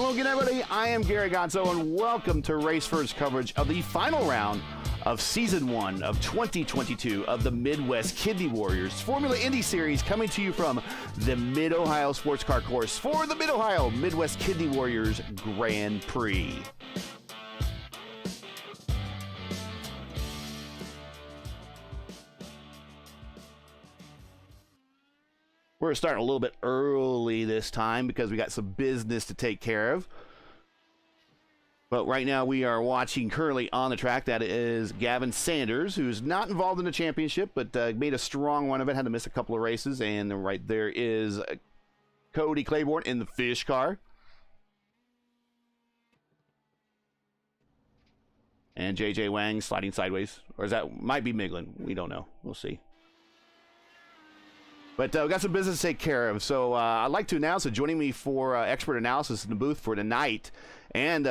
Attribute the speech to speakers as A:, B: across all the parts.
A: Hello again, everybody. I am Gary Gonzo, and welcome to Race First coverage of the final round of Season 1 of 2022 of the Midwest Kidney Warriors Formula Indy Series, coming to you from the Mid-Ohio Sports Car Course for the Mid-Ohio Midwest Kidney Warriors Grand Prix. We're starting a little bit early this time because we got some business to take care of. But right now we are watching currently on the track. That is Gavin Sanders, who's not involved in the championship, but made a strong one of it, had to miss a couple of races. And right there is Cody Claiborne in the fish car. And JJ Wang sliding sideways. Or is that, might be Miglin. We don't know. We'll see. But we've got some business to take care of. So I'd like to announce that joining me for expert analysis in the booth for tonight and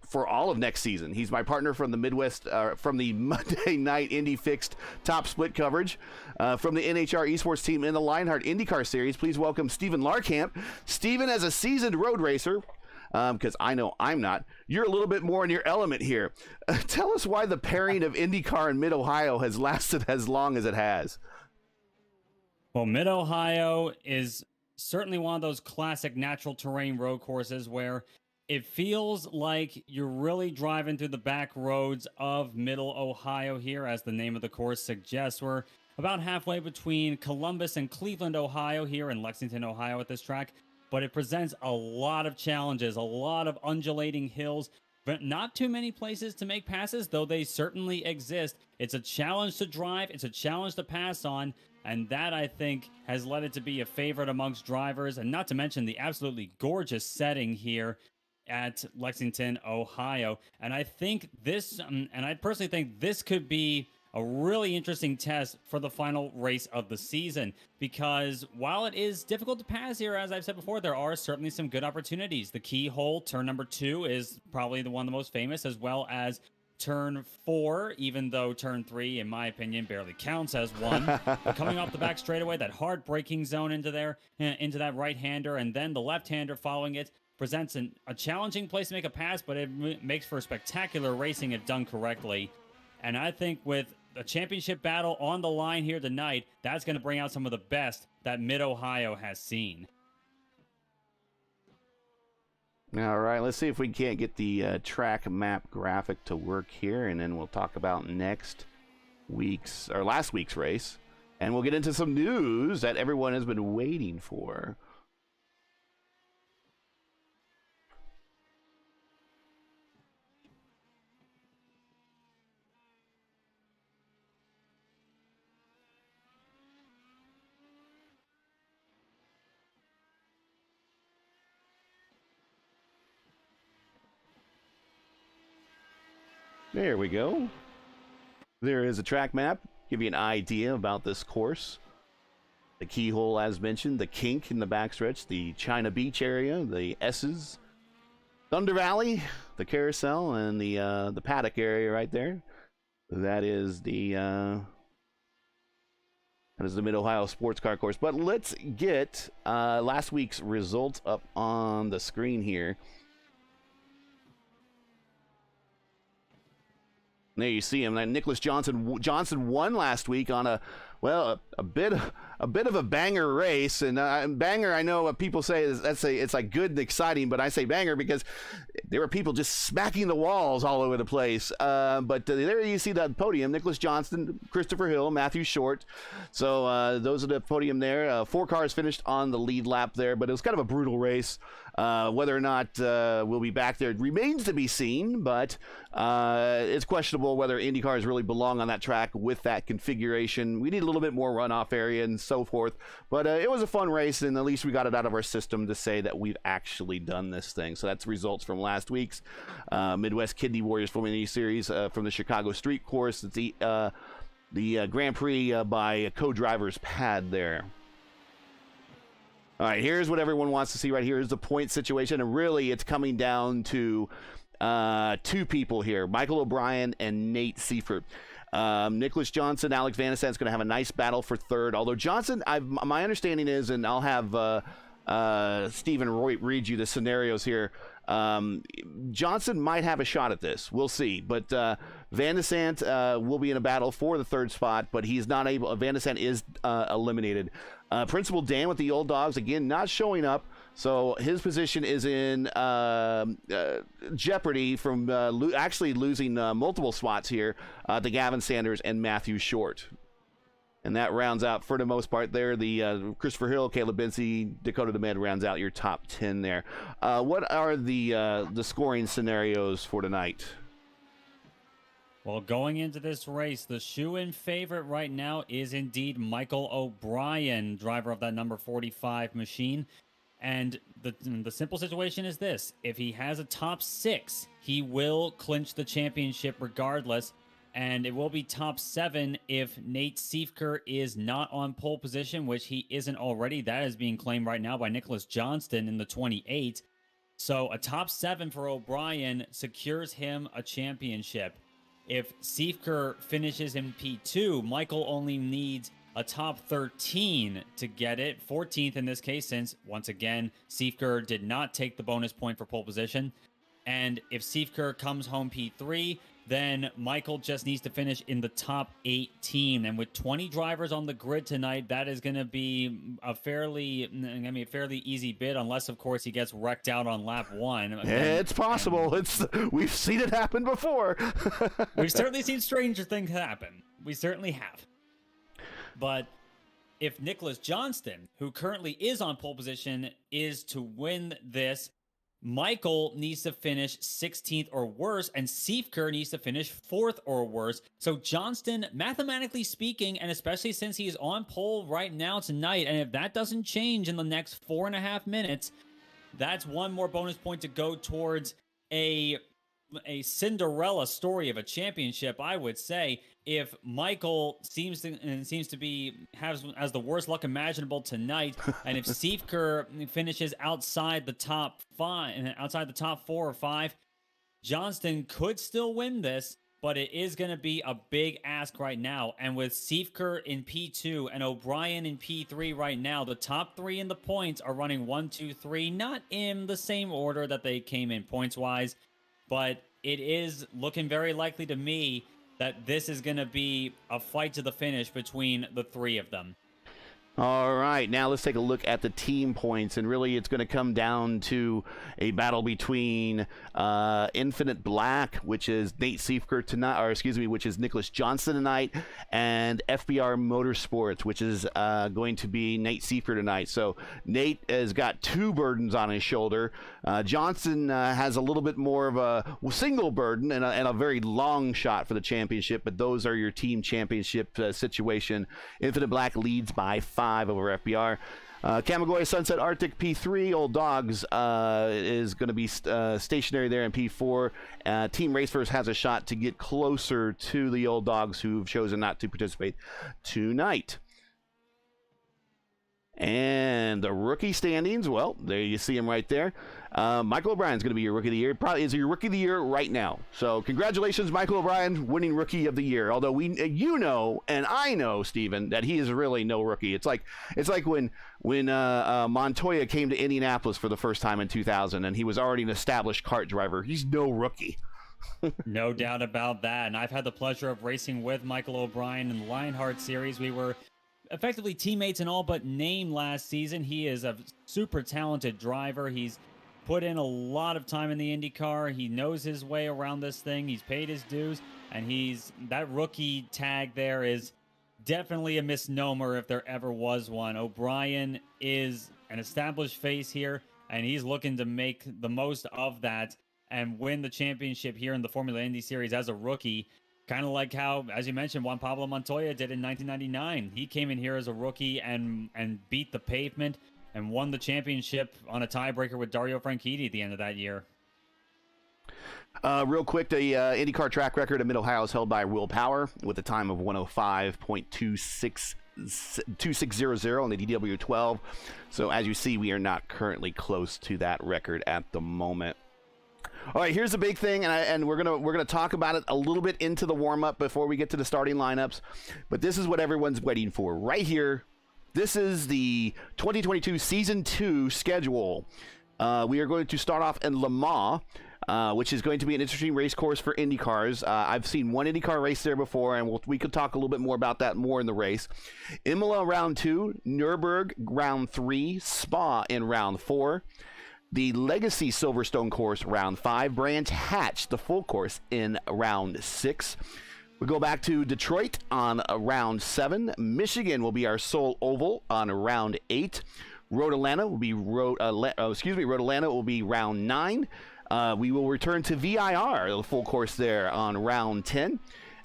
A: for all of next season. He's my partner from the Midwest, from the Monday Night Indy Fixed Top Split coverage, from the NHR Esports team in the Lionheart IndyCar Series. Please welcome Steven Larkamp. Steven, as a seasoned road racer, because I know I'm not, you're a little bit more in your element here. Tell us why the pairing of IndyCar and Mid-Ohio has lasted as long as it has.
B: Well, Mid-Ohio is certainly one of those classic natural terrain road courses where it feels like you're really driving through the back roads of Middle Ohio here, as the name of the course suggests. We're about halfway between Columbus and Cleveland, Ohio here in Lexington, Ohio at this track, but it presents a lot of challenges, a lot of undulating hills, but not too many places to make passes, though they certainly exist. It's a challenge to drive, it's a challenge to pass on, and that, I think, has led it to be a favorite amongst drivers, and not to mention the absolutely gorgeous setting here at Lexington, Ohio. And I think this, and I personally think this could be a really interesting test for the final race of the season, because while it is difficult to pass here, as I've said before, there are certainly some good opportunities. The keyhole, turn number 2, is probably the one of the most famous, as well as turn 4, even though turn 3, in my opinion, barely counts as one. But coming off the back straightaway, that hard braking zone into there, into that right-hander, and then the left-hander following it, presents a challenging place to make a pass, but it makes for spectacular racing if done correctly. And I think with a championship battle on the line here tonight, that's going to bring out some of the best that Mid-Ohio has seen.
A: All right, let's see if we can't get the track map graphic to work here, and then we'll talk about last week's race, and we'll get into some news that everyone has been waiting for. There we go. There is a track map. Give you an idea about this course. The keyhole, as mentioned, the kink in the backstretch, the China Beach area, the S's, Thunder Valley, the carousel, and the paddock area right there. That is the Mid-Ohio Sports Car Course. But let's get last week's results up on the screen here. There you see him. Nicholas Johnson won last week on a bit of a banger race, and banger, I know what people say it's like good and exciting, but I say banger because there were people just smacking the walls all over the place. But there you see the podium: Nicholas Johnson, Christopher Hill, Matthew Short. So those are the podium there. 4 cars finished on the lead lap there, but it was kind of a brutal race. Whether or not we'll be back there remains to be seen, but it's questionable whether Indy cars really belong on that track with that configuration. We need a little bit more runoff area and so forth, but it was a fun race, and at least we got it out of our system to say that we've actually done this thing. So that's results from last week's Midwest Kidney Warriors Formula Indy Series from the Chicago Street Course. It's the Grand Prix by co-driver's pad there. All right, here's what everyone wants to see right here. Is the point situation, and really it's coming down to 2 people here, Michael O'Brien and Nate Seifert. Nicholas Johnson, Alex Van Assen's going to have a nice battle for third, although Johnson, my understanding is, and I'll have Stephen read you the scenarios here, Johnson might have a shot at this. We'll see. But Van de Sant will be in a battle for the third spot, but he's not able. Van de Sant is eliminated. Principal Dan with the old dogs, again, not showing up. So his position is in jeopardy from actually losing multiple spots here to Gavin Sanders and Matthew Short. And that rounds out, for the most part, there. The Christopher Hill, Caleb Benzie, Dakota DeMed rounds out your top 10 there. What are the scoring scenarios for tonight?
B: Well, going into this race, the shoe-in favorite right now is indeed Michael O'Brien, driver of that number 45 machine. And the simple situation is this. If he has a top 6, he will clinch the championship regardless. And it will be top 7 if Nate Siefker is not on pole position, which he isn't already. That is being claimed right now by Nicholas Johnston in the 28. So a top 7 for O'Brien secures him a championship. If Siefker finishes in P2, Michael only needs a top 13 to get it. 14th in this case, since, once again, Siefker did not take the bonus point for pole position. And if Siefker comes home P3, then Michael just needs to finish in the top 18. And with 20 drivers on the grid tonight, that is going to be a fairly easy bid, unless, of course, he gets wrecked out on lap 1.
A: It's possible. We've seen it happen before.
B: We've certainly seen stranger things happen. We certainly have. But if Nicholas Johnston, who currently is on pole position, is to win this, Michael needs to finish 16th or worse, and Siefker needs to finish 4th or worse. So Johnston, mathematically speaking, and especially since he is on pole right now tonight, and if that doesn't change in the next 4.5 minutes, that's one more bonus point to go towards a Cinderella story of a championship, I would say. If Michael seems to be has the worst luck imaginable tonight, and if Siefker finishes outside the top 4 or 5, Johnston could still win this, but it is going to be a big ask right now. And with Siefker in P2 and O'Brien in P3 right now, the top 3 in the points are running 1, 2, 3, not in the same order that they came in points wise, but it is looking very likely to me that this is going to be a fight to the finish between the 3 of them.
A: All right, now let's take a look at the team points, and really it's going to come down to a battle between Infinite Black, which is Nate Siefker tonight, or excuse me, which is Nicholas Johnston tonight, and FBR Motorsports, which is going to be Nate Siefker tonight. So Nate has got 2 burdens on his shoulder. Johnston has a little bit more of a single burden and a very long shot for the championship, but those are your team championship situation. Infinite Black leads by 5 over FBR. Kamigoye Sunset Arctic P3, Old Dogs, is going to be stationary there in P4. Team Race First has a shot to get closer to the Old Dogs, who've chosen not to participate tonight. And the rookie standings, well, there you see him right there. Michael O'Brien's going to be your Rookie of the Year. Probably is your Rookie of the Year right now. So congratulations, Michael O'Brien, winning Rookie of the Year. Although you know, and I know, Steven, that he is really no rookie. It's like when Montoya came to Indianapolis for the first time in 2000, and he was already an established kart driver. He's no rookie.
B: No doubt about that. And I've had the pleasure of racing with Michael O'Brien in the Lionheart Series. We were effectively teammates in all but name last season. He is a super talented driver. He's put in a lot of time in the IndyCar. He knows his way around this thing. He's paid his dues, and that rookie tag there is definitely a misnomer if there ever was one. O'Brien is an established face here, and he's looking to make the most of that and win the championship here in the Formula Indy Series as a rookie. Kind of like how, as you mentioned, Juan Pablo Montoya did in 1999. He came in here as a rookie and beat the pavement and won the championship on a tiebreaker with Dario Franchitti at the end of that year.
A: Real quick, the IndyCar track record of Mid-Ohio is held by Will Power with a time of 105.2600 on the DW12. So as you see, we are not currently close to that record at the moment. All right, here's the big thing, and we're gonna talk about it a little bit into the warm-up before we get to the starting lineups. But this is what everyone's waiting for right here. This is the 2022 Season 2 schedule. We are going to start off in Le Mans, which is going to be an interesting race course for Indy cars. I've seen one IndyCar race there before, and we could talk a little bit more about that more in the race. Imola round 2, Nürburgring round 3, Spa in round 4, the Legacy Silverstone course round 5, Branch Hatch, the full course, in round 6. We go back to Detroit on round 7. Michigan will be our sole oval on round 8. Road Atlanta will be Road Atlanta will be round 9. We will return to VIR, the full course there, on round 10.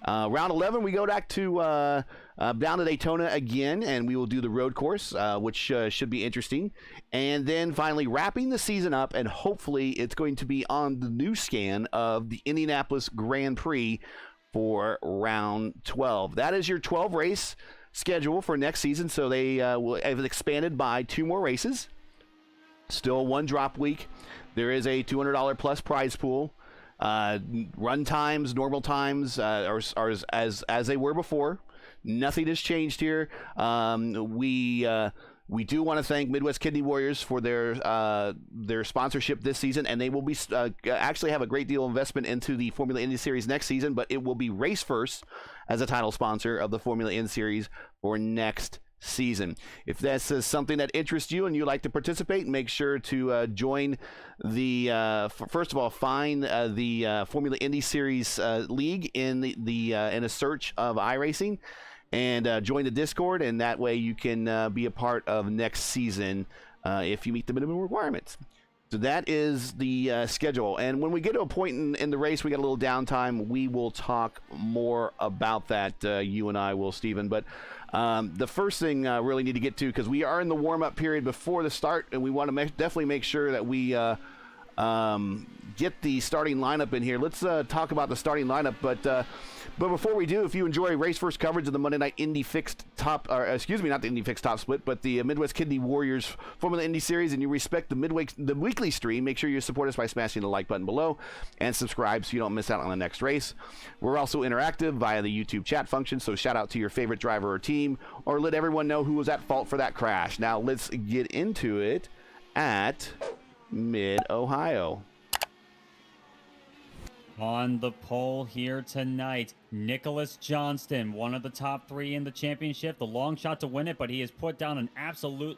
A: Round 11, we go back to down to Daytona again, and we will do the road course, which should be interesting. And then finally wrapping the season up, and hopefully it's going to be on the new scan of the Indianapolis Grand Prix for round 12. That is your 12 race schedule for next season, so they will have expanded by 2 more races. Still one drop week. There is a $200 plus prize pool. Run times, normal times are as they were before. Nothing has changed here. We do want to thank Midwest Kidney Warriors for their sponsorship this season, and they will be actually have a great deal of investment into the Formula Indy Series next season, but it will be Race First as a title sponsor of the Formula Indy Series for next season. If this is something that interests you and you'd like to participate, make sure to join the first of all, find the Formula Indy Series league in in a search of iRacing, and join the Discord, and that way you can be a part of next season if you meet the minimum requirements. So that is the schedule, and when we get to a point in the race, we got a little downtime, we will talk more about that, you and I will, Stephen. But the first thing I really need to get to, because we are in the warm-up period before the start, and we want to definitely make sure that we get the starting lineup in here. Let's talk about the starting lineup, but before we do, if you enjoy Race First coverage of the Monday Night Indy Fixed Top, or excuse me, not the Indy Fixed Top Split, but the Midwest Kidney Warriors Formula Indy Series, and you respect the weekly stream, make sure you support us by smashing the like button below and subscribe so you don't miss out on the next race. We're also interactive via the YouTube chat function, so shout out to your favorite driver or team, or let everyone know who was at fault for that crash. Now let's get into it at Mid-Ohio.
B: On the pole here tonight, Nicholas Johnston, one of the top 3 in the championship, the long shot to win it, but he has put down an absolute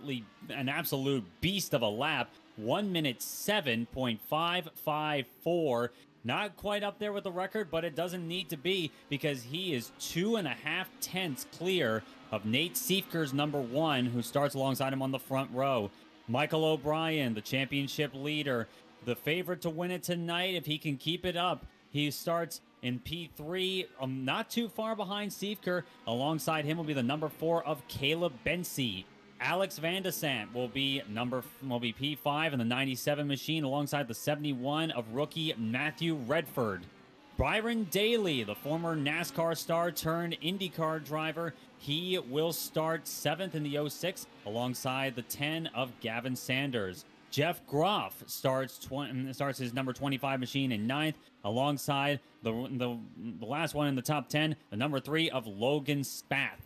B: beast of a lap. 1 minute 7.554. Not quite up there with the record, but it doesn't need to be, because he is 2.5 tenths clear of Nate Siefker's number 1, who starts alongside him on the front row. Michael O'Brien, the championship leader, the favorite to win it tonight if he can keep it up. He starts in P3, not too far behind Siefker. Alongside him will be the number 4 of Caleb Bensi. Alex Van de Sant will be P5 in the 97 machine, alongside the 71 of rookie Matthew Redford. Byron Daly, the former NASCAR star turned IndyCar driver, he will start 7th in the 06 alongside the 10 of Gavin Sanders. Jeff Groff starts his number 25 machine in 9th, alongside the last one in the top 10, the number 3 of Logan Spath.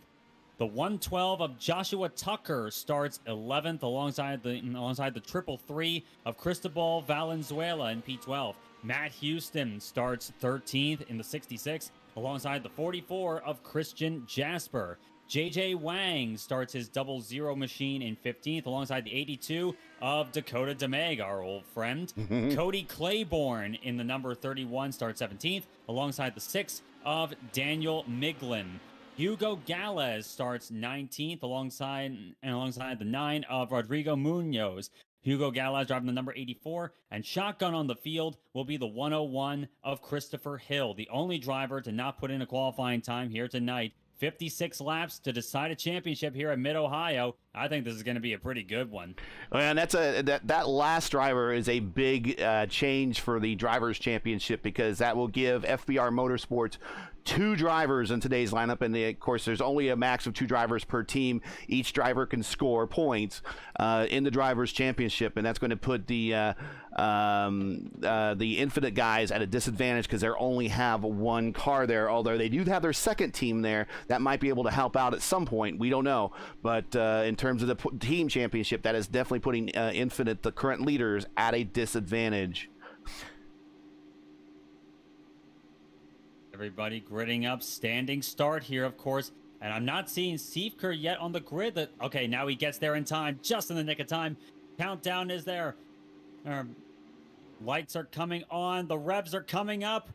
B: The 112 of Joshua Tucker starts 11th alongside the triple 3 of Cristobal Valenzuela in P12. Matt Houston starts 13th in the 66 alongside the 44 of Christian Jasper. JJ Wang starts his 00 machine in 15th alongside the 82 of Dakota DeMeg, our old friend. Cody Claiborne in the number 31 starts 17th alongside the 6 of Daniel Miglin. Hugo Galez starts 19th alongside the 9 of Rodrigo Munoz. Hugo Galez driving the number 84, and shotgun on the field will be the 101 of Christopher Hill, the only driver to not put in a qualifying time here tonight. 56 laps to decide a championship here at Mid-Ohio. I think this is going to be a pretty good one.
A: And that last driver is a big change for the Drivers' Championship, because that will give FBR Motorsports 2 drivers in today's lineup, and of course there's only a max of 2 drivers per team. Each driver can score points in the Drivers' Championship, and that's going to put the Infinite guys at a disadvantage because they only have 1 car there, although they do have their second team there that might be able to help out at some point. We don't know, but in terms terms of the team championship, that is definitely putting Infinite, the current leaders, at a disadvantage.
B: Everybody gridding up, standing start here, of course. And I'm not seeing Siefker yet on the grid. Okay, now he gets there in time, just in the nick of time. Countdown is there. Lights are coming on. The revs are coming up.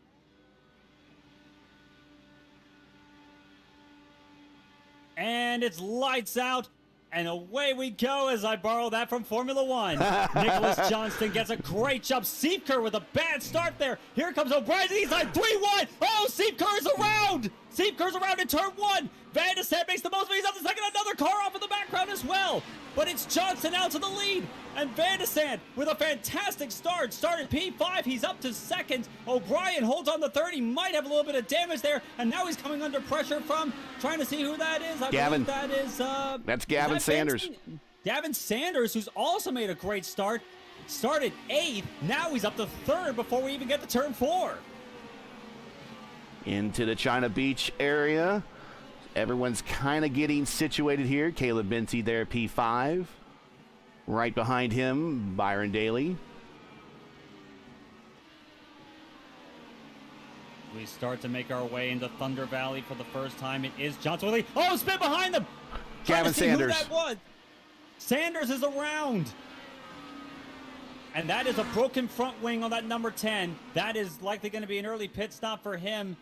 B: And it's lights out. And away we go, as I borrow that from Formula One. Nicholas Johnston gets a great jump. Siefker with a bad start there. Here comes O'Brien. He's like 3-1. Oh, Siefker is around. Siefker's around in turn 1. Van de Sande makes the most of it. He's up the second. Another car off in the background as well. But it's Johnston out to the lead. And Van de Sande with a fantastic start. Started P5. He's up to second. O'Brien holds on to third. He might have a little bit of damage there. And now he's coming under pressure from trying to see who that is. I
A: Gavin.
B: believe that is...
A: That's Gavin Sanders.
B: Gavin Sanders, who's also made a great start. Started 8th. Now he's up to 3rd before we even get to turn 4.
A: Into the China Beach area. Everyone's kind of getting situated here. Caleb Benty there, P5. Right behind him, Byron Daly.
B: We start to make our way into Thunder Valley for the first time. It is Johnson. Oh, spin behind them!
A: Gavin Sanders.
B: Who that was. Sanders is around. And that is a broken front wing on that number 10. That is likely going to be an early pit stop for him.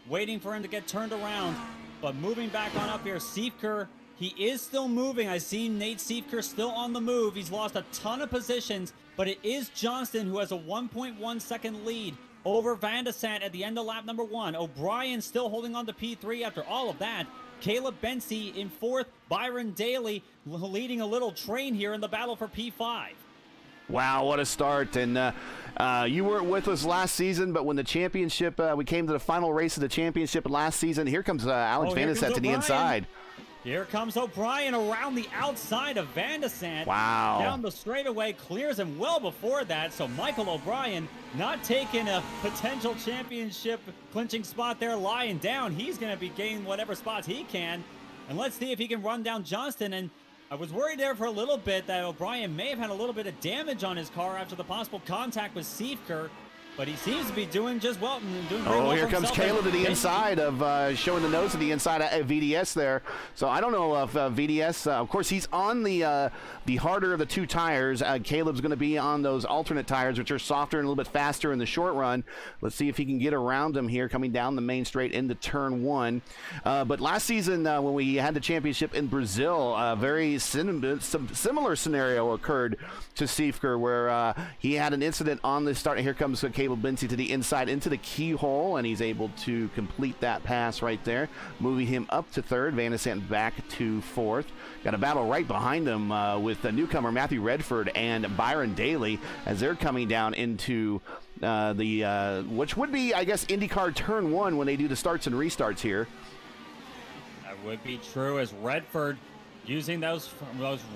B: Waiting for him to get turned around. But moving back on up here, Siefker, he is still moving. I see Nate Siefker still on the move. He's lost a ton of positions, but it is Johnston who has a 1.1 second lead over Van de Sande at the end of lap number 1. O'Brien still holding on to P3 after all of that. Caleb Benty in 4th. Byron Daly leading a little train here in the battle for P5.
A: Wow, what a start. And you weren't with us last season, but when the championship, we came to the final race of the championship last season, here comes Alex Van de Sande to the inside.
B: Here comes O'Brien around the outside of Van de Sande.
A: Wow.
B: Down the straightaway, clears him well before that. So Michael O'Brien not taking a potential championship clinching spot there, lying down. He's going to be gaining whatever spots he can. And let's see if he can run down Johnston. And I was worried there for a little bit that O'Brien may have had a little bit of damage on his car after the possible contact with Siefker. But he seems to be doing just well. Doing very well
A: here comes Caleb to the inside of showing the nose of the inside of VDS there. So I don't know if VDS, of course, he's on the harder of the 2 tires. Caleb's going to be on those alternate tires, which are softer and a little bit faster in the short run. Let's see if he can get around him here coming down the main straight into turn 1. But last season when we had the championship in Brazil, a very similar scenario occurred to Siefker where he had an incident on the start. Here comes Caleb Benty to the inside into the keyhole, and he's able to complete that pass right there, moving him up to 3rd. Van de Sande back to 4th. Got a battle right behind them with the newcomer Matthew Redford and Byron Daly as they're coming down into which would be, I guess, IndyCar turn 1 when they do the starts and restarts here.
B: That would be true, as Redford using those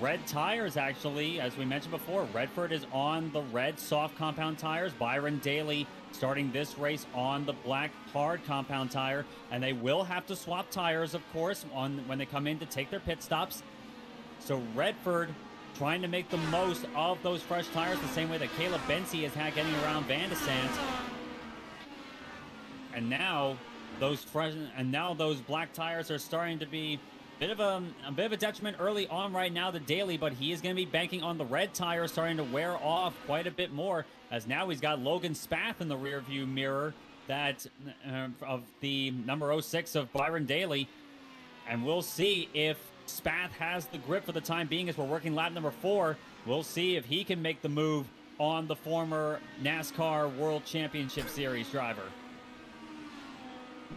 B: red tires, actually. As we mentioned before, Redford is on the red soft compound tires. Byron Daly starting this race on the black hard compound tire. And they will have to swap tires, of course, when they come in to take their pit stops. So Redford trying to make the most of those fresh tires the same way that Caleb Benty has had getting around Van de Sande. And now those black tires are starting to be a bit of a detriment early on right now to Daly, but he is going to be banking on the red tire starting to wear off quite a bit more, as now he's got Logan Spath in the rearview mirror that of the number 06 of Byron Daly, and we'll see if Spath has the grip for the time being as we're working lap number 4. We'll see if he can make the move on the former NASCAR World Championship Series driver.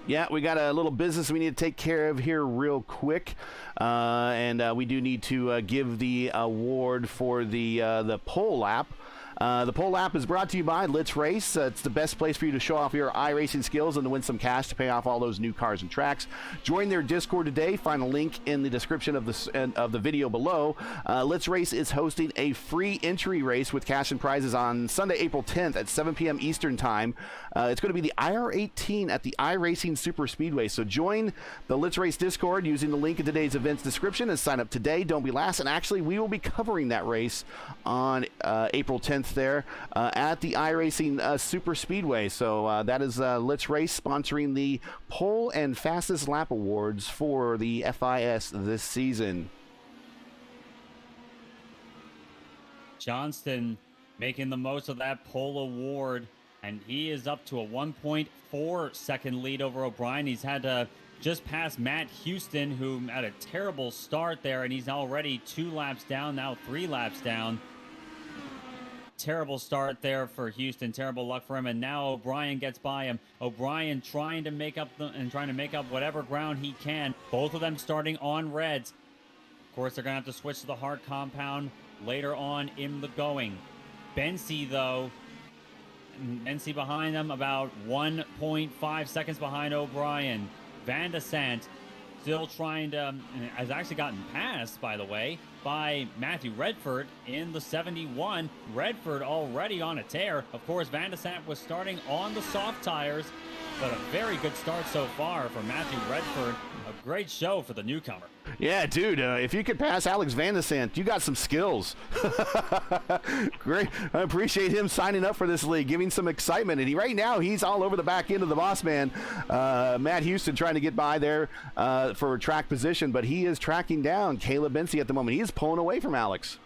A: Yeah, we got a little business we need to take care of here real quick, and we do need to give the award for the pole lap The pole lap is brought to you by Let's Race. It's the best place for you to show off your iRacing skills and to win some cash to pay off all those new cars and tracks. Join their Discord today. Find a link in the description of the video below. Let's Race is hosting a free entry race with cash and prizes on Sunday, April 10th at 7 p.m. Eastern Time. It's going to be the IR18 at the iRacing Super Speedway. So join the Let's Race Discord using the link in today's events description and sign up today. Don't be last. And actually, we will be covering that race on April 10th there at the iRacing Super Speedway. So that is Let's Race sponsoring the Pole and Fastest Lap Awards for the FIS this season.
B: Johnston making the most of that pole award, and he is up to a 1.4 second lead over O'Brien. He's had to just pass Matt Houston, who had a terrible start there, and he's already 2 laps down, now 3 laps down. Terrible start there for Houston, terrible luck for him, and now O'Brien gets by him. O'Brien trying to make up whatever ground he can. Both of them starting on reds. Of course, they're gonna have to switch to the hard compound later on in the going. Bensi, though, Bensi behind them, about 1.5 seconds behind O'Brien. Van de Sant still trying to, has actually gotten passed, by the way, by Matthew Redford in the 71. Redford already on a tear. Of course, Van de Sant was starting on the soft tires, but a very good start so far for Matthew Redford. A great show for the newcomer.
A: Yeah, dude, if you could pass Alex Van de Sant, you got some skills. Great. I appreciate him signing up for this league, giving some excitement. And right now, he's all over the back end of the boss man. Matt Houston trying to get by there for track position, but he is tracking down Caleb Bensi at the moment. He is pulling away from Alex.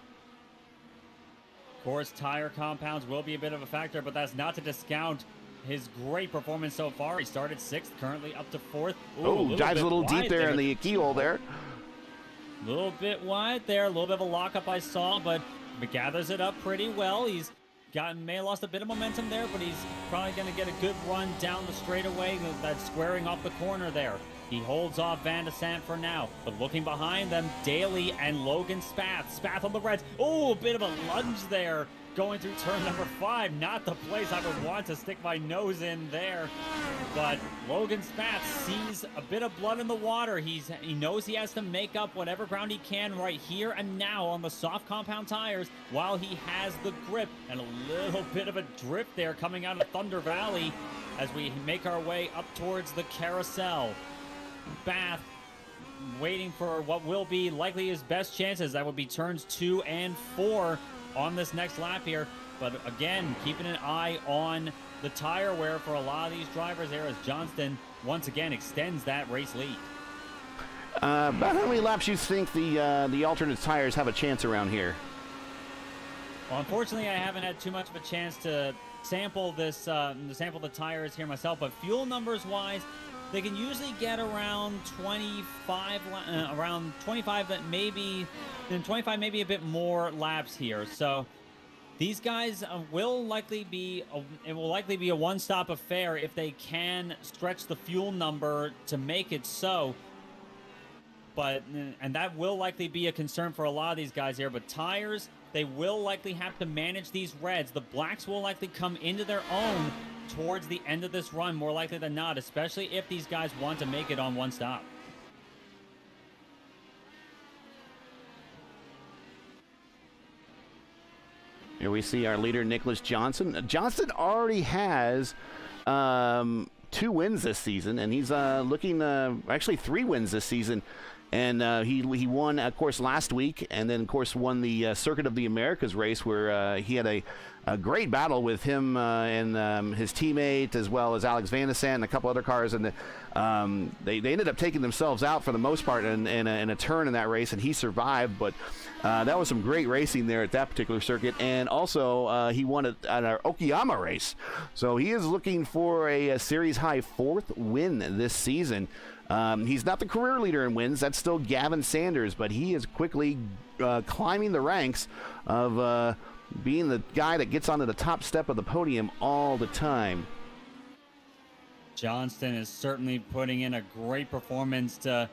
B: Of course, tire compounds will be a bit of a factor, but that's not to discount his great performance so far. He started 6th, currently up to 4th.
A: Oh, dives a little deep there in the keyhole there.
B: A little bit wide there, a little bit of a lockup I saw, but gathers it up pretty well. He's may have lost a bit of momentum there, but he's probably going to get a good run down the straightaway. That's squaring off the corner there. He holds off Van de Sant for now, but looking behind them, Daly and Logan Spath. Spath on the reds. Oh, a bit of a lunge there. Going through turn number 5, not the place I would want to stick my nose in there. But Logan Spath sees a bit of blood in the water. He knows he has to make up whatever ground he can right here and now on the soft compound tires while he has the grip. And a little bit of a drift there coming out of Thunder Valley as we make our way up towards the carousel. Spath waiting for what will be likely his best chances. That would be turns 2 and 4 on this next lap here. But again, keeping an eye on the tire wear for a lot of these drivers here as Johnston once again extends that race lead.
A: About how many laps you think the alternate tires have a chance around here?
B: Well, unfortunately, I haven't had too much of a chance to sample this, sample the tires here myself. But fuel numbers wise, they can usually get around 25, but maybe 25, maybe a bit more laps here. So these guys will likely be a one-stop affair if they can stretch the fuel number to make it so. And that will likely be a concern for a lot of these guys here. But tires, they will likely have to manage these reds. The blacks will likely come into their own towards the end of this run, more likely than not, especially if these guys want to make it on one stop.
A: Here we see our leader, Nicholas Johnson. Johnson already has 2 wins this season, and he's looking actually 3 wins this season. And he won, of course, last week, and then, of course, won the Circuit of the Americas race where he had a great battle with him and his teammate, as well as Alex Van de Sant and a couple other cars. And they ended up taking themselves out for the most part in a turn in that race, and he survived. But that was some great racing there at that particular circuit. And also, he won at our Okayama race. So he is looking for a series-high 4th win this season. He's not the career leader in wins. That's still Gavin Sanders, but he is quickly climbing the ranks of being the guy that gets onto the top step of the podium all the time.
B: Johnston is certainly putting in a great performance to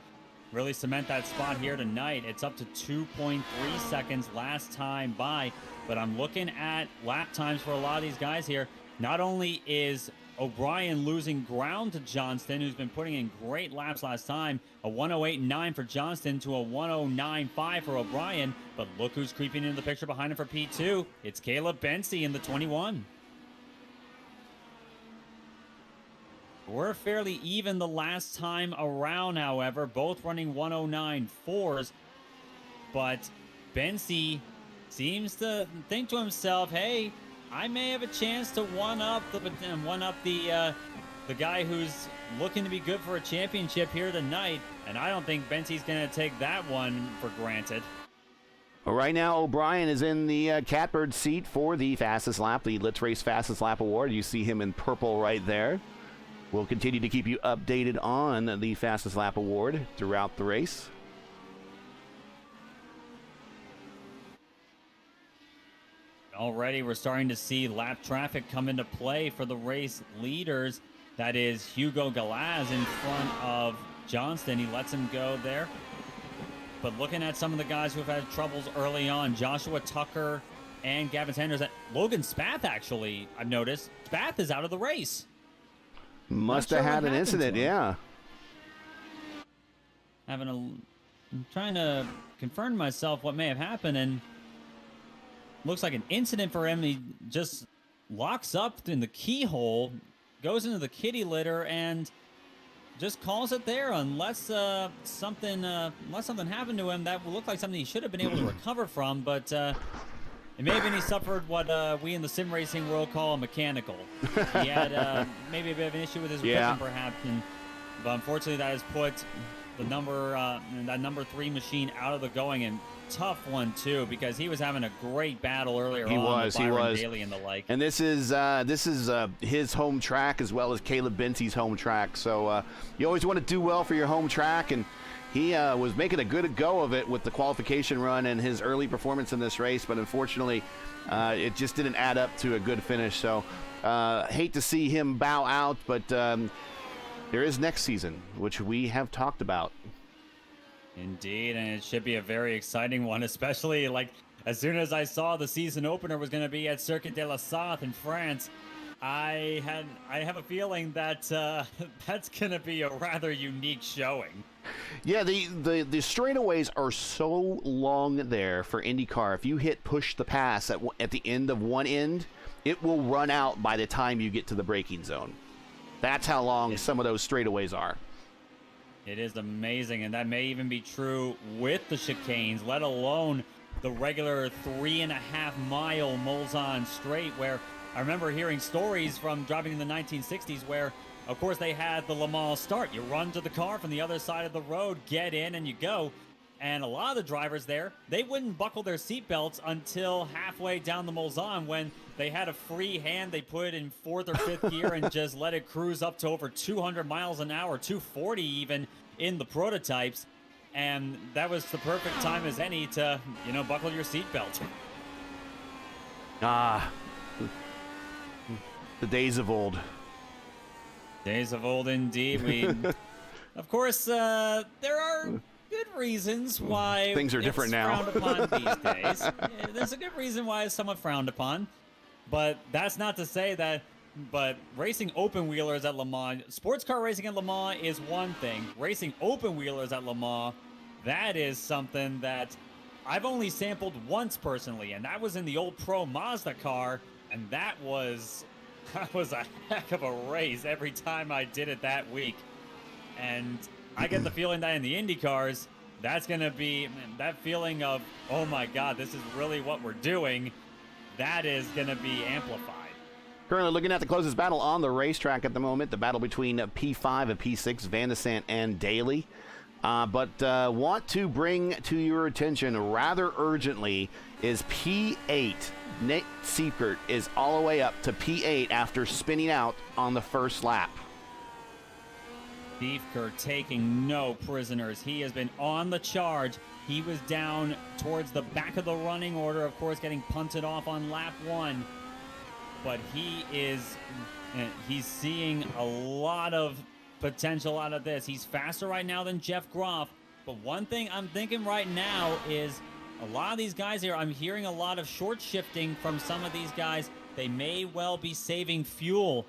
B: really cement that spot here tonight. It's up to 2.3 seconds last time by, but I'm looking at lap times for a lot of these guys here. Not only is O'Brien losing ground to Johnston, who's been putting in great laps last time, a 108.9 for Johnston to a 109.5 for O'Brien, but look who's creeping into the picture behind him for P2. It's Caleb Bensey in the 21. We're fairly even the last time around, however, both running 109.4s, but Bensey seems to think to himself, hey, I may have a chance to one up the guy who's looking to be good for a championship here tonight, and I don't think Bensey's going to take that one for granted.
A: Well, right now, O'Brien is in the catbird seat for the fastest lap, the Let's Race Fastest Lap Award. You see him in purple right there. We'll continue to keep you updated on the Fastest Lap Award throughout the race.
B: Already, we're starting to see lap traffic come into play for the race leaders. That is Hugo Galaz in front of Johnston. He lets him go there. But looking at some of the guys who have had troubles early on, Joshua Tucker and Gavin Sanders. Logan Spath, actually, I've noticed. Spath is out of the race.
A: Must have had an incident, yeah.
B: I'm trying to confirm myself what may have happened, and looks like an incident for him. He just locks up in the keyhole, goes into the kitty litter, and just calls it there. Unless something happened to him, that would look like something he should have been able to recover from. But it may have been he suffered what we in the sim racing world call a mechanical. He had maybe a bit of an issue with his equipment, perhaps, but unfortunately that has put the number 3 machine out of the going, and tough one too, because he was having a great battle earlier on with Byron Daly and the like.
A: And this is his home track as well as Caleb Bensey's home track. So you always want to do well for your home track, and he was making a good go of it with the qualification run and his early performance in this race, but unfortunately it just didn't add up to a good finish. So hate to see him bow out, but there is next season, which we have talked about.
B: Indeed, and it should be a very exciting one, especially like as soon as I saw the season opener was going to be at Circuit de la Sarthe in France, I have a feeling that that's going to be a rather unique showing.
A: Yeah, the straightaways are so long there for IndyCar. If you hit push the pass at the end of one end, it will run out by the time you get to the braking zone. That's how long some of those straightaways are.
B: It is amazing, and that may even be true with the chicanes, let alone the regular 3.5-mile Mulsanne straight, where I remember hearing stories from driving in the 1960s where, of course, they had the Le Mans start. You run to the car from the other side of the road, get in, and you go. And a lot of the drivers there, they wouldn't buckle their seatbelts until halfway down the Mulsanne, when they had a free hand. They put it in 4th or 5th gear and just let it cruise up to over 200 miles an hour, 240 even in the prototypes. And that was the perfect time as any to, buckle your seatbelt.
A: The days of old.
B: Days of old indeed. Of course, there are good reasons why
A: things are different now.
B: Frowned upon these days. There's a good reason why it's somewhat frowned upon, but that's not to say that. But racing open wheelers at Le Mans, sports car racing at Le Mans is one thing. Racing open wheelers at Le Mans, that is something that I've only sampled once personally, and that was in the old Pro Mazda car, and that was a heck of a race every time I did it that week. And I get the feeling that in the Indy cars, that's going to be that feeling of, oh my God, this is really what we're doing. That is going to be amplified.
A: Currently looking at the closest battle on the racetrack at the moment, the battle between P5 and P6, Van de Sant and Daly. But want to bring to your attention rather urgently is P8. Nate Seifert is all the way up to P8 after spinning out on the first lap.
B: Seifert taking no prisoners. He has been on the charge. He was down towards the back of the running order, of course, getting punted off on lap 1. But he's seeing a lot of potential out of this. He's faster right now than Jeff Groff, But one thing I'm thinking right now is a lot of these guys here, I'm hearing a lot of short shifting from some of these guys. They may well be saving fuel.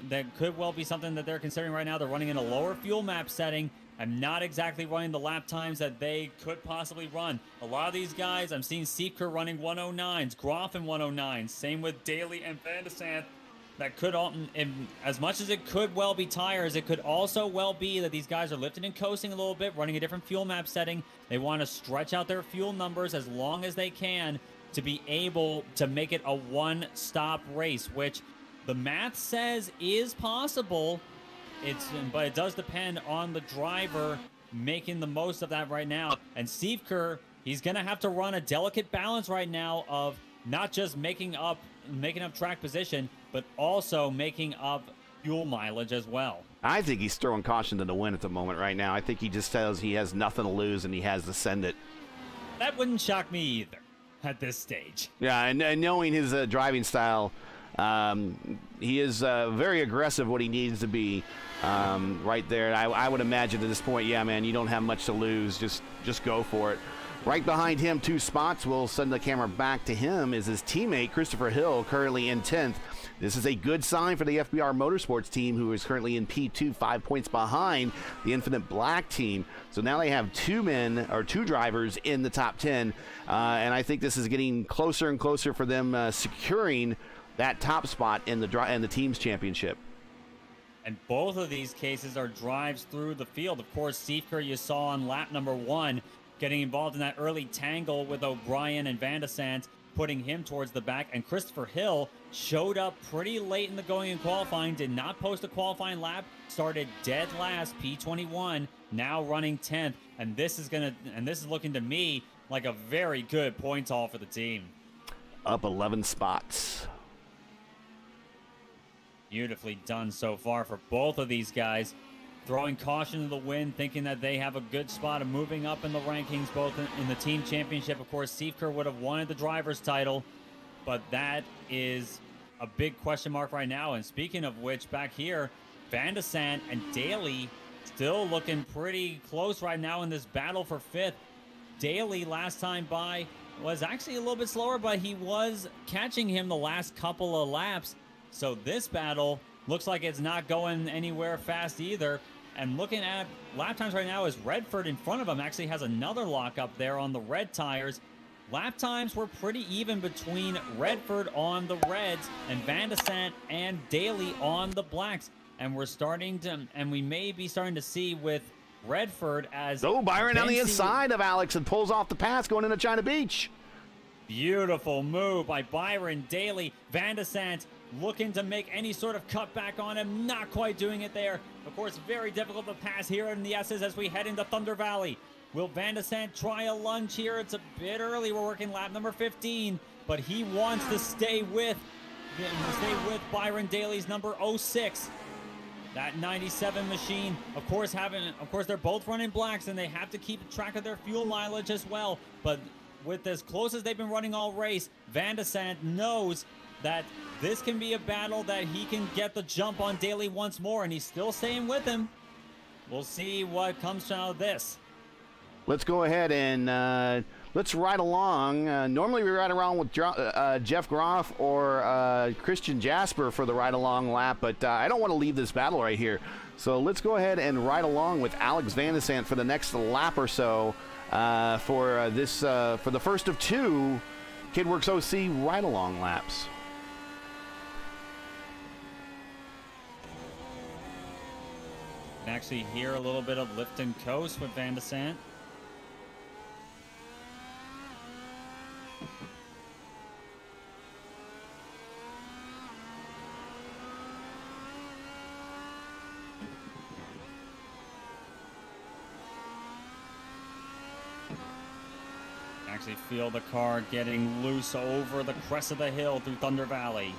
B: That could well be something that they're considering right now. They're running in a lower fuel map setting. I'm not exactly running the lap times that they could possibly run. A lot of these guys, I'm seeing Seeker running 109s, Groff in 109s. Same with Daly and Van de Sant. That could all, as much as it could well be tires, it could also well be that these guys are lifting and coasting a little bit, running a different fuel map setting. They want to stretch out their fuel numbers as long as they can to be able to make it a one-stop race, which the math says is possible. But it does depend on the driver making the most of that right now. And Steve Kerr, he's going to have to run a delicate balance right now of not just making up track position, but also making up fuel mileage as well.
A: I think he's throwing caution to the wind at the moment right now. I think he just says he has nothing to lose and he has to send it.
B: That wouldn't shock me either at this stage.
A: Yeah, and knowing his driving style, he is very aggressive what he needs to be right there. I would imagine at this point, yeah, man, you don't have much to lose. Just go for it. Right behind him, 2 spots. We'll send the camera back to him, is his teammate, Christopher Hill, currently in 10th. This is a good sign for the FBR Motorsports team, who is currently in P2, 5 points behind the Infinite Black team. So now they have 2 drivers in the top 10. And I think this is getting closer and closer for them securing that top spot in the team's championship.
B: And both of these cases are drives through the field. Of course, Seeker, you saw on lap number 1, getting involved in that early tangle with O'Brien and Van de Sant, putting him towards the back. And Christopher Hill showed up pretty late in the going and qualifying, did not post a qualifying lap, started dead last, P21, now running 10th. And this is looking to me like a very good points haul for the team.
A: Up 11 spots.
B: Beautifully done so far for both of these guys. Throwing caution to the wind, thinking that they have a good spot of moving up in the rankings, both in the team championship. Of course, Seeker would have wanted the driver's title, but that is a big question mark right now. And speaking of which, back here, Van de Sant and Daly still looking pretty close right now in this battle for 5th. Daly last time by was actually a little bit slower, but he was catching him the last couple of laps. So this battle looks like it's not going anywhere fast either. And looking at lap times right now, is Redford in front of him actually has another lock up there on the red tires. Lap times were pretty even between Redford on the reds and Van de Sant and Daly on the blacks. And we may be starting to see with Redford as
A: Byron on the inside of Alex and pulls off the pass going into China Beach.
B: Beautiful move by Byron Daly. Van de Sant looking to make any sort of cutback on him, not quite doing it there. Of course, very difficult to pass here in the S's as we head into Thunder Valley. Will Van de Sant try a lunge here? It's a bit early. We're working lap number 15, but he wants to stay with Byron Daly's number 06. That 97 machine, of course, they're both running blacks and they have to keep track of their fuel mileage as well. But with as close as they've been running all race, Van de Sant knows that this can be a battle that he can get the jump on Daly once more, and he's still staying with him. We'll see what comes out of this.
A: Let's go ahead and let's ride along. Normally we ride around with Jeff Groff or Christian Jasper for the ride-along lap, but I don't want to leave this battle right here. So let's go ahead and ride along with Alex Van de Sant for the next lap or so for the first of 2 KidWorks OC ride-along laps.
B: Can actually hear a little bit of lift and coast with Van de Sant. Actually feel the car getting loose over the crest of the hill through Thunder Valley.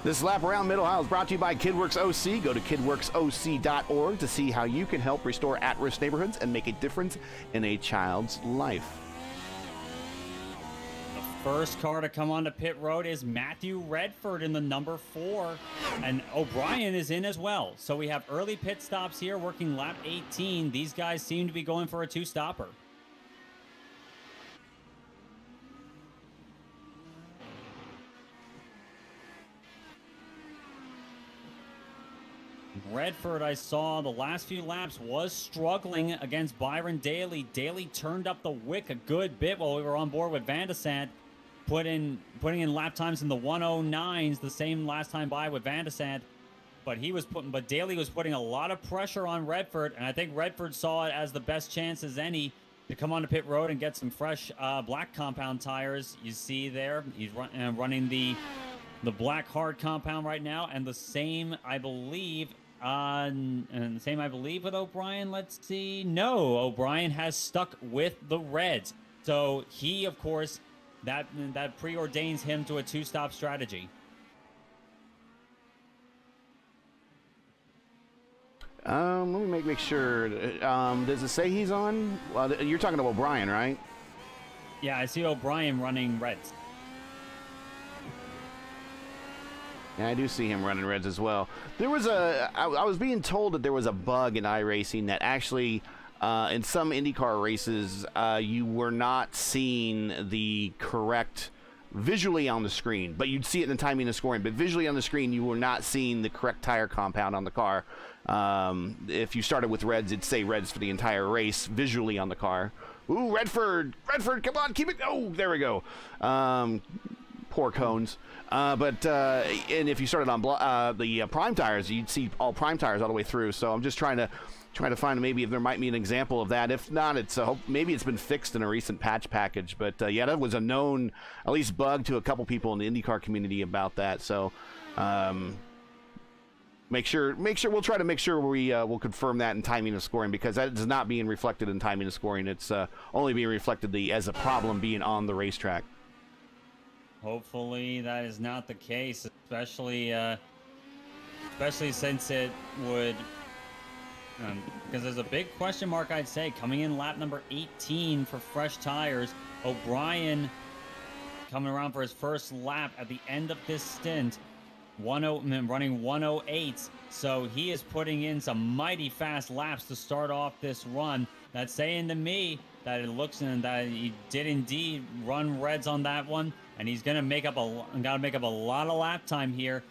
A: This lap around Mid-Ohio is brought to you by KidWorks OC. Go to kidworksoc.org to see how you can help restore at-risk neighborhoods and make a difference in a child's life.
B: The first car to come onto pit road is Matthew Redford in the number 4, and O'Brien is in as well. So we have early pit stops here working lap 18. These guys seem to be going for a 2-stopper. Redford, I saw the last few laps, was struggling against Byron Daly. Daly turned up the wick a good bit while we were on board with Van de Sant, putting in lap times in the 109s, the same last time by with Van de Sant. But Daly was putting a lot of pressure on Redford, and I think Redford saw it as the best chance as any to come onto pit road and get some fresh black compound tires. You see there, he's running the black hard compound right now, and the same, I believe. With O'Brien. Let's see. No, O'Brien has stuck with the Reds. So he, of course, that preordains him to a 2-stop strategy.
A: Let me make sure. Does it say he's on? Well, you're talking to O'Brien, right?
B: Yeah, I see O'Brien running Reds.
A: Yeah, I do see him running Reds as well. There was I was being told that there was a bug in iRacing that actually, in some IndyCar races, you were not seeing the correct visually on the screen, but you'd see it in the timing and scoring. But visually on the screen, you were not seeing the correct tire compound on the car. If you started with Reds, it'd say Reds for the entire race visually on the car. Ooh, Redford, come on, keep it. Oh, there we go. Poor cones. And if you started on the prime tires, you'd see all prime tires all the way through. So I'm just trying to find maybe if there might be an example of that. If not, maybe it's been fixed in a recent patch package. But yeah, that was a known, at least, bug to a couple people in the IndyCar community about that. So make sure we'll try to make sure we'll confirm that in timing and scoring, because that is not being reflected in timing and scoring. It's only being reflected as a problem being on the racetrack.
B: Hopefully that is not the case, especially since it would, because there's a big question mark, I'd say, coming in lap number 18 for fresh tires. O'Brien coming around for his first lap at the end of this stint, running 108. So he is putting in some mighty fast laps to start off this run. That's saying to me that it looks and that he did indeed run Reds on that one. And he's gotta make up a lot of lap time here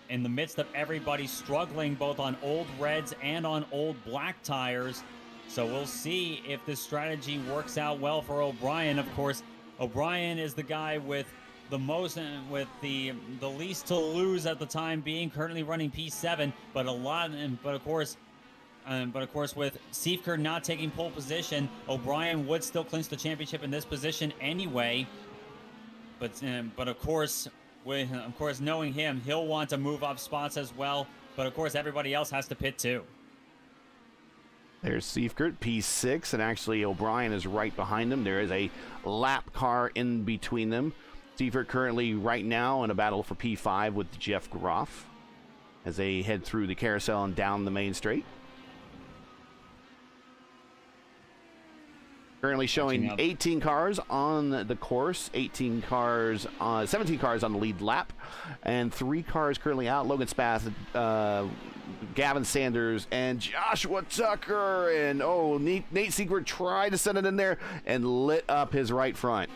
B: in the midst of everybody struggling both on old Reds and on old black tires. So we'll see if this strategy works out well for O'Brien. Of course, O'Brien is the guy with the most, with the least to lose at the time being, currently running P7, but of course, with Seifker not taking pole position, O'Brien would still clinch the championship in this position anyway. But of course, knowing him, he'll want to move up spots as well. But of course, everybody else has to pit too.
A: There's Seifkert, P6, and actually O'Brien is right behind him. There is a lap car in between them. Seifkert currently right now in a battle for P5 with Jeff Groff as they head through the carousel and down the main straight. Currently showing 18 cars on the course, 17 cars on the lead lap, and 3 cars currently out. Logan Spath, Gavin Sanders, and Joshua Tucker. And Nate Seifkert tried to send it in there and lit up his right front.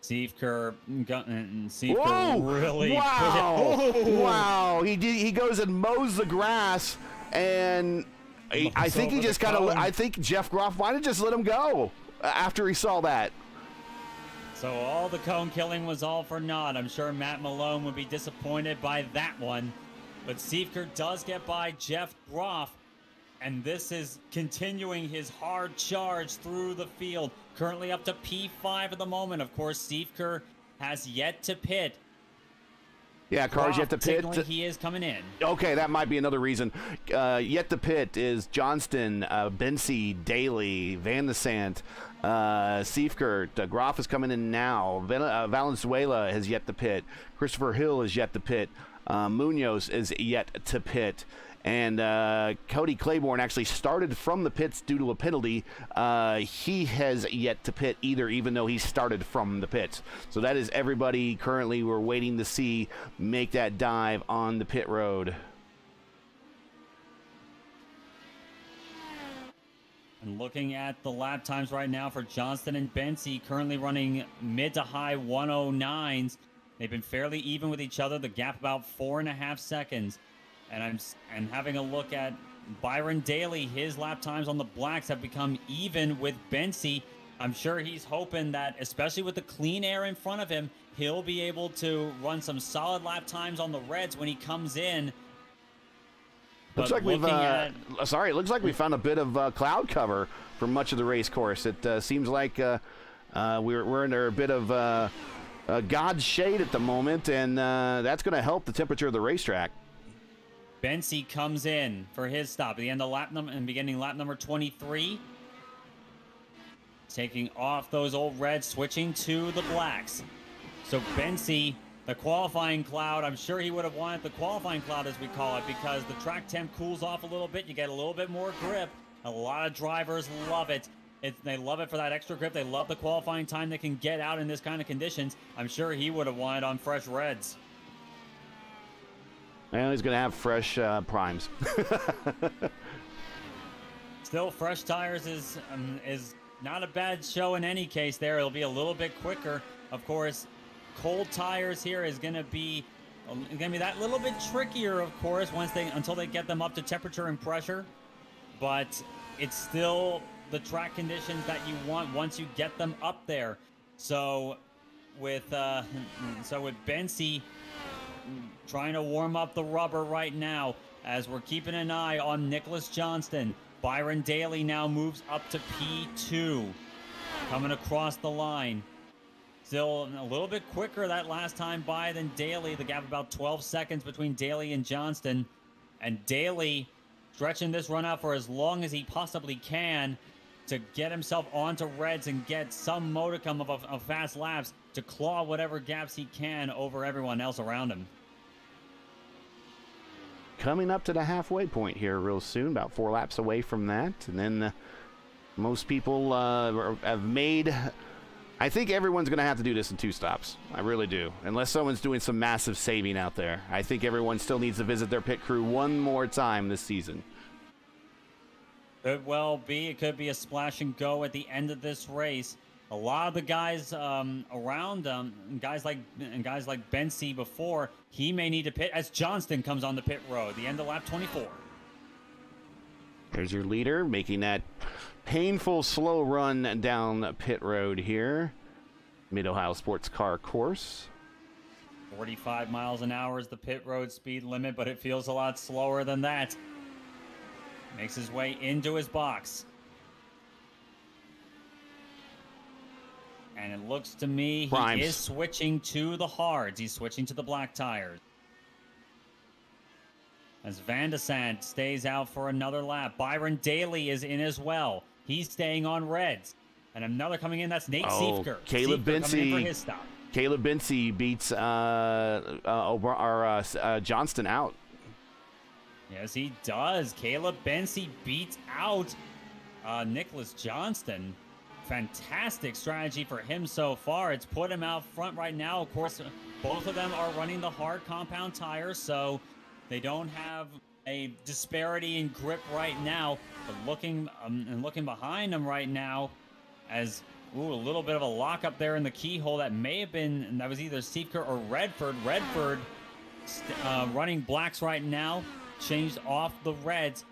B: Seifkert really.
A: Wow! Wow! He goes and mows the grass, and I think he
B: over
A: just
B: the
A: kind of.
B: cone.
A: I think Jeff Groff might have just let him go after he saw that.
B: So all the cone killing was all for naught. I'm sure Matt Malone would be disappointed by that one. But Siefker does get by Jeff Groff. And this is continuing his hard charge through the field. Currently up to P5 at the moment. Of course, Siefker has yet to pit.
A: Yeah, cars
B: Groff
A: yet to pit.
B: signaling he is coming in.
A: Okay, that might be another reason. Yet to pit is Johnston, Bensi, Daly, Van de Sant, Siefker. Groff is coming in now. Valenzuela has yet to pit. Christopher Hill is yet to pit. Munoz is yet to pit. And Cody Claiborne actually started from the pits due to a penalty. He has yet to pit either, even though he started from the pits. So that is everybody currently we're waiting to see make that dive on the pit road.
B: And looking at the lap times right now for Johnston and Bensi, currently running mid to high 109s. They've been fairly even with each other. The gap about 4.5 seconds. And I'm having a look at Byron Daly. His lap times on the blacks have become even with Bensi. I'm sure he's hoping that, especially with the clean air in front of him, he'll be able to run some solid lap times on the reds when he comes in.
A: Looks like it looks like we found a bit of cloud cover for much of the race course. It seems like we're under a bit of God's shade at the moment, and that's going to help the temperature of the racetrack.
B: Bensi comes in for his stop at the end of beginning lap number 23. Taking off those old reds, switching to the blacks. So Bensi, the qualifying cloud, I'm sure he would have wanted the qualifying cloud, as we call it, because the track temp cools off a little bit. You get a little bit more grip. A lot of drivers love it. They love it for that extra grip. They love the qualifying time they can get out in this kind of conditions. I'm sure he would have wanted on fresh reds.
A: Well, he's going to have fresh primes.
B: Still, fresh tires is not a bad show in any case there. It'll be a little bit quicker. Of course, cold tires here is going to be that little bit trickier, of course, until they get them up to temperature and pressure. But it's still the track conditions that you want once you get them up there. So with Bensi trying to warm up the rubber right now as we're keeping an eye on Nicholas Johnston. Byron Daly now moves up to P2. Coming across the line. Still a little bit quicker that last time by than Daly. The gap about 12 seconds between Daly and Johnston. And Daly stretching this run out for as long as he possibly can to get himself onto reds and get some modicum of fast laps to claw whatever gaps he can over everyone else around him.
A: Coming up to the halfway point here real soon, about 4 laps away from that. And then most people have made... I think everyone's going to have to do this in 2 stops. I really do. Unless someone's doing some massive saving out there. I think everyone still needs to visit their pit crew one more time this season.
B: Could well be. It could be a splash and go at the end of this race. A lot of the guys around guys like Bensi before, he may need to pit as Johnston comes on the pit road, the end of lap 24.
A: There's your leader making that painful slow run down pit road here. Mid-Ohio Sports Car Course.
B: 45 miles an hour is the pit road speed limit, but it feels a lot slower than that. Makes his way into his box. And it looks to me he is switching to the hards. He's switching to the black tires. As Van de Sant stays out for another lap. Byron Daly is in as well. He's staying on reds. And another coming in, that's Nate Siefker.
A: Caleb Bensi. Caleb Bensi beats Johnston out.
B: Yes, he does. Caleb Bensi beats out Nicholas Johnston. Fantastic strategy for him so far. It's put him out front right now. Of course, both of them are running the hard compound tires, so they don't have a disparity in grip right now. But looking behind them right now, as a little bit of a lockup there in the keyhole. That was either Siefker or Redford. Redford running blacks right now, changed off the reds.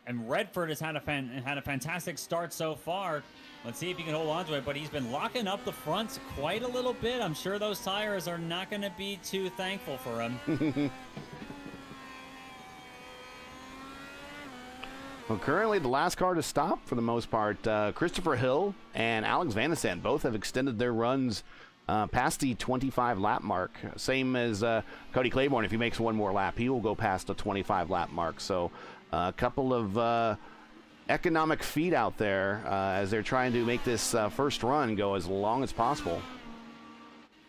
B: And Redford has had a fantastic start so far. Let's see if he can hold on to it, but he's been locking up the fronts quite a little bit. I'm sure those tires are not going to be too thankful for him.
A: Well, currently the last car to stop for the most part, Christopher Hill and Alex Van de Sande both have extended their runs past the 25 lap mark. Same as Cody Claiborne. If he makes one more lap, he will go past the 25 lap mark. So a couple of economic feet out there as they're trying to make this first run go as long as possible.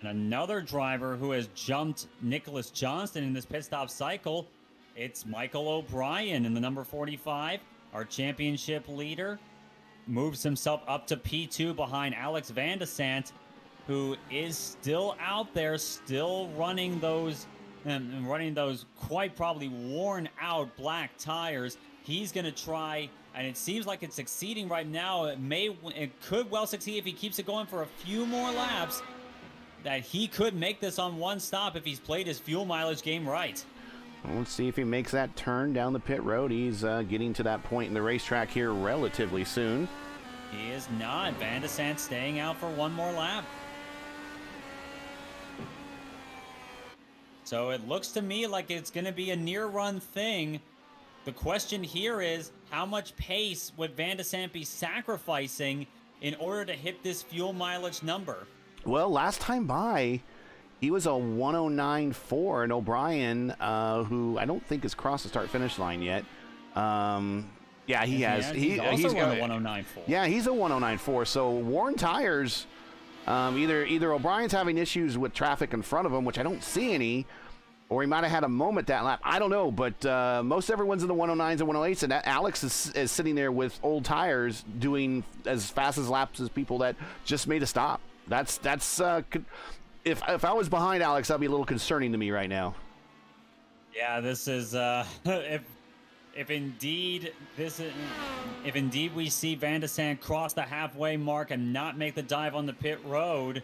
B: And another driver who has jumped Nicholas Johnston in this pit stop cycle, it's Michael O'Brien in the number 45, our championship leader. Moves himself up to P2 behind Alex Van de Sande, who is still out there, still running those quite probably worn out black tires. He's going to try, and it seems like it's succeeding right now. It could well succeed if he keeps it going for a few more laps, that he could make this on one stop if he's played his fuel mileage game right.
A: Well, let's see if he makes that turn down the pit road. He's getting to that point in the racetrack here relatively soon.
B: He is not. Van de Sande staying out for one more lap. So it looks to me like it's going to be a near-run thing. The question here is, how much pace would Van de Sande be sacrificing in order to hit this fuel mileage number?
A: Well, last time by, he was a 109.4, and O'Brien, who I don't think has crossed the start-finish line yet. Yeah, he has.
B: He's also run a 109.4.
A: Yeah, he's a 109.4. So worn tires. Either O'Brien's having issues with traffic in front of him, which I don't see any, or he might have had a moment that lap. I don't know, but most everyone's in the 109s and 108s, and Alex is sitting there with old tires doing as fast as laps as people that just made a stop. That's if I was behind Alex, that'd be a little concerning to me right now.
B: Yeah, this is if indeed we see Van de Sande cross the halfway mark and not make the dive on the pit road,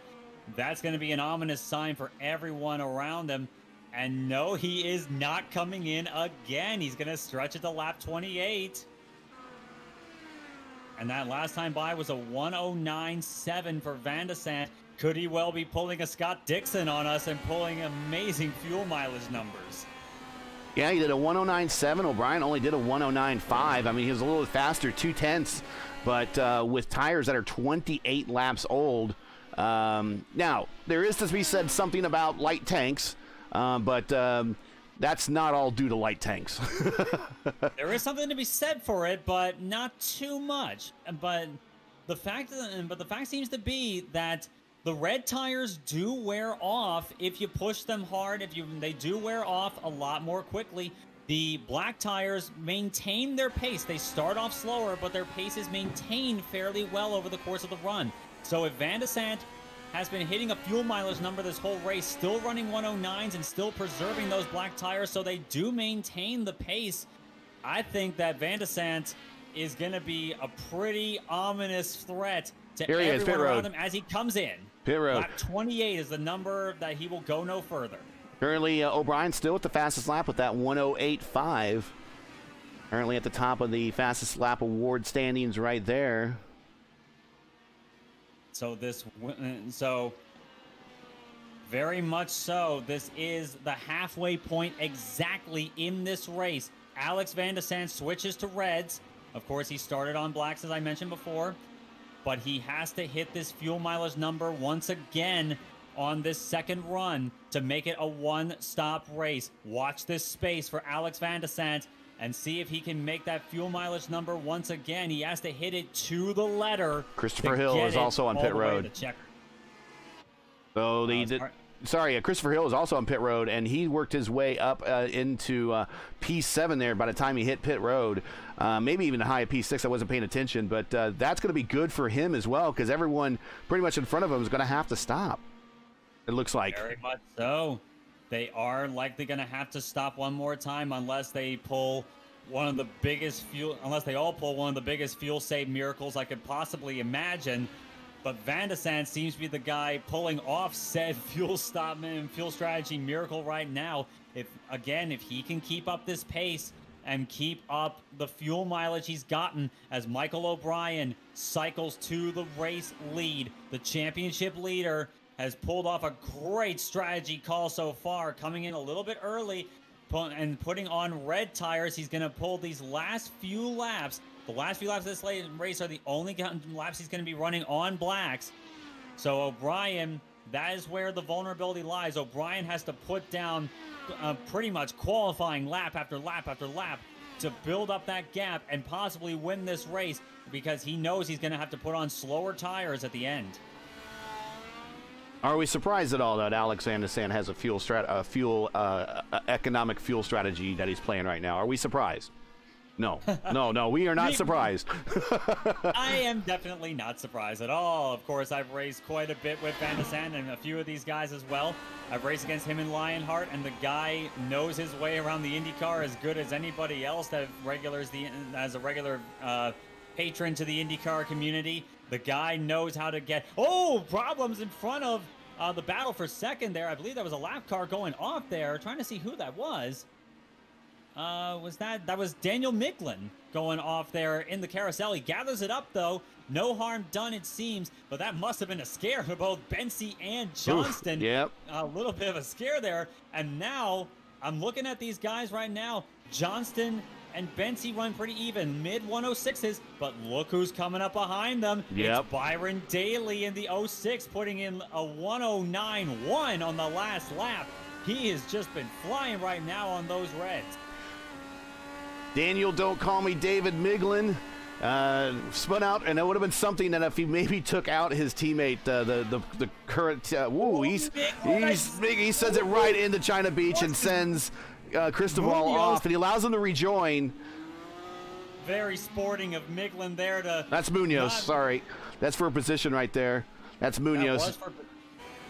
B: that's going to be an ominous sign for everyone around him. And no, he is not coming in again. He's going to stretch it to lap 28. And that last time by was a 109.7 for Van de Sande. Could he well be pulling a Scott Dixon on us and pulling amazing fuel mileage numbers?
A: Yeah, he did a 109.7. O'Brien only did a 109.5. I mean, he was a little faster, 0.2, but with tires that are 28 laps old. Now, there is to be said something about light tanks, but that's not all due to light tanks.
B: There is something to be said for it, but not too much. But the fact seems to be that the red tires do wear off if you push them hard. They do wear off a lot more quickly. The black tires maintain their pace. They start off slower, but their pace is maintained fairly well over the course of the run. So if Van de Sande has been hitting a fuel mileage number this whole race, still running 109s and still preserving those black tires so they do maintain the pace, I think that Van de Sande is going to be a pretty ominous threat to everyone around him as he comes in.
A: Pit road.
B: Lap 28 is the number that he will go no further.
A: Currently, O'Brien still with the fastest lap with that 108.5. Currently at the top of the fastest lap award standings right there.
B: So very much so, this is the halfway point exactly in this race. Alex Van de Sande switches to reds. Of course, he started on blacks, as I mentioned before. But he has to hit this fuel mileage number once again on this second run to make it a one-stop race. Watch this space for Alex Van de Sande and see if he can make that fuel mileage number once again. He has to hit it to the letter.
A: Christopher Hill is also on pit road. So Christopher Hill is also on pit road, and he worked his way up into P7 there by the time he hit pit road. Maybe even a high at P6. I wasn't paying attention, but that's going to be good for him as well because everyone pretty much in front of him is going to have to stop. It looks like.
B: Very much so. They are likely going to have to stop one more time unless they pull one of the biggest unless they all pull one of the biggest fuel save miracles I could possibly imagine. But Van de Sande seems to be the guy pulling off said fuel strategy miracle right now. If he can keep up this pace, and keep up the fuel mileage he's gotten as Michael O'Brien cycles to the race lead. The championship leader has pulled off a great strategy call so far, coming in a little bit early and putting on red tires. He's going to pull these last few laps. The last few laps of this race are the only laps he's going to be running on blacks. So O'Brien, that is where the vulnerability lies. O'Brien has to put down pretty much qualifying lap after lap after lap to build up that gap and possibly win this race, because he knows he's going to have to put on slower tires at the end.
A: Are we surprised at all that Alex Van der Sande has a economic fuel strategy that he's playing right now? Are we surprised? No, no, we are not surprised.
B: I am definitely not surprised at all. Of course, I've raced quite a bit with Van der Sande and a few of these guys as well. I've raced against him in Lionheart, and the guy knows his way around the IndyCar as good as anybody else that as a regular patron to the IndyCar community. The guy knows how to get... Oh, problems in front of the battle for second there. I believe that was a lap car going off there. Trying to see who that was. That was Daniel Miglin going off there in the carousel. He gathers it up, though. No harm done, it seems, but that must have been a scare for both Bensy and Johnston.
A: Oof, yep.
B: A little bit of a scare there. And now, I'm looking at these guys right now. Johnston and Bensy run pretty even, mid 106s, but look who's coming up behind them.
A: Yep.
B: It's Byron Daly in the 06, putting in a 109.1 on the last lap. He has just been flying right now on those reds.
A: Daniel, don't call me David Miglin. Spun out, and it would have been something that if he maybe took out his teammate, the current. He sends it right into China Beach and sends Cristobal off, and he allows him to rejoin.
B: Very sporting of Miglin there to.
A: That's Munoz. Sorry, that's for a position right there. That's Munoz.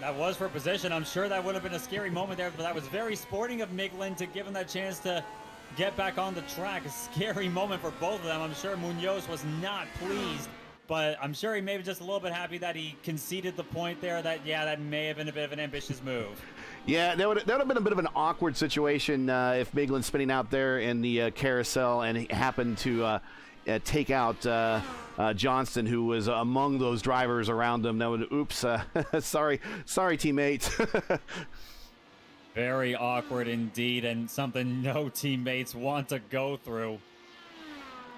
B: That was for position. I'm sure that would have been a scary moment there, but that was very sporting of Miglin to give him that chance to get back on the track. A scary moment for both of them. I'm sure Munoz was not pleased, but I'm sure he may be just a little bit happy that he conceded the point there. That may have been a bit of an ambitious move.
A: Yeah, that would have been a bit of an awkward situation if Miglin's spinning out there in the carousel and he happened to take out Johnston, who was among those drivers around him. That would, oops, sorry, teammate.
B: Very awkward indeed, and something no teammates want to go through.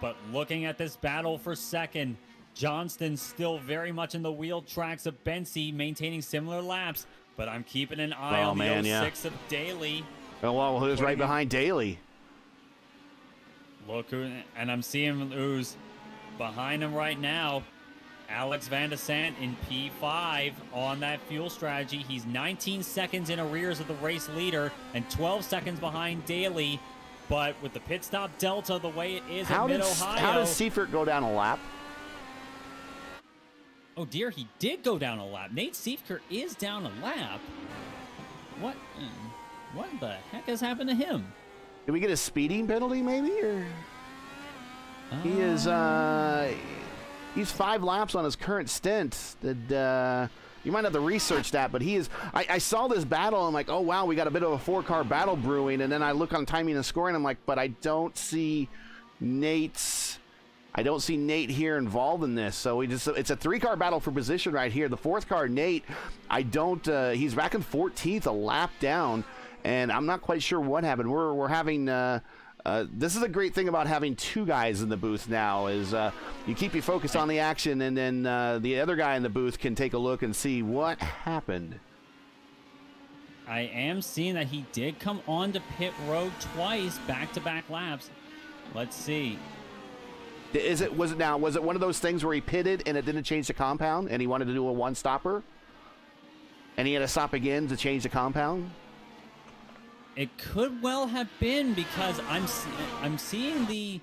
B: But looking at this battle for second, Johnston still very much in the wheel tracks of Bensy, maintaining similar laps. But I'm keeping an eye on the 06 of Daly.
A: Oh, well, who's right behind Daly?
B: Look who, and I'm seeing who's behind him right now. Alex Van der Sande in P5 on that fuel strategy. He's 19 seconds in arrears of the race leader and 12 seconds behind Daly. But with the pit stop delta the way it is in Mid-Ohio...
A: How does Seifert go down a lap?
B: Oh, dear, he did go down a lap. Nate Seifert is down a lap. What the heck has happened to him?
A: Did we get a speeding penalty, maybe? Or he is... He's 5 laps on his current stint. You might have to research that, but he is... I saw this battle, I'm like, oh, wow, we got a bit of a 4-car battle brewing, and then I look on timing and scoring, I'm like, but I don't see Nate here involved in this. So it's a 3-car battle for position right here. The 4th car, Nate, he's back in 14th, a lap down, and I'm not quite sure what happened. We're having... this is a great thing about having 2 guys in the booth now is you keep you focused on the action, and then the other guy in the booth can take a look and see what happened.
B: I am seeing that he did come onto pit road twice, back-to-back laps. Let's see.
A: Was it one of those things where he pitted and it didn't change the compound, and he wanted to do a one-stopper, and he had to stop again to change the compound?
B: It could well have been, because I'm seeing the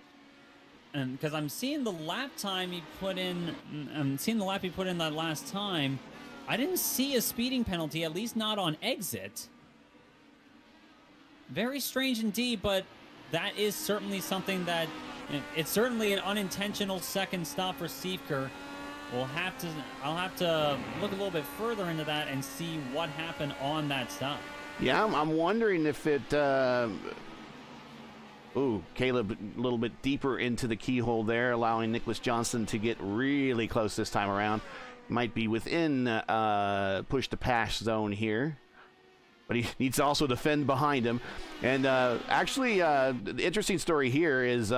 B: lap time he put in. I'm seeing the lap he put in that last time. I didn't see a speeding penalty, at least not on exit. Very strange indeed, but that is certainly something that it's certainly an unintentional second stop for Seifert. I'll have to look a little bit further into that and see what happened on that stop.
A: Yeah, I'm wondering if it Ooh, Caleb a little bit deeper into the keyhole there, allowing Nicholas Johnson to get really close this time around. Might be within push-to-pass zone here, but he needs to also defend behind him. And actually, the interesting story here is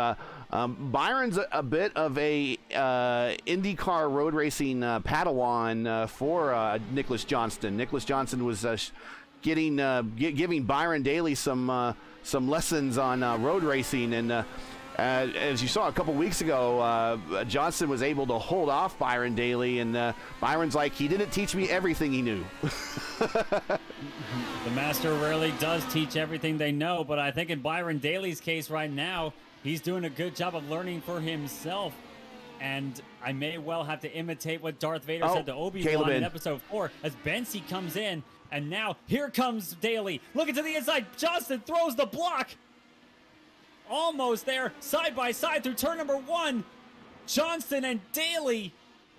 A: Byron's a bit of a IndyCar road racing Padawan for Nicholas Johnston. Nicholas Johnston was giving Byron Daly some lessons on road racing, and as you saw a couple weeks ago, Johnston was able to hold off Byron Daly, and Byron's like, he didn't teach me everything he knew.
B: The master rarely does teach everything they know, but I think in Byron Daly's case right now, he's doing a good job of learning for himself. And I may well have to imitate what Darth Vader said to Obi-Wan in episode 4 as Bensi comes in. And now here comes Daly. Looking to the inside. Johnston throws the block. Almost there, side by side through turn number 1. Johnston and Daly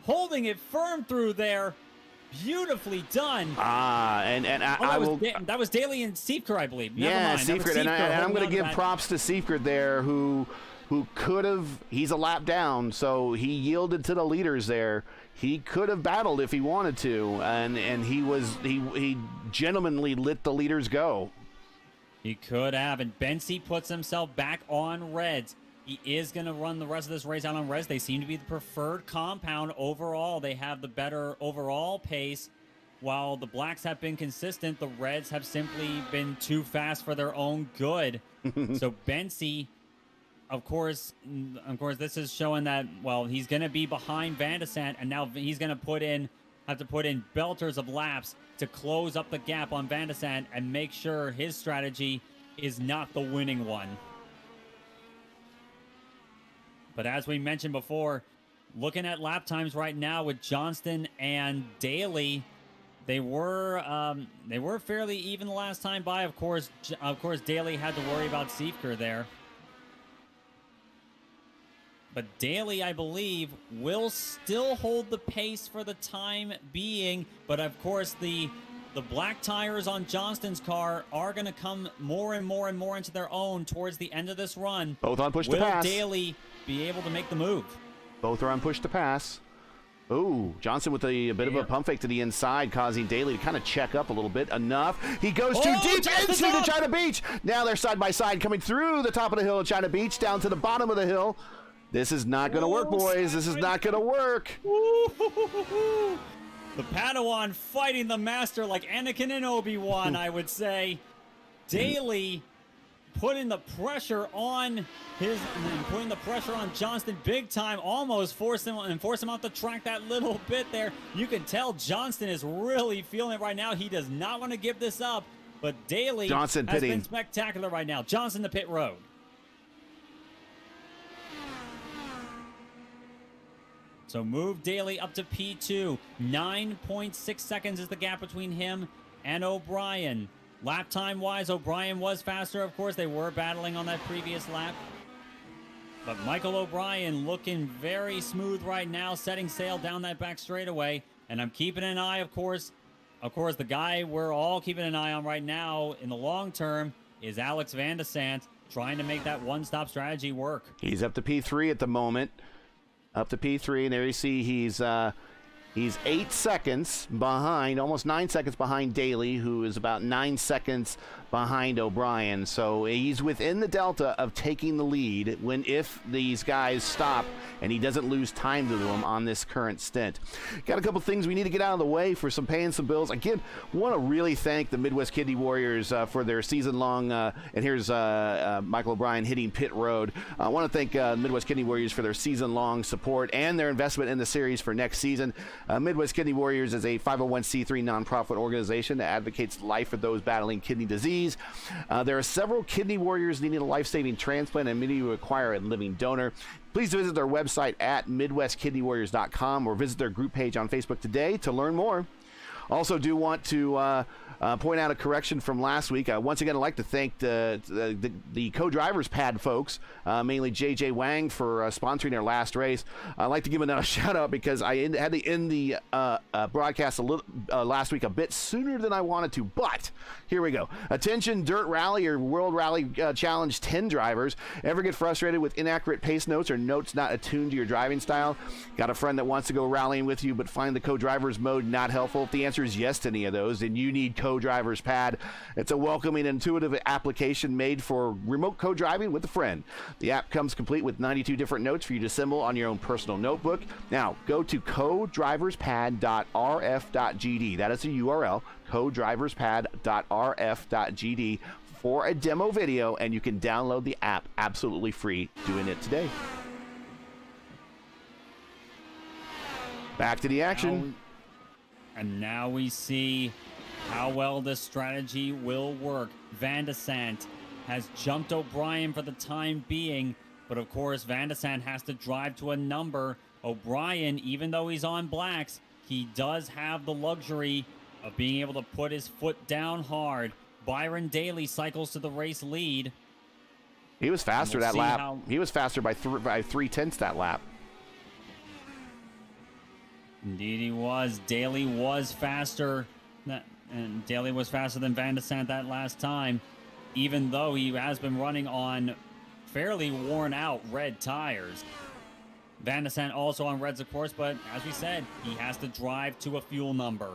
B: holding it firm through there. Beautifully done. That was Daly and Seifker, I believe. Never mind.
A: Seifker, and I'm going to give props to Seifker there, who could have. He's a lap down, so he yielded to the leaders there. He could have battled if he wanted to, and he gentlemanly let the leaders go.
B: He could have, and Bensi puts himself back on Reds. He is going to run the rest of this race out on Reds. They seem to be the preferred compound overall. They have the better overall pace. While the Blacks have been consistent, the Reds have simply been too fast for their own good. So Bensi, of course, this is showing that, well, he's going to be behind Van de Sant, and now he's going to have to put in belters of laps to close up the gap on Van de Sant and make sure his strategy is not the winning one. But as we mentioned before, looking at lap times right now with Johnston and Daly, they were fairly even the last time by. Of course, Daly had to worry about Seifker there. But Daly, I believe, will still hold the pace for the time being. But of course, the black tires on Johnston's car are going to come more and more and more into their own towards the end of this run.
A: Both on push to pass.
B: Will Daly be able to make the move?
A: Both are on push to pass. Ooh, Johnson with a bit of a pump fake to the inside, causing Daly to kind of check up a little bit. Enough. He goes too deep into the China Beach. Now they're side by side, coming through the top of the hill at China Beach, down to the bottom of the hill. This is not going to work, boys. This is not going to work.
B: The Padawan fighting the master like Anakin and Obi-Wan, I would say. Daly putting the pressure on Johnston big time, almost forced him off the track that little bit there. You can tell Johnston is really feeling it right now. He does not want to give this up, but Daly has been spectacular right now. Johnson to pit road. So move Daly up to P2. 9.6 seconds is the gap between him and O'Brien. Lap time wise, O'Brien was faster. Of course, they were battling on that previous lap. But Michael O'Brien looking very smooth right now, setting sail down that back straightaway. And I'm keeping an eye, of course, the guy we're all keeping an eye on right now in the long term is Alex Van de Sant, trying to make that one-stop strategy work.
A: He's up to P3 at the moment. Up to P3, and there you see he's 8 seconds behind, almost 9 seconds behind Daly, who is about 9 seconds behind O'Brien. So he's within the delta of taking the lead if these guys stop and he doesn't lose time to them on this current stint. Got a couple things we need to get out of the way for some paying some bills. Again, want to really thank the Midwest Kidney Warriors for their season-long, and here's Michael O'Brien hitting pit road. I want to thank Midwest Kidney Warriors for their season-long support and their investment in the series for next season. Midwest Kidney Warriors is a 501c3 nonprofit organization that advocates life for those battling kidney disease. There are several kidney warriors needing a life-saving transplant, and many require a living donor. Please visit their website at MidwestKidneyWarriors.com or visit their group page on Facebook today to learn more. Also, do want to point out a correction from last week. Once again, I'd like to thank the co-drivers pad folks, mainly JJ Wang, for sponsoring their last race. I'd like to give another shout out because I had to end the broadcast last week a bit sooner than I wanted to, but here we go. Attention Dirt Rally or World Rally Challenge 10 drivers. Ever get frustrated with inaccurate pace notes or notes not attuned to your driving style? Got a friend that wants to go rallying with you but find the co-drivers mode not helpful? If the answer is yes to any of those, then you need co-drivers pad. It's a welcoming, intuitive application made for remote co-driving with a friend. The app comes complete with 92 different notes for you to assemble on your own personal notebook. Now, go to co-driverspad.rf.gd. That is the URL, co-driverspad.rf.gd, for a demo video, and you can download the app absolutely free doing it today. Back to the action.
B: And now we see how well this strategy will work. Van de Sant has jumped O'Brien for the time being, but of course Van de Sant has to drive to a number. O'Brien, even though he's on blacks, he does have the luxury of being able to put his foot down hard. Byron Daly cycles to the race lead.
A: He was faster that lap. He was faster by 3/10 that lap.
B: Indeed he was. Daly was faster. And Daly was faster than Van de Sant that last time, even though he has been running on fairly worn out red tires. Van de Sant also on reds, of course, but as we said, he has to drive to a fuel number.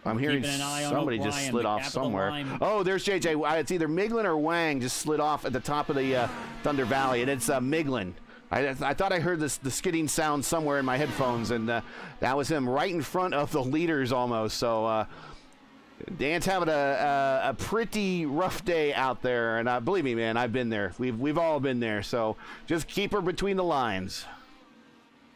A: I'm hearing somebody just slid off somewhere. Oh, there's JJ. It's either Miglin or Wang just slid off at the top of the Thunder Valley, and it's Miglin. I thought I heard the skidding sound somewhere in my headphones, and that was him right in front of the leaders almost. So Dan's having a pretty rough day out there, and believe me, man, I've been there. We've all been there. So just keep her between the lines.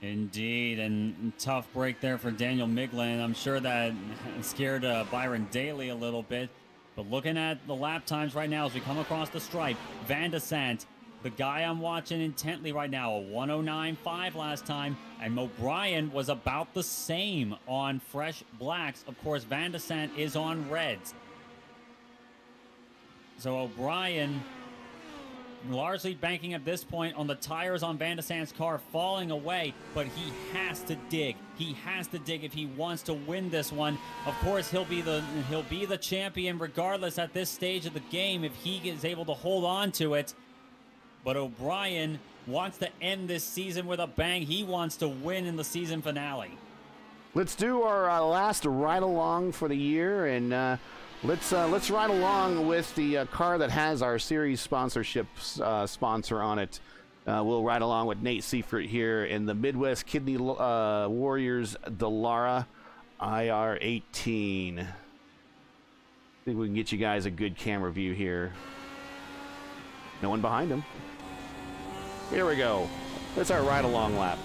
B: Indeed, and tough break there for Daniel Miglin. I'm sure that scared Byron Daly a little bit. But looking at the lap times right now as we come across the stripe, Van de Sant, the guy I'm watching intently right now, a 109.5 last time, and O'Brien was about the same on fresh blacks. Of course, Van de Sant is on reds. So O'Brien largely banking at this point on the tires on Van de Sant's car falling away, but he has to dig. He has to dig if he wants to win this one. Of course, he'll be the champion regardless at this stage of the game if he is able to hold on to it. But O'Brien wants to end this season with a bang. He wants to win in the season finale.
A: Let's do our last ride along for the year, and let's ride along with the car that has our series sponsorship sponsor on it. We'll ride along with Nate Seifert here in the Midwest Kidney Warriors Dallara IR18. I think we can get you guys a good camera view here. No one behind him. Here we go. That's our ride along lap.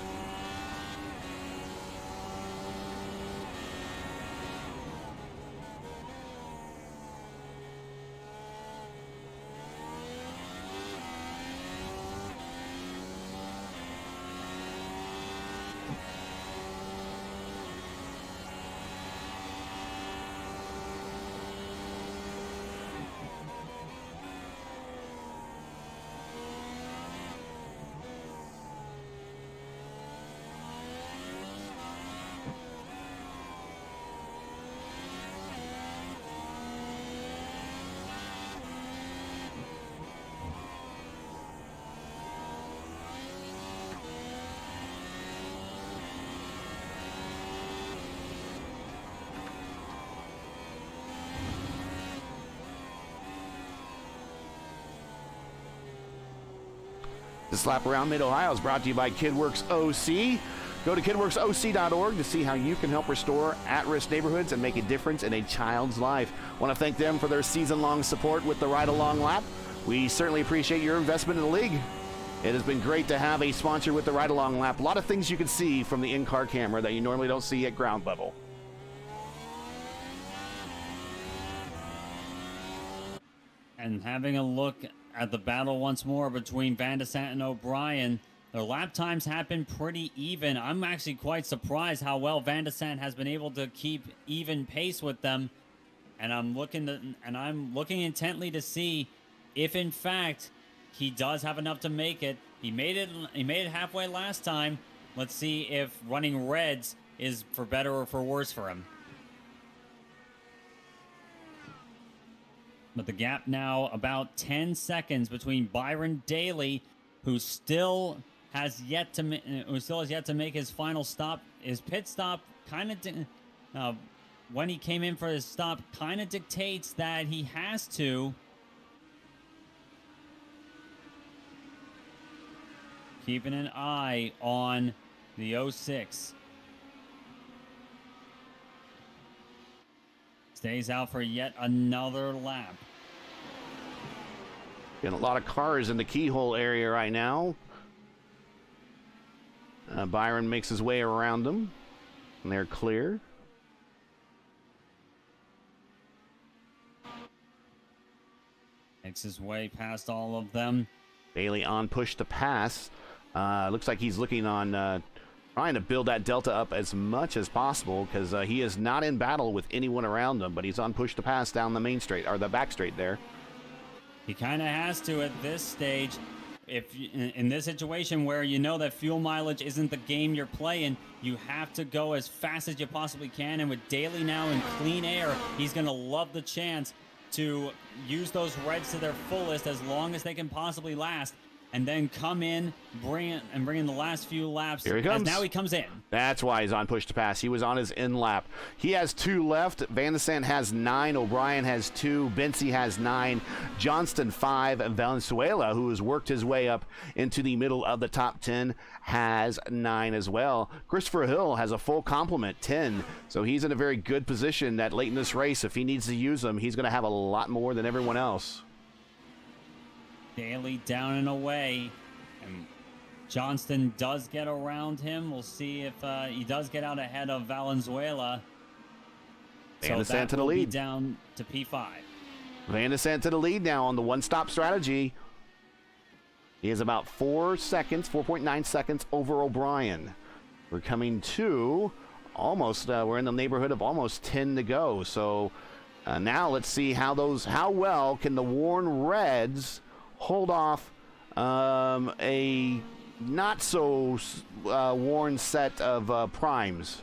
A: This lap around Mid-Ohio is brought to you by KidWorks OC. Go to kidworksoc.org to see how you can help restore at-risk neighborhoods and make a difference in a child's life. Want to thank them for their season-long support with the Ride Along Lap. We certainly appreciate your investment in the league. It has been great to have a sponsor with the Ride Along Lap. A lot of things you can see from the in-car camera that you normally don't see at ground level. And
B: having a look at the battle once more between Van de Sant and O'Brien, Their lap times have been pretty even. I'm actually quite surprised how well Van de Sant has been able to keep even pace with them. And I'm looking intently to see if in fact he does have enough to make it. He made it halfway last time. Let's see if running reds is for better or for worse for him. But the gap now about 10 seconds between Byron Daly, who still has yet to make his final stop. His pit stop when he came in for his stop kind of dictates that he has to keeping an eye on the 06. Stays out for yet another lap.
A: Getting a lot of cars in the keyhole area right now. Byron makes his way around them, and they're clear.
B: Makes his way past all of them.
A: Bailey on push to pass. Looks like he's looking on trying to build that delta up as much as possible because he is not in battle with anyone around him, but he's on push to pass down the main straight, or the back straight there.
B: He kind of has to at this stage. If in this situation where you know that fuel mileage isn't the game you're playing, you have to go as fast as you possibly can. And with Daly now in clean air, he's going to love the chance to use those reds to their fullest as long as they can possibly last, and then come in, bring in the last few laps.
A: Here he comes.
B: Now he comes in.
A: That's why he's on push to pass. He was on his in lap. He has 2 left. Van de Sant has 9. O'Brien has 2. Bensi has 9. Johnston 5. And Valenzuela, who has worked his way up into the middle of the top 10, has 9 as well. Christopher Hill has a full complement, 10. So he's in a very good position that late in this race, if he needs to use them, he's going to have a lot more than everyone else.
B: Daly down and away, and Johnston does get around him. We'll see if he does get out ahead of Valenzuela.
A: Van de Sant to the lead.
B: Down to P5.
A: Van de Sant to the lead now on the one-stop strategy. He is about 4 seconds, 4.9 seconds over O'Brien. We're coming to almost, we're in the neighborhood of almost 10 to go. So now let's see how well can the Warren Reds hold off a not so worn set of primes.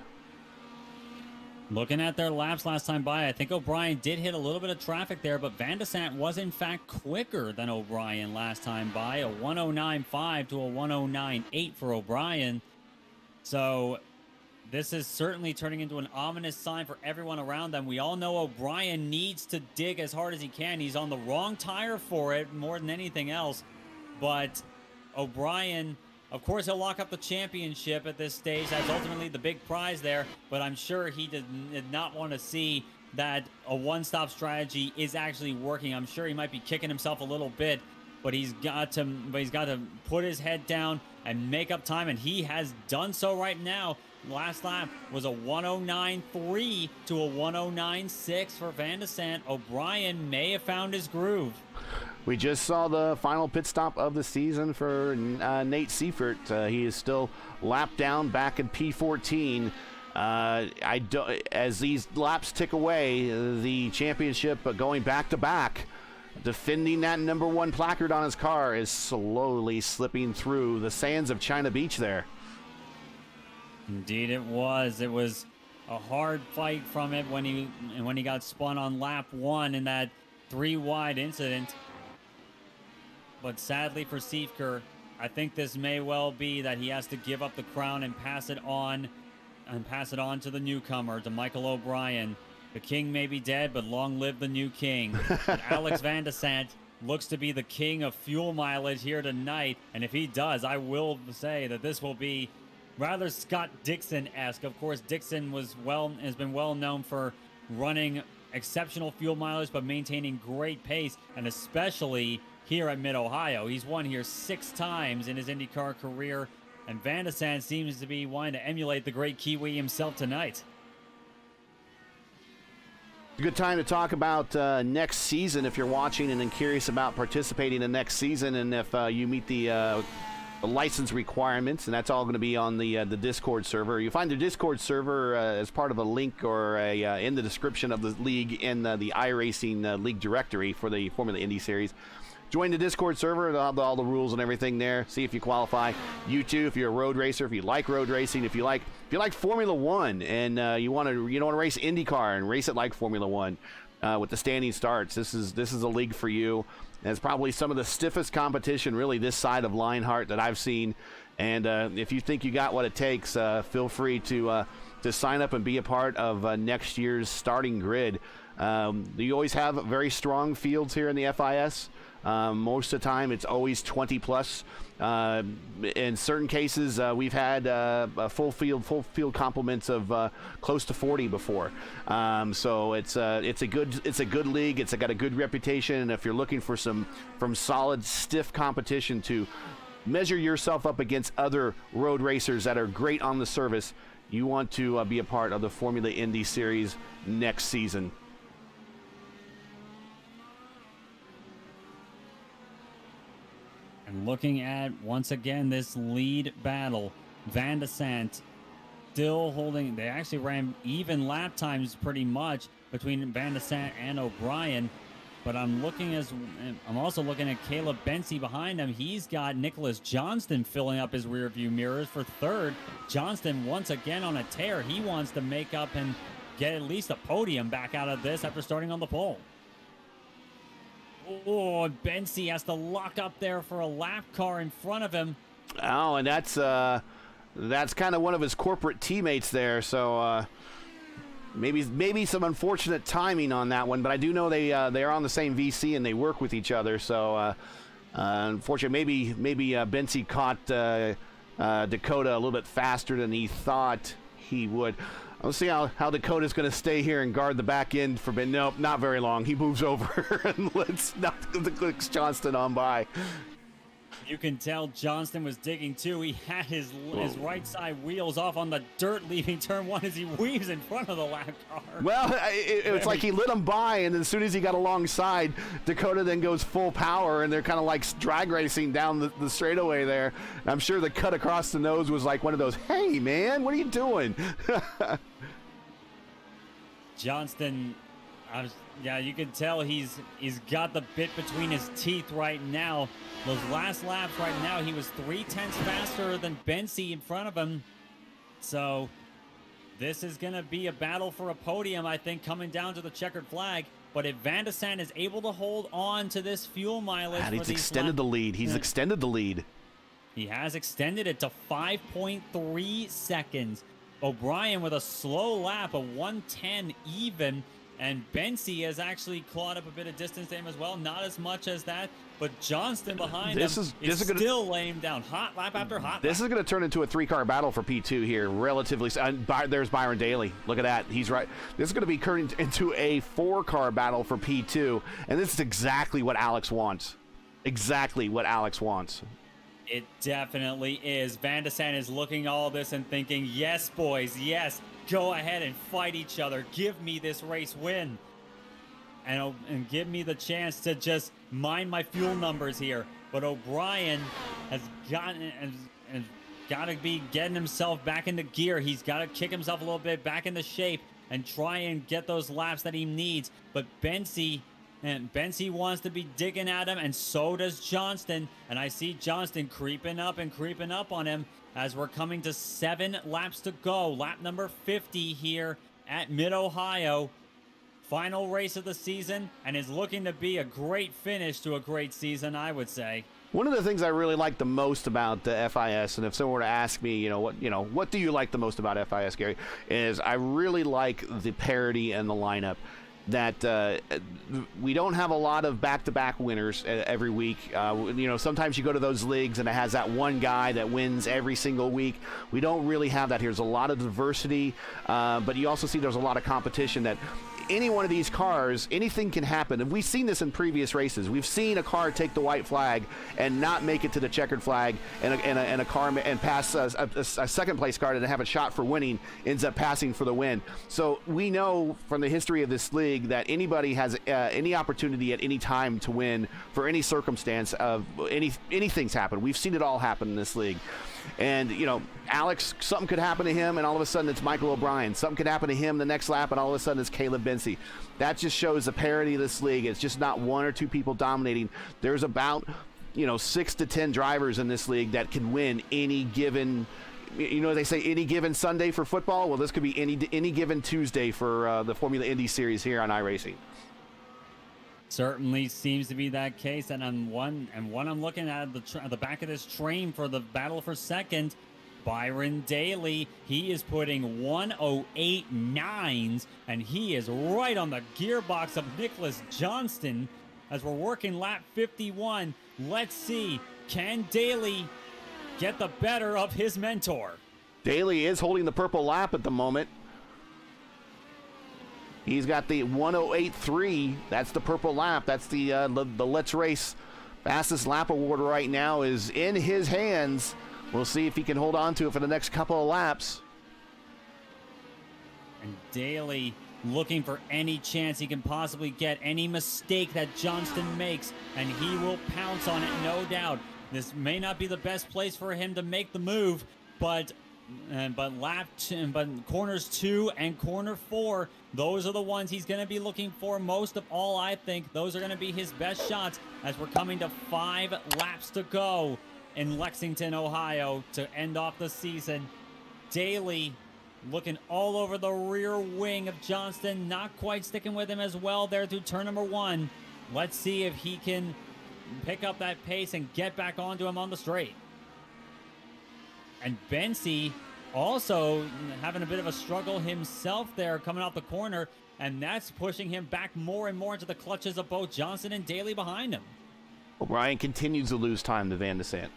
B: Looking at their laps last time by, I think O'Brien did hit a little bit of traffic there, but Van de Sant was in fact quicker than O'Brien last time by, a 109.5 to a 109.8 for O'Brien. So this is certainly turning into an ominous sign for everyone around them. We all know O'Brien needs to dig as hard as he can. He's on the wrong tire for it more than anything else. But O'Brien, of course, he'll lock up the championship at this stage. That's ultimately the big prize there. But I'm sure he did not want to see that a one-stop strategy is actually working. I'm sure he might be kicking himself a little bit, but he's got to put his head down and make up time, and he has done so right now. Last lap was a 109.3 to a 109.6 for Van de Sant. O'Brien may have found his groove.
A: We just saw the final pit stop of the season for Nate Seifert. He is still lapped down back in P14. As these laps tick away, the championship going back to back, defending that #1 placard on his car, is slowly slipping through the sands of China Beach there.
B: Indeed it was. It was a hard fight from it when he got spun on lap 1 in that 3-wide incident. But sadly for Seifert, I think this may well be that he has to give up the crown and pass it on to the newcomer, to Michael O'Brien. The king may be dead, but long live the new king. But Alex Van de Sant looks to be the king of fuel mileage here tonight, and if he does, I will say that this will be rather Scott Dixon-esque. Of course, Dixon has been well known for running exceptional fuel mileage, but maintaining great pace, and especially here at Mid-Ohio. He's won here 6 times in his IndyCar career, and Van de Sant seems to be wanting to emulate the great Kiwi himself tonight.
A: A good time to talk about next season if you're watching and curious about participating in next season, and if you meet the license requirements, and that's all going to be on the Discord server. You find the Discord server as part of a link or in the description of the league in the iRacing league directory for the Formula Indy Series. Join the Discord server, and all the rules and everything there. See if you qualify. You too, if you're a road racer, if you like road racing, if you like Formula One, and you want to race IndyCar and race it like Formula One with the standing starts. This is a league for you. And it's probably some of the stiffest competition, really, this side of Lionheart that I've seen. And if you think you got what it takes, feel free to sign up and be a part of next year's starting grid. You always have very strong fields here in the FIS. Most of the time, it's always 20 plus. In certain cases, we've had a full field complements of close to 40 before. So it's a good league. It's got a good reputation. And if you're looking for some solid, stiff competition to measure yourself up against other road racers that are great on the service, you want to be a part of the Formula Indy Series next season.
B: And looking at, once again, this lead battle, Van de Sant still holding. They actually ran even lap times pretty much between Van de Sant and O'Brien. But I'm also looking at Caleb Bensi behind him. He's got Nicholas Johnston filling up his rearview mirrors for third. Johnston once again on a tear. He wants to make up and get at least a podium back out of this after starting on the pole. Oh, Bensi has to lock up there for a lap car in front of him.
A: Oh, and that's kind of one of his corporate teammates there. So maybe some unfortunate timing on that one. But I do know they are on the same VC and they work with each other. So unfortunately, maybe Bensi caught Dakota a little bit faster than he thought he would. Let's see how Dakota's going to stay here and guard the back end for Ben. Nope, not very long. He moves over and lets Johnston on by.
B: You can tell Johnston was digging too. He had his right side wheels off on the dirt leaving turn one as he weaves in front of the lap car.
A: Well, it's like he lit him by, and as soon as he got alongside, Dakota then goes full power, and they're kind of like drag racing down the straightaway there. And I'm sure the cut across the nose was like one of those, hey, man, what are you doing?
B: Johnston, yeah, you can tell he's got the bit between his teeth right now. Those last laps right now, he was 0.3 faster than Bensi in front of him. So this is going to be a battle for a podium, I think, coming down to the checkered flag. But if Van de Sant is able to hold on to this fuel mileage,
A: he's extended the lead. He's extended the lead. He
B: has extended it to 5.3 seconds. O'Brien with a slow lap, a 1:10 even. And Bensi has actually clawed up a bit of distance to him as well. Not as much as that, but Johnston behind him is still laying down hot lap after hot lap.
A: This is going to turn into a 3-car battle for P2 here, relatively. There's Byron Daly. Look at that. He's right. This is going to be turning into a 4-car battle for P2, and this is exactly what Alex wants. Exactly what Alex wants.
B: It definitely is. Van de Sant is looking all this and thinking, yes, boys, yes. Go ahead and fight each other. Give me this race win. And give me the chance to just mind my fuel numbers here. But O'Brien has got to be getting himself back into gear. He's got to kick himself a little bit back into shape and try and get those laps that he needs. But Bensi wants to be digging at him, and so does Johnston. And I see Johnston creeping up on him as we're coming to 7 laps to go. Lap number 50 here at Mid-Ohio. Final race of the season, and is looking to be a great finish to a great season, I would say.
A: One of the things I really like the most about the FIS, and if someone were to ask me, what do you like the most about FIS, Gary, is I really like the parity and the lineup. That we don't have a lot of back-to-back winners every week. Sometimes you go to those leagues and it has that one guy that wins every single week. We don't really have that here. There's a lot of diversity, but you also see there's a lot of competition that any one of these cars, anything can happen. And we've seen this in previous races. We've seen a car take the white flag and not make it to the checkered flag, and a car and pass a second place car to have a shot for winning ends up passing for the win. So we know from the history of this league that anybody has any opportunity at any time to win for any circumstance of anything's happened. We've seen it all happen in this league. And, you know, Alex, something could happen to him, and all of a sudden it's Michael O'Brien. Something could happen to him the next lap, and all of a sudden it's Caleb Bency. That just shows the parity of this league. It's just not one or two people dominating. There's about, 6 to 10 drivers in this league that can win any given, they say any given Sunday for football. Well, this could be any given Tuesday for the Formula Indy Series here on iRacing.
B: Certainly seems to be that case, and on one I'm looking at the back of this train for the battle for second, Byron Daly. He is putting 108.9s, and he is right on the gearbox of Nicholas Johnston as we're working lap 51. Let's see, can Daly get the better of his mentor?
A: Daly is holding the purple lap at the moment. He's got the 108.3. That's the purple lap. That's the Let's Race fastest lap award right now is in his hands. We'll see if he can hold on to it for the next couple of laps.
B: And Daly looking for any chance he can possibly get, any mistake that Johnston makes, and he will pounce on it, no doubt. This may not be the best place for him to make the move, but corners 2 and corner 4, those are the ones he's going to be looking for most of all. I think those are going to be his best shots as we're coming to 5 laps to go in Lexington, Ohio to end off the season. Daly looking all over the rear wing of Johnston, not quite sticking with him as well there through turn number 1. Let's see if he can pick up that pace and get back onto him on the straight. And Bency also having a bit of a struggle himself there coming off the corner, and that's pushing him back more and more into the clutches of both Johnson and Daly behind him.
A: O'Brien continues to lose time to Van de Sant.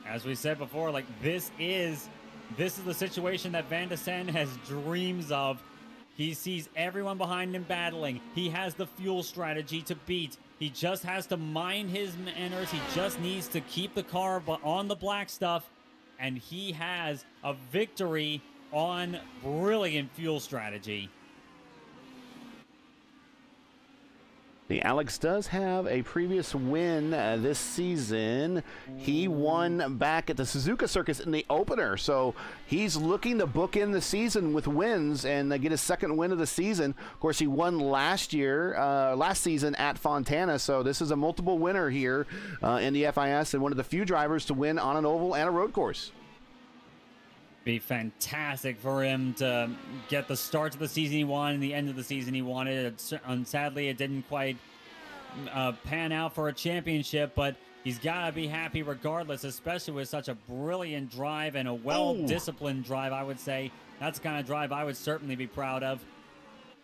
B: As we said before, like this is the situation that Van de Sant has dreams of. He sees everyone behind him battling. He has the fuel strategy to beat. He just has to mind his manners. He just needs to keep the car on the black stuff, and he has a victory on brilliant fuel strategy.
A: The Alex does have a previous win this season. He won back at the Suzuka Circus in the opener, so he's looking to book in the season with wins and get his second win of the season. Of course, he won last season at Fontana, so this is a multiple winner here in the FIS and one of the few drivers to win on an oval and a road course.
B: Be fantastic for him to get the start to the season he wanted and the end of the season he wanted. Sadly, it didn't quite pan out for a championship, but he's got to be happy regardless, especially with such a brilliant drive and a well-disciplined drive, I would say. That's the kind of drive I would certainly be proud of.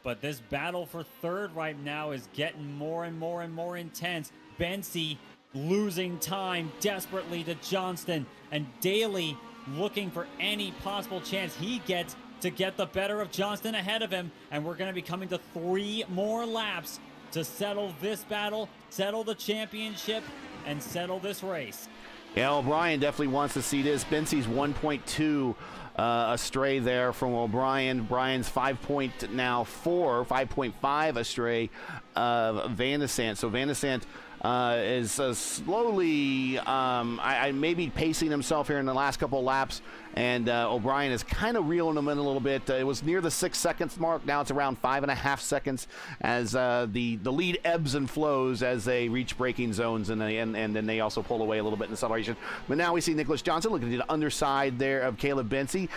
B: But this battle for third right now is getting more and more and more intense. Bency losing time desperately to Johnston, and Daly looking for any possible chance he gets to get the better of Johnston ahead of him. And we're going to be coming to 3 more laps to settle this battle, settle the championship, and settle this race.
A: Yeah, O'Brien definitely wants to see this. Bency's 1.2 astray there from O'Brien. Brian's 5.5 astray Van de Sant. So Van de Sant is slowly maybe pacing himself here in the last couple of laps, and O'Brien is kind of reeling him in a little bit. It was near the 6 seconds mark. Now it's around 5.5 seconds as the lead ebbs and flows as they reach braking zones, and then they also pull away a little bit in the acceleration. But now we see Nicholas Johnson looking at the underside there of Caleb Bency.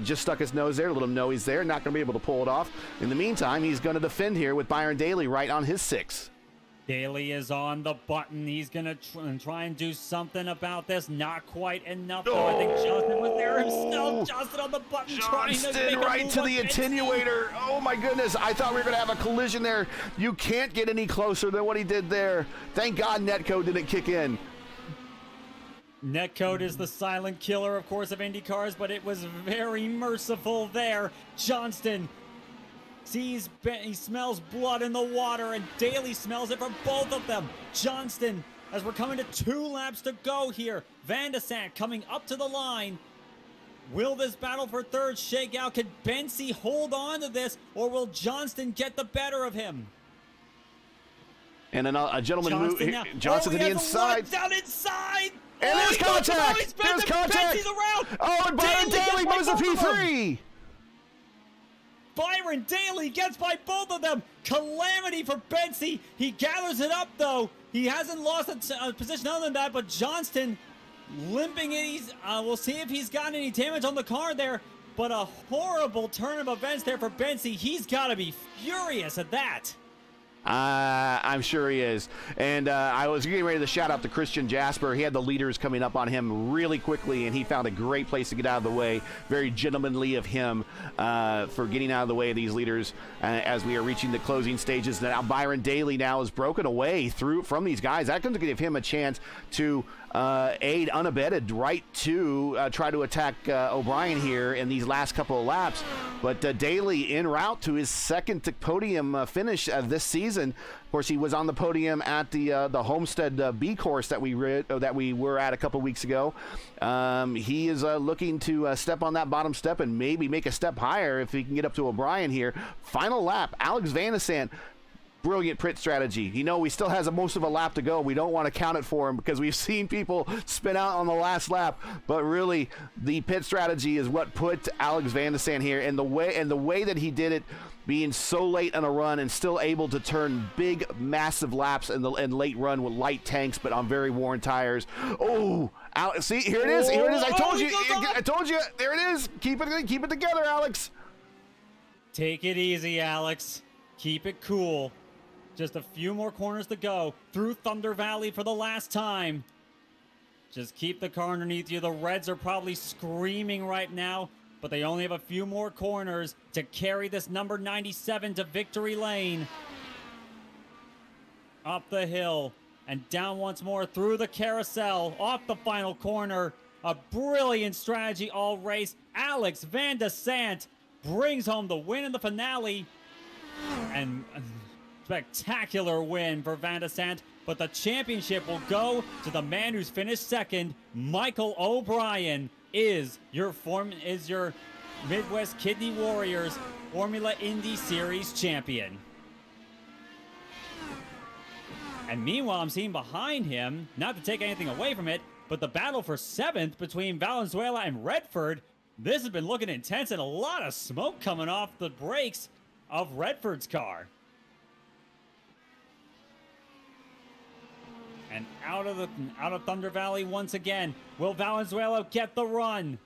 A: Just stuck his nose there, let him know he's there, not going to be able to pull it off. In the meantime, he's going to defend here with Byron Daly right on his 6.
B: Daly is on the button. He's going to try and do something about this. Not quite enough, though. I think Johnston was there himself. Johnston on the button trying to make a
A: right
B: move
A: to the attenuator. Oh, my goodness. I thought we were going to have a collision there. You can't get any closer than what he did there. Thank God Netcode didn't kick in.
B: Netcode is the silent killer, of course, of Indy cars, but it was very merciful there. Johnston Sees, he smells blood in the water, and Daly smells it for both of them. Johnston, as we're coming to 2 laps to go here. Van de Sant coming up to the line. Will this battle for third shake out? Can Bensi hold on to this, or will Johnston get the better of him?
A: And then a gentleman Johnston to the inside.
B: Down inside.
A: And there's contact. There's contact.
B: Bensi's around.
A: Oh, and Byron Daly moves the P3.
B: Byron Daly gets by both of them. Calamity for Bensi. He gathers it up, though. He hasn't lost a position other than that, but Johnston limping it. We'll see if he's gotten any damage on the car there, but a horrible turn of events there for Bensi. He's got to be furious at that.
A: I'm sure he is. And I was getting ready to shout out to Christian Jasper. He had the leaders coming up on him really quickly, and he found a great place to get out of the way. Very gentlemanly of him for getting out of the way of these leaders as we are reaching the closing stages. Now Byron Daly now is broken away from these guys. That could give him a chance to aid unabated right to try to attack O'Brien here in these last couple of laps. But Daly en route to his second podium finish this season. Of course, he was on the podium at the Homestead B course that we were at a couple weeks ago. He is looking to step on that bottom step and maybe make a step higher if he can get up to O'Brien here. Final lap, Alex Van de Sant. Brilliant pit strategy. You know, he still has most of a lap to go. We don't want to count it for him because we've seen people spin out on the last lap. But really, the pit strategy is what put Alex Van de Sant here. And the way that he did it, being so late on a run and still able to turn big, massive laps in late run with light tanks, but on very worn tires. Oh, see, here it is. Here it is. I told you. I told you. There it is. Keep it together, Alex.
B: Take it easy, Alex. Keep it cool. Just a few more corners to go through Thunder Valley for the last time. Just keep the car underneath you. The Reds are probably screaming right now, but they only have a few more corners to carry this number 97 to victory lane. Up the hill and down once more through the carousel, off the final corner. A brilliant strategy all race. Alex Van de Sant brings home the win in the finale. And spectacular win for Van de Sant, but the championship will go to the man who's finished second. Michael O'Brien is your Midwest Kidney Warriors Formula Indy Series champion. And meanwhile, I'm seeing behind him, not to take anything away from it, but the battle for 7th between Valenzuela and Redford. This has been looking intense and a lot of smoke coming off the brakes of Redford's car. And out of Thunder Valley once again. Will Valenzuela get the run?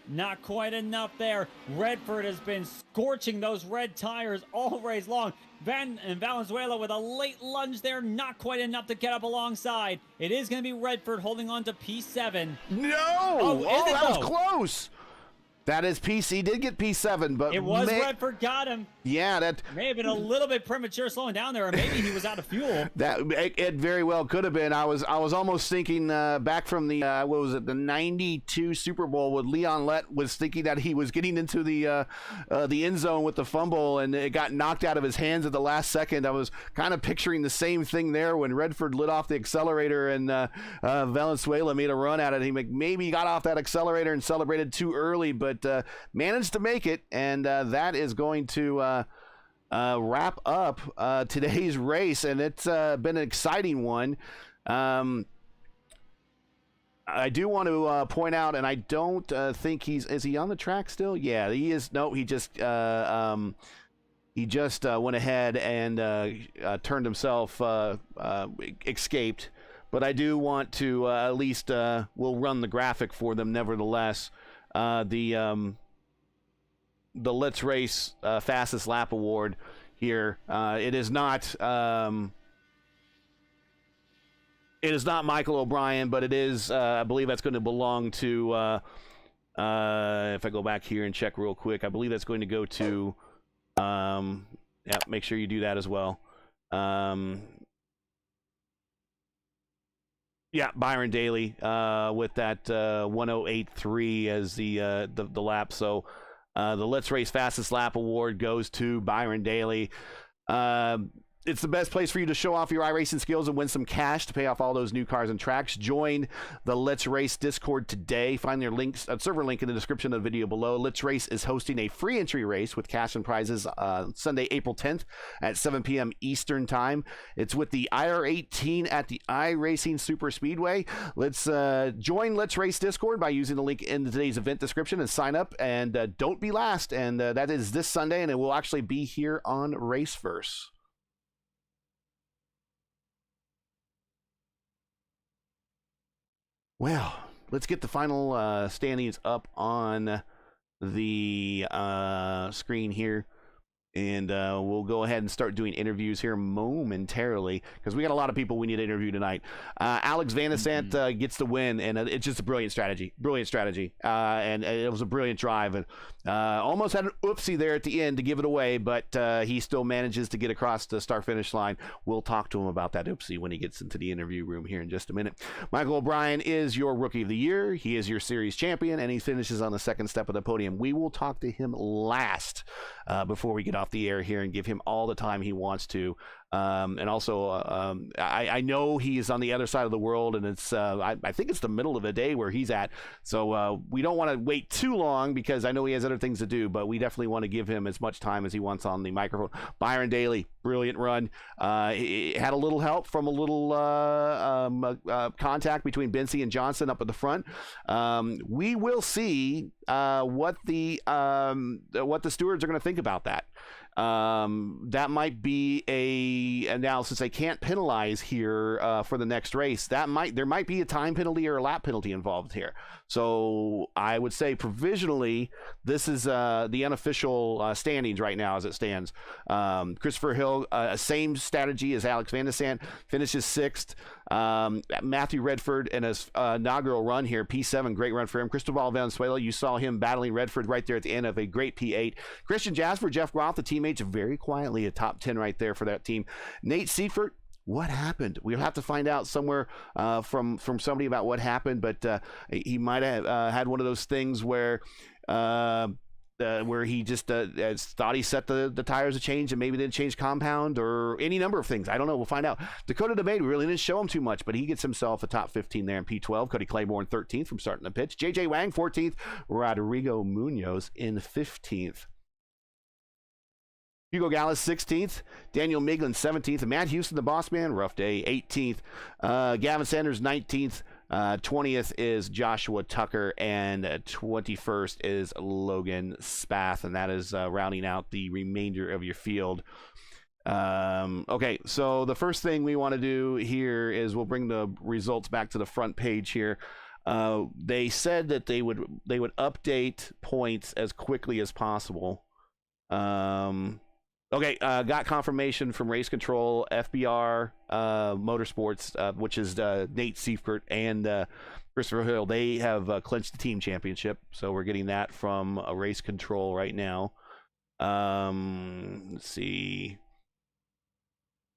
B: Not quite enough there. Redford has been scorching those red tires all race long. Valenzuela with a late lunge there. Not quite enough to get up alongside. It is going to be Redford holding on to P7.
A: No! Oh, that was close. That is PC. He did get P7, but
B: it was Redford got him.
A: Yeah, that
B: may have been a little bit premature slowing down there, or maybe he was out of fuel.
A: That it very well could have been. I was almost thinking back from the what was it, the '92 Super Bowl with Leon Lett, was thinking that he was getting into the end zone with the fumble and it got knocked out of his hands at the last second. I was kind of picturing the same thing there when Redford lit off the accelerator and Valenzuela made a run at it. He maybe got off that accelerator and celebrated too early, but managed to make it, and that is going to wrap up today's race, and it's been an exciting one. I do want to point out, and I don't think is he on the track still? Yeah, he is. No, he just went ahead and turned himself, escaped. But I do want to at least we'll run the graphic for them nevertheless. The Let's Race fastest lap award here. It is not Michael O'Brien, but it is I believe that's going to belong to if I go back here and check real quick, I believe that's going to go to make sure you do that as well. Byron Daly with that 1:08.3 as the lap. So The Let's Race Fastest Lap Award goes to Byron Daly. It's the best place for you to show off your iRacing skills and win some cash to pay off all those new cars and tracks. Join the Let's Race Discord today. Find their links, server link in the description of the video below. Let's Race is hosting a free entry race with cash and prizes Sunday, April 10th at 7 p.m. Eastern Time. It's with the IR18 at the iRacing Super Speedway. Let's join Let's Race Discord by using the link in today's event description and sign up. And don't be last. And that is this Sunday, and it will actually be here on Raceverse. Well, let's get the final standings up on the screen here. And we'll go ahead and start doing interviews here momentarily because we got a lot of people we need to interview tonight. Alex Van de Sant gets the win, and it's just a brilliant strategy. And it was a brilliant drive. And almost had an oopsie there at the end to give it away, but he still manages to get across the start-finish line. We'll talk to him about that oopsie when he gets into the interview room here in just a minute. Michael O'Brien is your Rookie of the Year. He is your Series champion, and he finishes on the second step of the podium. We will talk to him last before we get off the air here and give him all the time he wants to. And also, I know he is on the other side of the world, and it's I think it's the middle of the day where he's at. So we don't want to wait too long because I know he has other things to do, but we definitely want to give him as much time as he wants on the microphone. Byron Daly, brilliant run. He had a little help from a little contact between Bency and Johnson up at the front. We will see what the stewards are going to think about that. That might be now since they can't penalize here for the next race, there might be a time penalty or a lap penalty involved here. So I would say provisionally this is the unofficial standings right now as it stands. Christopher Hill, same strategy as Alex Van de Sant, finishes 6th. Matthew Redford in his inaugural run here, P7, great run for him. Cristobal Valenzuela, you saw him battling Redford right there at the end of a great P8. Christian Jasper, Jeff Groth, the teammates, very quietly a top 10 right there for that team. Nate Seifert, what happened? We'll have to find out somewhere from somebody about what happened, but he might have had one of those things where he just thought he set the tires to change and maybe didn't change compound or any number of things. I don't know. We'll find out. Dakota DeMay, we really didn't show him too much, but he gets himself a top 15 there in P12. Cody Claiborne 13th from starting the pitch. JJ Wang 14th. Rodrigo Munoz in 15th. Hugo Gallus 16th, Daniel Miglin 17th, Matt Houston, the boss man, rough day, 18th. Gavin Sanders 19th, 20th is Joshua Tucker, and 21st is Logan Spath, and that is rounding out the remainder of your field. Okay, so the first thing we want to do here is we'll bring the results back to the front page here. They said that they would update points as quickly as possible. Okay, got confirmation from Race Control, FBR Motorsports, which is Nate Seifert and Christopher Hill. They have clinched the team championship, so we're getting that from Race Control right now. Let's see.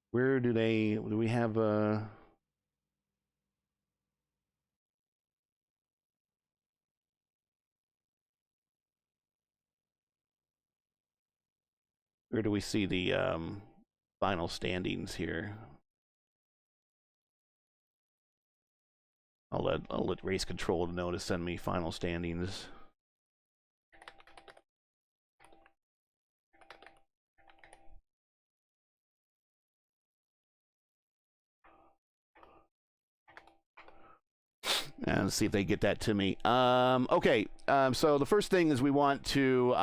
A: Where do we have where do we see the final standings here? I'll let Race Control know to send me final standings. And see if they get that to me. Okay, so the first thing is we want to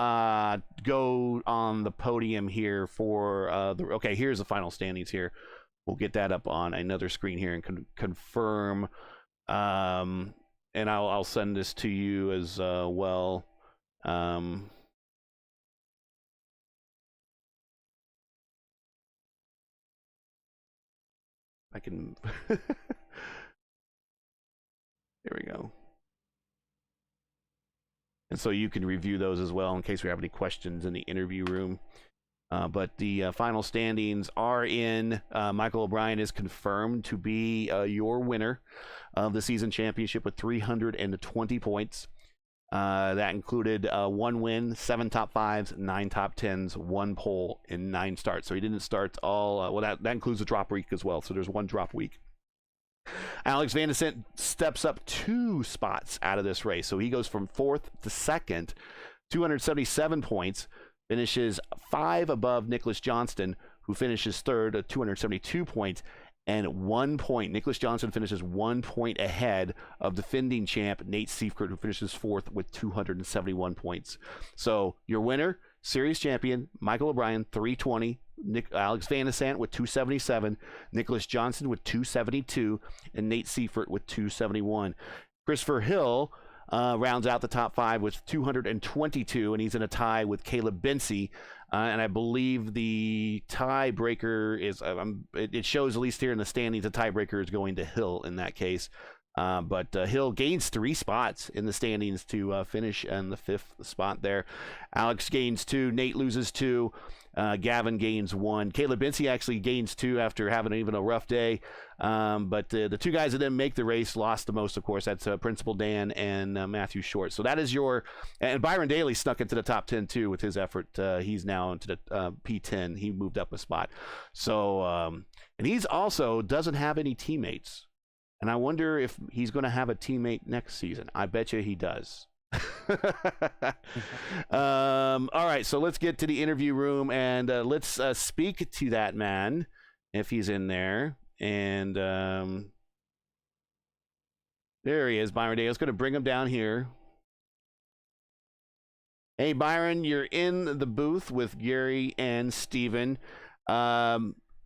A: go on the podium here for okay, here's the final standings here. We'll get that up on another screen here and confirm. And I'll send this to you as well. I can... There we go. And so you can review those as well in case we have any questions in the interview room. But the final standings are in. Michael O'Brien is confirmed to be your winner of the season championship with 320 points. That included 1 win, 7 top 5s, 9 top 10s, 1 pole, and 9 starts. So he didn't start all. Well, that includes the drop week as well. So there's 1 drop week. Alex Van der Sant steps up 2 spots out of this race. So he goes from 4th to 2nd, 277 points, finishes 5 above Nicholas Johnston, who finishes 3rd at 272 points. And 1 point. Nicholas Johnson finishes 1 point ahead of defending champ Nate Seifert, who finishes 4th with 271 points. So your winner, series champion, Michael O'Brien, 320. Alex Van der Sant with 277. Nicholas Johnson with 272. And Nate Seifert with 271. Christopher Hill rounds out the top 5 with 222, and he's in a tie with Caleb Bency. And I believe the tiebreaker is, it shows at least here in the standings, the tiebreaker is going to Hill in that case. But Hill gains 3 spots in the standings to finish in the 5th spot there. Alex gains 2, Nate loses 2, Gavin gains 1. Caleb Bency actually gains 2 after having even a rough day. But the 2 guys that didn't make the race lost the most, of course. That's Principal Dan and Matthew Short. So that is and Byron Daly snuck into the top 10 too with his effort. He's now into the P10. He moved up a spot. So, and he's also doesn't have any teammates. And I wonder if he's going to have a teammate next season. I bet you he does. All right, so let's get to the interview room and let's speak to that man if he's in there. And there he is, Byron Day. I was going to bring him down here. Hey, Byron, you're in the booth with Gary and Steven.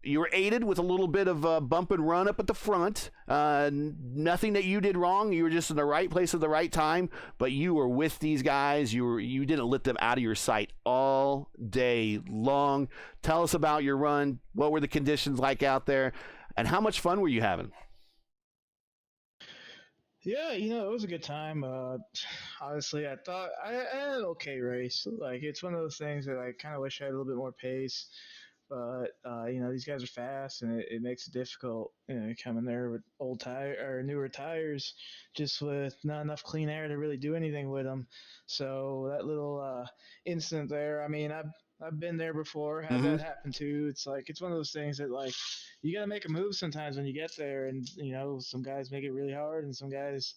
A: You were aided with a little bit of a bump and run up at the front. Nothing that you did wrong. You were just in the right place at the right time, but you were with these guys. You didn't let them out of your sight all day long. Tell us about your run. What were the conditions like out there, and how much fun were you having?
C: Yeah, it was a good time. Honestly, I thought I had an okay race. Like, it's one of those things that I kind of wish I had a little bit more pace. But these guys are fast, and it makes it difficult. Coming there with old tire or newer tires, just with not enough clean air to really do anything with them. So that little incident there. I mean, I've been there before, had that happen too. It's like it's one of those things that like you got to make a move sometimes when you get there, and some guys make it really hard, and some guys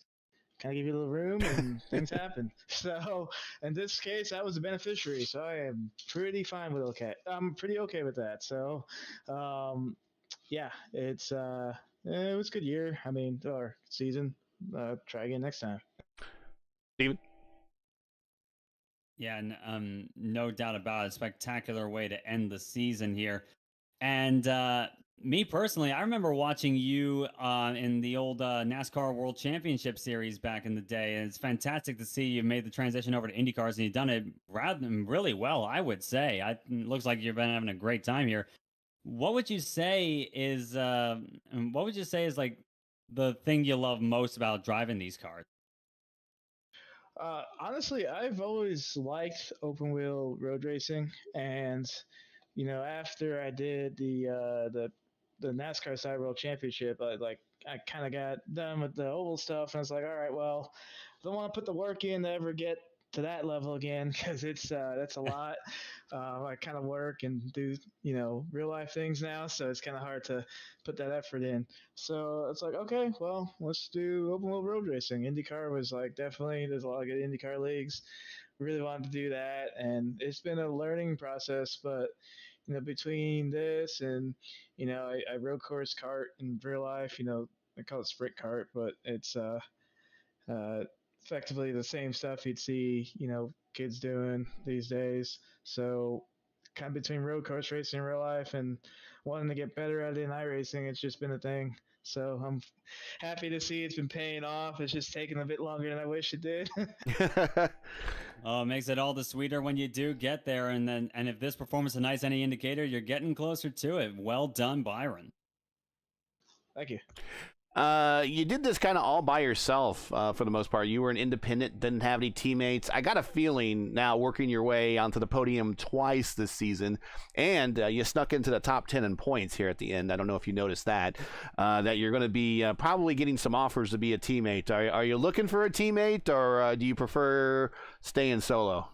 C: kind of give you a little room and things happen. So in this case, I was the beneficiary. So I am pretty fine with okay. I'm pretty okay with that. So, yeah, it was a good year. I mean, or season. Try again next time.
A: Steven?
B: Yeah, no doubt about it. Spectacular way to end the season here. And me personally, I remember watching you in the old NASCAR World Championship Series back in the day, and it's fantastic to see you made the transition over to IndyCars, and you've done it really well, I would say. It looks like you've been having a great time here. What would you say is like the thing you love most about driving these cars?
C: Honestly, I've always liked open wheel road racing, and after I did the NASCAR Side World Championship, I kind of got done with the oval stuff, and I was like, all right, well, I don't want to put the work in to ever get to that level again, because that's a lot. I kind of work and do real life things now, so it's kind of hard to put that effort in. So it's like, okay, well, let's do open wheel road racing. IndyCar was like definitely there's a lot of good IndyCar leagues. Really wanted to do that, and it's been a learning process, but between this and I road course kart in real life, I call it sprint kart, but it's effectively the same stuff you'd see kids doing these days. So kind of between road course racing in real life and wanting to get better at it in iRacing, it's just been a thing. So I'm happy to see it's been paying off. It's just taking a bit longer than I wish it did.
B: Oh, it makes it all the sweeter when you do get there. And if this performance tonight is any indicator, you're getting closer to it. Well done, Byron.
C: Thank you.
A: You did this kind of all by yourself for the most part. You were an independent, didn't have any teammates. I got a feeling now, working your way onto the podium twice this season, and you snuck into the top 10 in points here at the end. I don't know if you noticed that, that you're going to be probably getting some offers to be a teammate. Are you looking for a teammate, or do you prefer staying solo?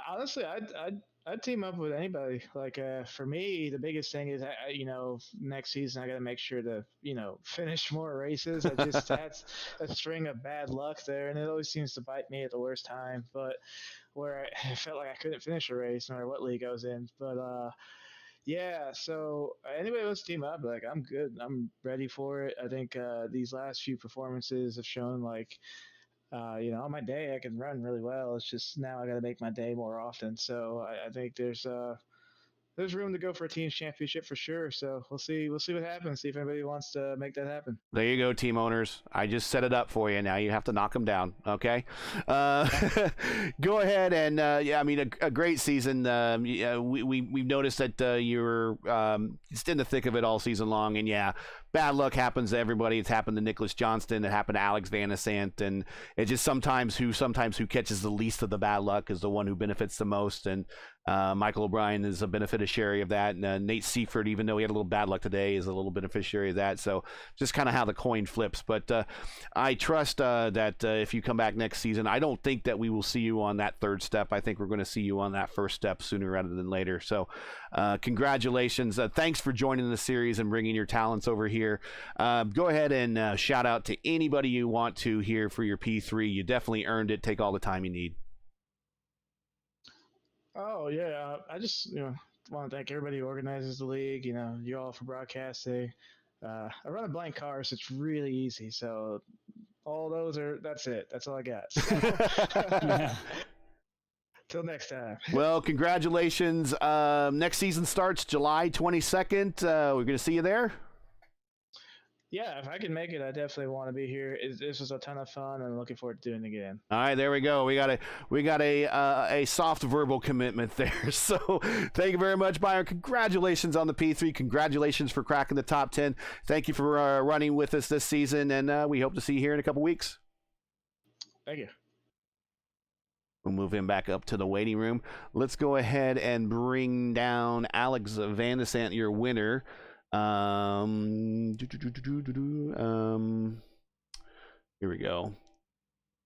C: Honestly, I'd team up with anybody. Like for me, the biggest thing is next season I got to make sure to finish more races. I just that's a string of bad luck there, and it always seems to bite me at the worst time. But where I felt like I couldn't finish a race no matter what league I was in. But yeah, so anybody wants to team up, like I'm good. I'm ready for it. I think these last few performances have shown like. On my day I can run really well. It's just now I got to make my day more often. So I think there's room to go for a team's championship for sure. So we'll see what happens. See if anybody wants to make that happen.
A: There you go, team owners. I just set it up for you. Now you have to knock them down. Okay. Go ahead and a great season. We've noticed that you were just in the thick of it all season long, and bad luck happens to everybody. It's happened to Nicholas Johnston. It happened to Alex Van Asant, and it's just sometimes who catches the least of the bad luck is the one who benefits the most. And Michael O'Brien is a beneficiary of that, and Nate Seifert, even though he had a little bad luck today, is a little beneficiary of that. So just kind of how the coin flips. But I trust that if you come back next season, I don't think that we will see you on that third step. I think we're going to see you on that first step sooner rather than later. So congratulations. Thanks for joining the series and bringing your talents over here. Go ahead and shout out to anybody you want to here for your P3. You definitely earned it. Take all the time you need.
C: Oh yeah, I just want to thank everybody who organizes the league. You all for broadcasting. I run a blank car, so it's really easy. So all that's it. That's all I got. Till next time.
A: Well, congratulations. Next season starts July 22nd. We're going to see you there.
C: Yeah, if I can make it, I definitely want to be here. This was a ton of fun, and I'm looking forward to doing it again. All
A: right, there we go. We got a soft verbal commitment there. So thank you very much, Byron. Congratulations on the P3. Congratulations for cracking the top 10. Thank you for running with us this season, and we hope to see you here in a couple weeks.
C: Thank you.
A: We'll move him back up to the waiting room. Let's go ahead and bring down Alex Van Asant, your winner. Here we go.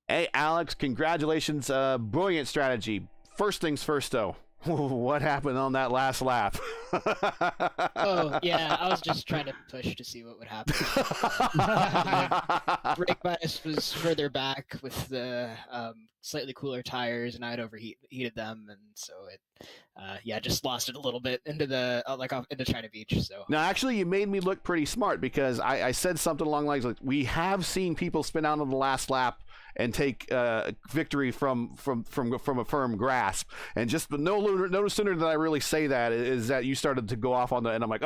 A: Hey, Alex, congratulations. Brilliant strategy. First things first, though. What happened on that last lap?
D: Oh, yeah, I was just trying to push to see what would happen. Brake bias was further back with the slightly cooler tires, and I had overheated them, and so it, just lost it a little bit into the into China Beach. So
A: now, actually, you made me look pretty smart because I said something along the lines like, we have seen people spin out on the last lap and take victory from a firm grasp. And just no sooner did I really say that is that you started to go off on the, and I'm like,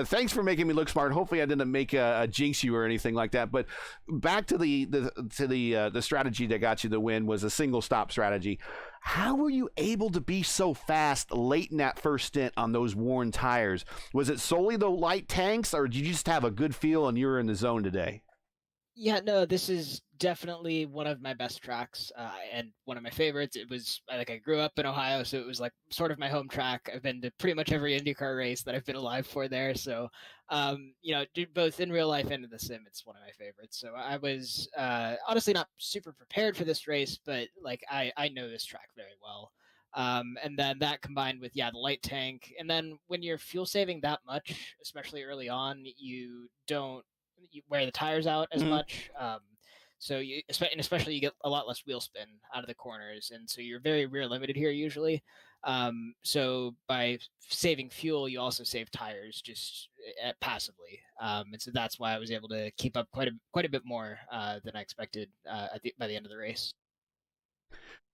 A: thanks for making me look smart. Hopefully I didn't make a jinx you or anything like that. But back to the strategy that got you the win was a single stop strategy. How were you able to be so fast late in that first stint on those worn tires? Was it solely the light tanks, or did you just have a good feel and you were in the zone today?
D: Yeah, no, this is definitely one of my best tracks and one of my favorites. It was I grew up in Ohio, so it was like sort of my home track. I've been to pretty much every IndyCar race that I've been alive for there. So, both in real life and in the sim, it's one of my favorites. So I was honestly not super prepared for this race, but I know this track very well. And then that combined with, the light tank. And then when you're fuel saving that much, especially early on, you don't wear the tires out as much. So especially you get a lot less wheel spin out of the corners. And so you're very rear limited here usually. So by saving fuel, you also save tires just passively. And so that's why I was able to keep up quite a bit more than I expected by the end of the race.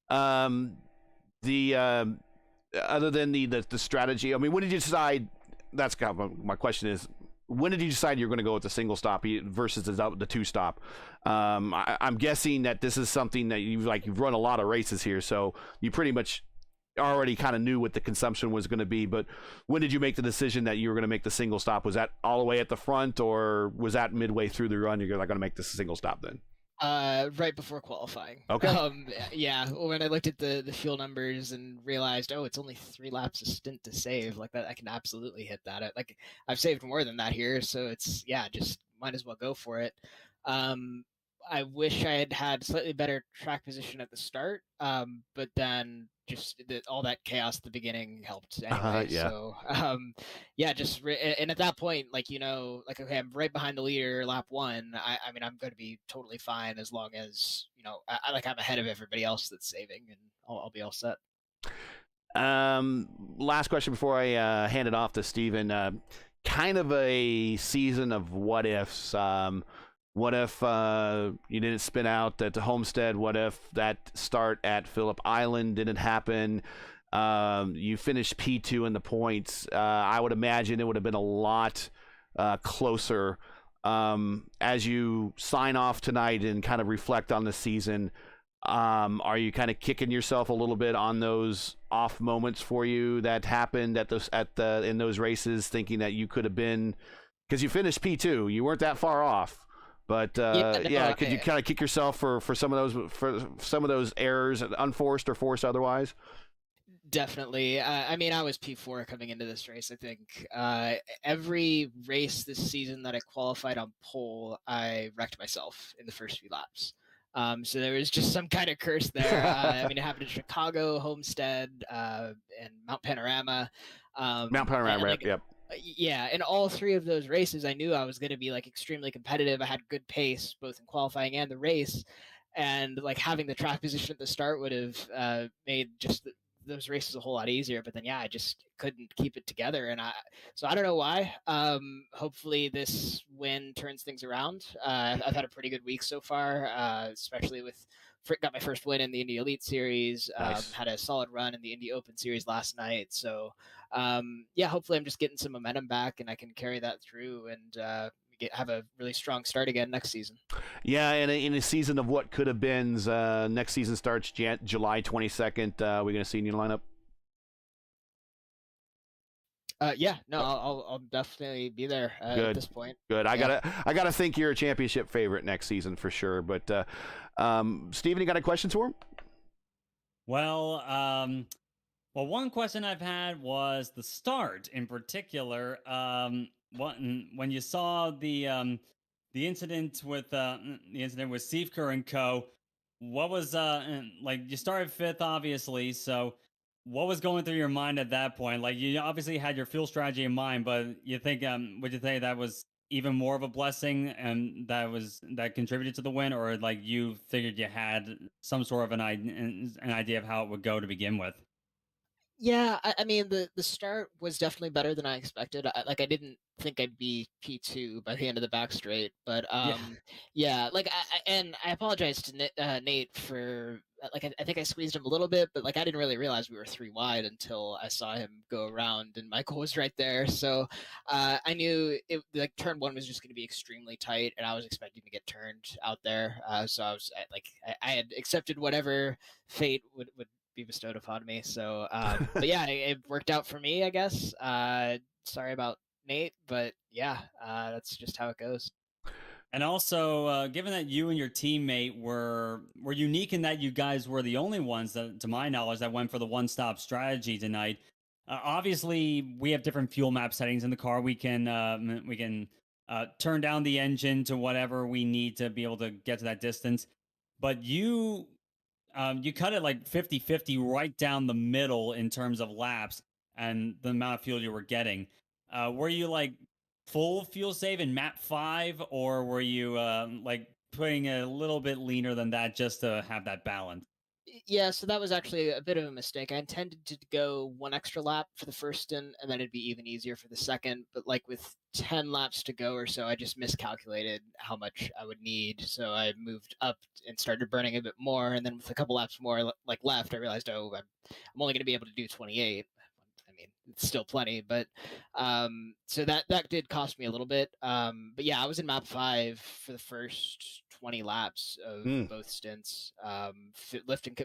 A: Other than the strategy, I mean, when did you decide? That's kind of my question is, when did you decide you were going to go with the single stop versus the two stop? I'm guessing that this is something that you've run a lot of races here, so you pretty much already kind of knew what the consumption was going to be. But when did you make the decision that you were going to make the single stop? Was that all the way at the front, or was that midway through the run? You're not going to make the single stop then?
D: Right before qualifying.
A: Okay.
D: Yeah, when I looked at the fuel numbers and realized, oh, it's only 3 laps a stint to save, like that, I can absolutely hit that. Like, I've saved more than that here, so it's, yeah, just might as well go for it. I wish I had had slightly better track position at the start, but then just all that chaos at the beginning helped anyway.
A: Yeah.
D: So, yeah, and at that point, like, like, okay, I'm right behind the leader, lap 1. I mean, I'm going to be totally fine as long as, I'm ahead of everybody else that's saving, and I'll be all set.
A: Last question before I hand it off to Steven. Kind of a season of what ifs. What if you didn't spin out at the Homestead? What if that start at Phillip Island didn't happen? You finished P2 in the points. I would imagine it would have been a lot closer. As you sign off tonight and kind of reflect on the season, are you kind of kicking yourself a little bit on those off moments for you that happened in those races, thinking that you could have been, because you finished P2, you weren't that far off. But could you kind of kick yourself for some of those errors, unforced or forced otherwise?
D: Definitely. I mean, I was P4 coming into this race. I think every race this season that I qualified on pole, I wrecked myself in the first few laps. So there was just some kind of curse there. I mean, it happened in Chicago, Homestead, and Mount Panorama.
A: Mount Panorama, yep.
D: Yeah, in all 3 of those races, I knew I was going to be extremely competitive. I had good pace both in qualifying and the race, and having the track position at the start would have made just those races a whole lot easier. But then, yeah, I just couldn't keep it together, and so I don't know why. Hopefully, this win turns things around. I've had a pretty good week so far, especially with. Got my first win in the Indy Elite Series.
A: Nice.
D: Had a solid run in the Indy Open Series last night. So, yeah, hopefully I'm just getting some momentum back and I can carry that through and have a really strong start again next season.
A: Yeah, and in a season of what could have been, next season starts July 22nd. We're going to see a new lineup.
D: Yeah, no, I'll definitely be there at this point.
A: Good. I gotta think you're a championship favorite next season for sure. But Steven, you got a question for him?
B: Well, one question I've had was the start in particular. When you saw the incident with Siefker and co, what was you started 5th, obviously, so. What was going through your mind at that point? You obviously had your fuel strategy in mind, but you think, would you say that was even more of a blessing and that contributed to the win, or you figured you had some sort of an idea of how it would go to begin with?
D: Yeah, I mean the start was definitely better than I expected. I didn't think I'd be P2 by the end of the back straight, but yeah, I apologize to Nate for I think I squeezed him a little bit, but I didn't really realize we were 3 wide until I saw him go around and Michael was right there. So I knew turn 1 was just going to be extremely tight, and I was expecting to get turned out there. So I was I had accepted whatever fate would be bestowed upon me. So, but yeah, it worked out for me, I guess. Sorry about Nate, but yeah, that's just how it goes.
B: And also, given that you and your teammate were unique in that you guys were the only ones that, to my knowledge, that went for the one-stop strategy tonight. Obviously, we have different fuel map settings in the car. We can turn down the engine to whatever we need to be able to get to that distance. But you cut it 50-50 right down the middle in terms of laps and the amount of fuel you were getting. Were you full fuel save in map 5, or were you putting a little bit leaner than that just to have that balance?
D: Yeah, so that was actually a bit of a mistake. I intended to go 1 extra lap for the first stint, and then it'd be even easier for the second. But with 10 laps to go or so, I just miscalculated how much I would need. So I moved up and started burning a bit more. And then with a couple laps more left, I realized, I'm only going to be able to do 28. mean, it's still plenty, but so that did cost me a little bit. But yeah, I was in map 5 for the first 20 laps of both stints.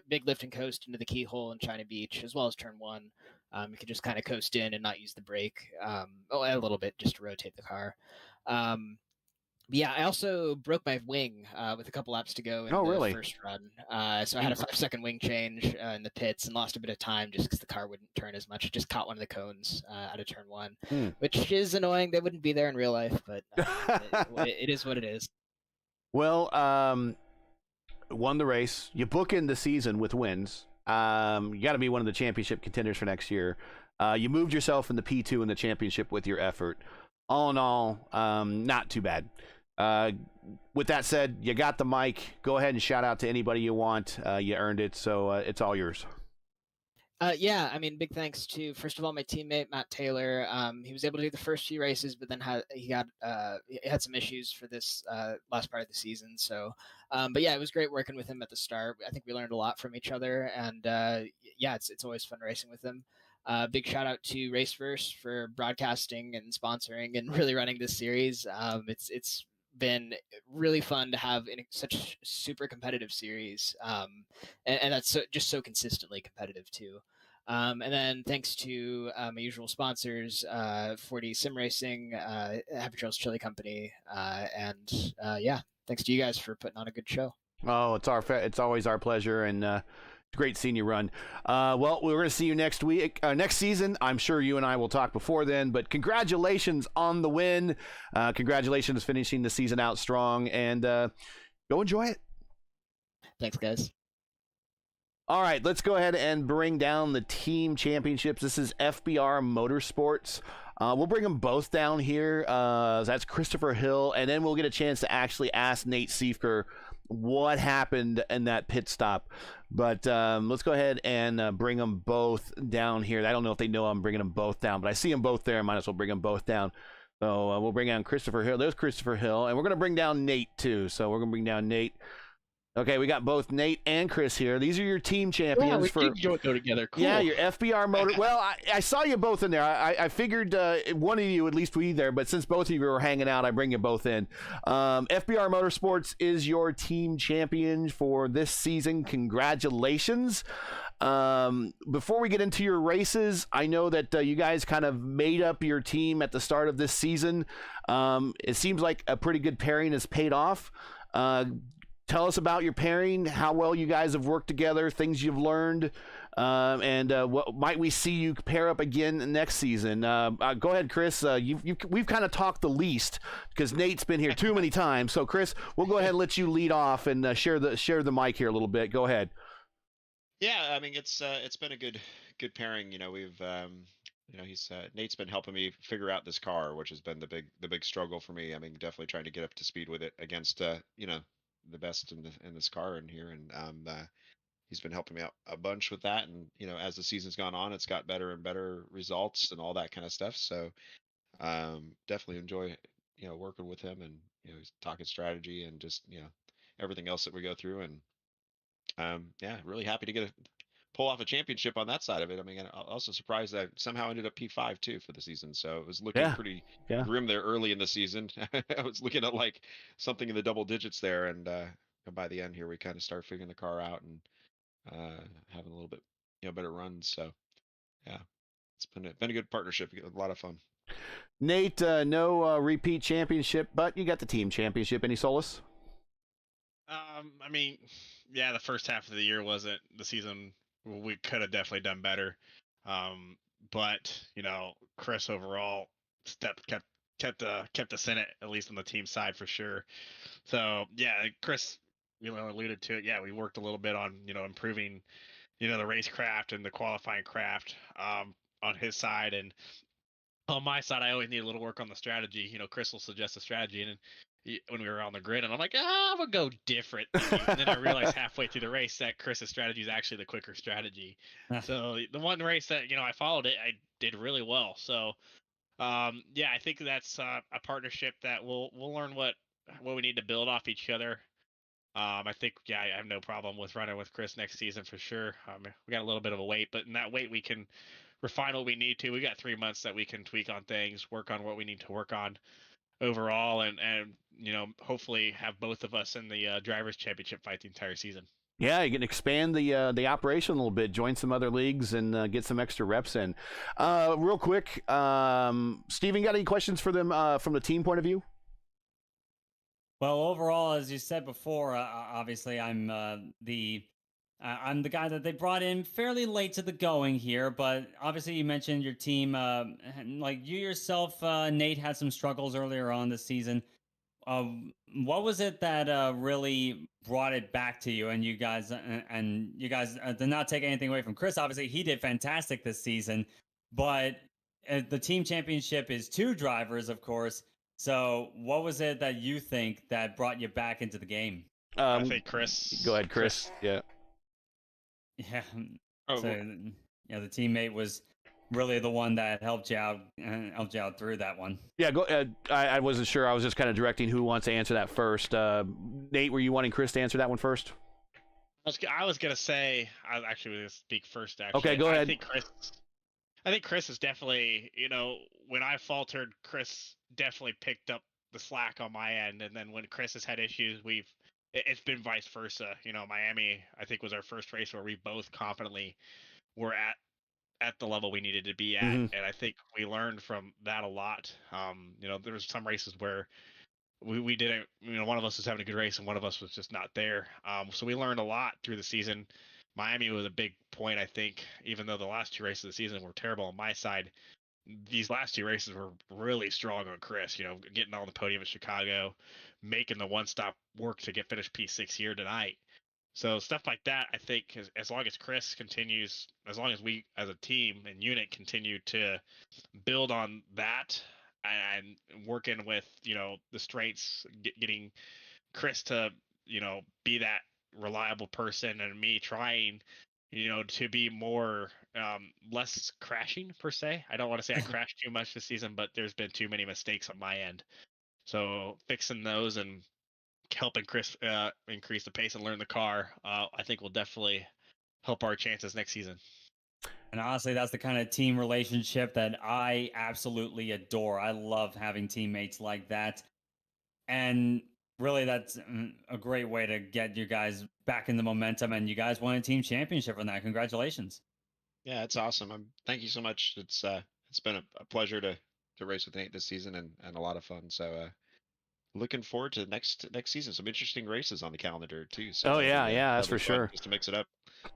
D: Big lift and coast into the keyhole in China Beach, as well as turn 1. You could just kind of coast in and not use the brake, a little bit just to rotate the car. Yeah, I also broke my wing with a couple laps to go in the first run. So I had a 5-second wing change in the pits and lost a bit of time just because the car wouldn't turn as much. It just caught one of the cones out of turn 1, which is annoying. They wouldn't be there in real life, but it is what it is.
A: Well, won the race. You bookend the season with wins. You got to be one of the championship contenders for next year. You moved yourself in the P2 in the championship with your effort. All in all, not too bad. With that said, you got the mic. Go ahead and shout out to anybody you want. You earned it, so it's all yours.
D: Yeah, I mean, big thanks to, first of all, my teammate Matt Taylor. He was able to do the first few races, but then he had some issues for this last part of the season. So, but yeah, it was great working with him at the start. I think we learned a lot from each other, and yeah, it's always fun racing with him. Big shout out to Raceverse for broadcasting and sponsoring and really running this series. It's been really fun to have in such super competitive series, and that's just so consistently competitive too. And then thanks to my usual sponsors, 4D Sim Racing, Happy Trails Chili Company, and yeah, thanks to you guys for putting on a good show.
A: Oh, it's always our pleasure, and great seeing you run. Well, we're going to see you next week, next season. I'm sure you and I will talk before then, but congratulations on the win. Congratulations finishing the season out strong, and go enjoy it.
D: Thanks, guys.
A: All right, let's go ahead and bring down the team championships. This is FBR Motorsports. We'll bring them both down here. That's Christopher Hill, and then we'll get a chance to actually ask Nate Siefker what happened in that pit stop. But let's go ahead and bring them both down here. I don't know if they know I'm bringing them both down, but I see them both there. I might as well bring them both down. So we'll bring down Christopher Hill. There's Christopher Hill, and we're going to bring down Nate too. So we're going to bring down Nate. Okay, we got both Nate and Chris here. These are your team champions.
E: Yeah, we go together. Cool.
A: Yeah, your FBR Motor. Well, I saw you both in there. I figured one of you would at least be there, but since both of you were hanging out, I bring you both in. FBR Motorsports is your team champion for this season. Congratulations. Before we get into your races, I know that you guys kind of made up your team at the start of this season. It seems like a pretty good pairing has paid off. Tell us about your pairing, how well you guys have worked together, things you've learned, and what might we see you pair up again next season. Go ahead, Chris. We've kind of talked the least because Nate's been here too many times. So, Chris, we'll go ahead and let you lead off and share the mic here a little bit. Go ahead.
F: Yeah, I mean it's been a good pairing. We've Nate's been helping me figure out this car, which has been the big struggle for me. I mean, definitely trying to get up to speed with it against the best in this car in here, and he's been helping me out a bunch with that. And as the season's gone on, it's got better and better results and all that kind of stuff. So definitely enjoy working with him, and he's talking strategy and just everything else that we go through. And yeah, really happy to pull off a championship on that side of it. I mean, I'm also surprised that I somehow ended up P5 too for the season. So it was looking pretty grim there early in the season. I was looking at like something in the double digits there, and by the end here, we kind of started figuring the car out and having a little bit better runs. So yeah, it's been a good partnership, a lot of fun.
A: Nate, no repeat championship, but you got the team championship. Any solace?
E: I mean, yeah, the first half of the year wasn't the season. We could have definitely done better, but Chris overall kept us in it, at least on the team side for sure. So yeah, Chris alluded to it. Yeah, we worked a little bit on improving the racecraft and the qualifying craft on his side, and on my side, I always need a little work on the strategy. Chris will suggest a strategy, and when we were on the grid, and I'm like, I'm gonna go different. And then I realized halfway through the race that Chris's strategy is actually the quicker strategy. So the one race that I followed it, I did really well. So yeah, I think that's a partnership that we'll learn what we need to build off each other. I think I have no problem with running with Chris next season for sure. We got a little bit of a wait, but in that wait we can refine what we need to. We got 3 months that we can tweak on things, work on what we need to work on overall, and hopefully have both of us in the drivers' championship fight the entire season.
A: Yeah, you can expand the operation a little bit, join some other leagues, and get some extra reps in. Real quick, Steven, got any questions for them from the team point of view?
B: Well, overall, as you said before, obviously I'm the guy that they brought in fairly late to the going here, but obviously you mentioned your team, like you yourself, Nate, had some struggles earlier on this season. What was it that really brought it back to you? And you guys did not take anything away from Chris. Obviously, he did fantastic this season, but the team championship is 2 drivers, of course. So, what was it that you think that brought you back into the game?
E: I think Chris.
A: Go ahead, Chris. Yeah.
B: Yeah.
E: Oh,
B: So, the teammate was really the one that helped you out through that one.
A: Yeah, go. I wasn't sure. I was just kind of directing who wants to answer that first. Nate, were you wanting Chris to answer that one first?
E: I was gonna say I was actually going to speak first. Actually,
A: Okay, go ahead.
E: I think Chris is definitely, when I faltered, Chris definitely picked up the slack on my end, and then when Chris has had issues, it's been vice versa. Miami, I think, was our first race where we both confidently were at the level we needed to be at, and I think we learned from that a lot. There was some races where we didn't, one of us was having a good race and one of us was just not there. So we learned a lot through the season. Miami was a big point, I think, even though the last 2 races of the season were terrible on my side. These last 2 races were really strong on Chris, getting on the podium at Chicago, making the one-stop work to get finished P6 here tonight. So stuff like that, I think, as long as Chris continues, as long as we as a team and unit continue to build on that and working with, the strengths, getting Chris to, be that reliable person, and me trying, to be more, less crashing per se. I don't want to say I crashed too much this season, but there's been too many mistakes on my end. So fixing those and helping Chris increase the pace and learn the car, I think will definitely help our chances next season.
B: And honestly, that's the kind of team relationship that I absolutely adore. I love having teammates like that. And really, that's a great way to get you guys back in the momentum. And you guys won a team championship from that. Congratulations.
F: Yeah, it's awesome. Thank you so much. It's been a pleasure to race with Nate this season and a lot of fun. So looking forward to next season. Some interesting races on the calendar too. So
A: Oh yeah, that's for
F: that'll be fun,
A: sure.
F: just to mix it up.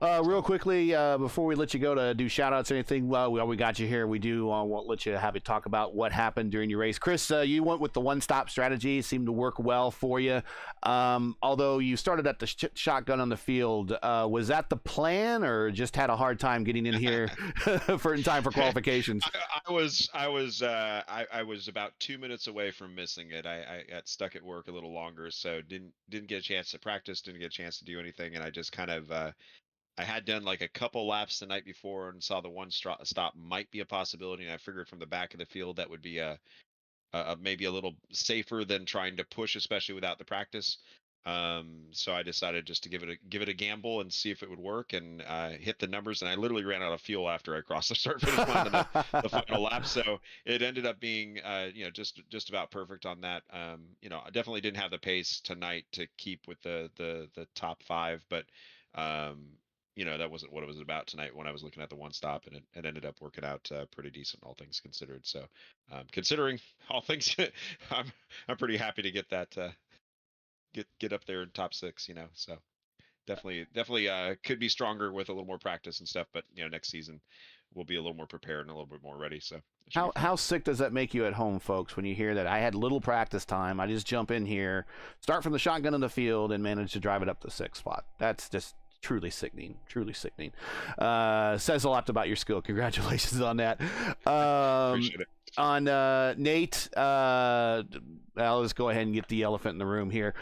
A: Real quickly, before we let you go to do shout-outs or anything, while we got you here, we do want to let you have it talk about what happened during your race. Chris, you went with the one-stop strategy. It seemed to work well for you. Although you started at the shotgun on the field, was that the plan, or just had a hard time getting in here in time for qualifications?
F: I was about 2 minutes away from missing it. I got stuck at work a little longer, so didn't get a chance to practice, didn't get a chance to do anything, and I just kind of I had done like a couple laps the night before and saw the one stop might be a possibility, and I figured from the back of the field that would be maybe a little safer than trying to push, especially without the practice. So I decided just to give it a gamble and see if it would work, and hit the numbers. And I literally ran out of fuel after I crossed the start finish line in the final lap. So it ended up being just about perfect on that. I definitely didn't have the pace tonight to keep with the top 5, but that wasn't what it was about tonight when I was looking at the one stop, and it ended up working out pretty decent, all things considered. So considering all things, I'm pretty happy to get that get up there in top 6. So definitely could be stronger with a little more practice and stuff, but next season we'll be a little more prepared and a little bit more ready. So
A: how sick does that make you at home, folks, when you hear that I had little practice time, I just jump in here, start from the shotgun in the field, and manage to drive it up the 6th spot? That's just truly sickening. Says a lot about your skill. Congratulations on that.
F: Appreciate it.
A: On Nate, let's go ahead and get the elephant in the room here.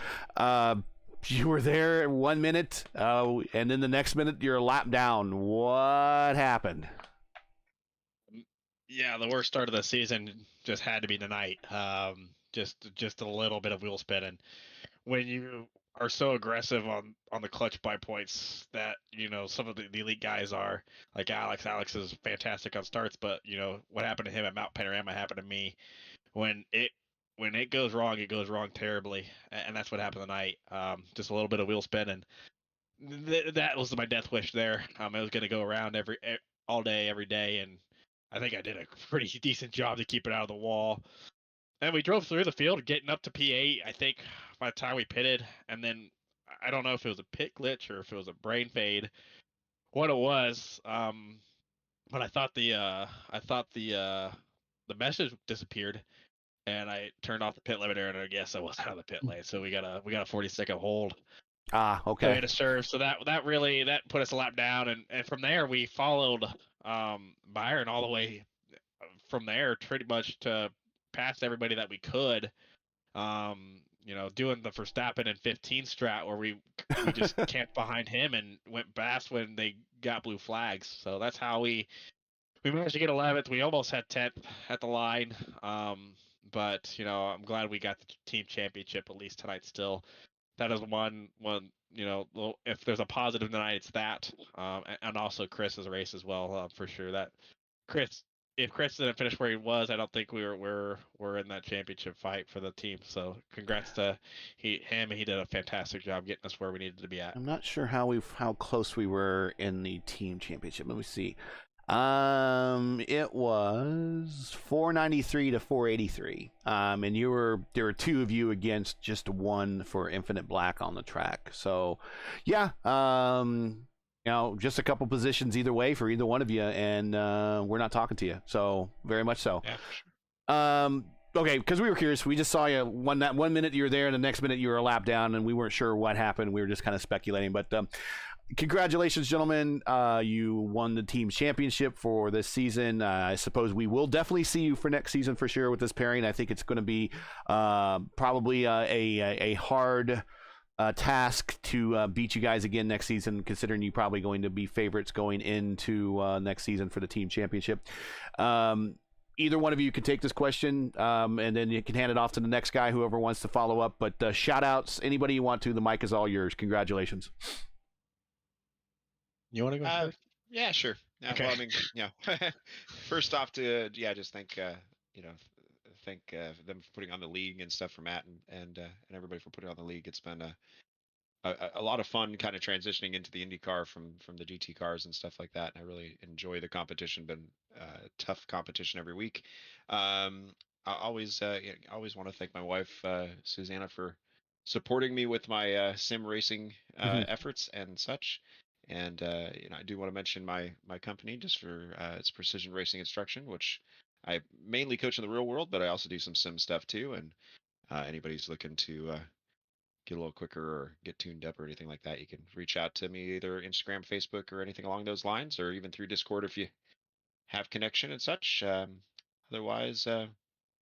A: You were there 1 minute, and then the next minute you're a lap down. What happened?
E: Yeah, the worst start of the season just had to be tonight. Just a little bit of wheel spinning. When you are so aggressive on the clutch buy points that some of the elite guys are, like Alex. Alex is fantastic on starts, but what happened to him at Mount Panorama happened to me. When it goes wrong, it goes wrong terribly, and that's what happened tonight. Just a little bit of wheel spin, and that was my death wish there. I was going to go around all day, every day, and I think I did a pretty decent job to keep it out of the wall. And we drove through the field, getting up to P8. I think by the time we pitted, and then I don't know if it was a pit glitch or if it was a brain fade, what it was. But I thought the message disappeared, and I turned off the pit limiter, and I guess I was out of the pit lane. So we got a 40-second hold.
A: Ah,
E: So we
A: okay.
E: had to serve. So that really put us a lap down, and from there we followed Byron all the way from there, pretty much to past everybody that we could. Doing the Verstappen and 15 strat where we just camped behind him and went fast when they got blue flags. So that's how we managed to get 11th. We almost had 10th at the line. But I'm glad we got the team championship at least tonight still. That is one, if there's a positive tonight, it's that. And also Chris's race as well, for sure. That if Chris didn't finish where he was, I don't think we're in that championship fight for the team. So congrats to him. He did a fantastic job getting us where we needed to be at.
A: I'm not sure how close we were in the team championship. Let me see. It was 493 to 483. And there were two of you against just one for Infinite Black on the track. So, yeah. Just a couple positions either way for either one of you, and we're not talking to you. So very much so.
E: Yeah, for sure.
A: Okay, because we were curious. We just saw you one minute you were there, and the next minute you were a lap down, and we weren't sure what happened. We were just kind of speculating. But congratulations, gentlemen. You won the team championship for this season. I suppose we will definitely see you for next season for sure with this pairing. I think it's going to be probably a hard task to beat you guys again next season, considering you probably going to be favorites going into next season for the team championship. Either one of you can take this question, and then you can hand it off to the next guy, whoever wants to follow up. But shout outs, anybody you want to. The mic is all yours. Congratulations.
E: You want to go first?
F: Yeah, sure.
E: Okay.
F: Well, I mean, first off, just thank them for putting on the league and stuff for Matt and everybody for putting on the league. It's been a lot of fun kind of transitioning into the IndyCar from the GT cars and stuff like that. And I really enjoy the competition. Been tough competition every week. I always want to thank my wife Susanna for supporting me with my sim racing efforts and such. And I do want to mention my company just for its precision racing instruction, which I mainly coach in the real world, but I also do some sim stuff too. And anybody's looking to get a little quicker or get tuned up or anything like that, you can reach out to me either Instagram, Facebook, or anything along those lines, or even through Discord if you have connection and such. Otherwise,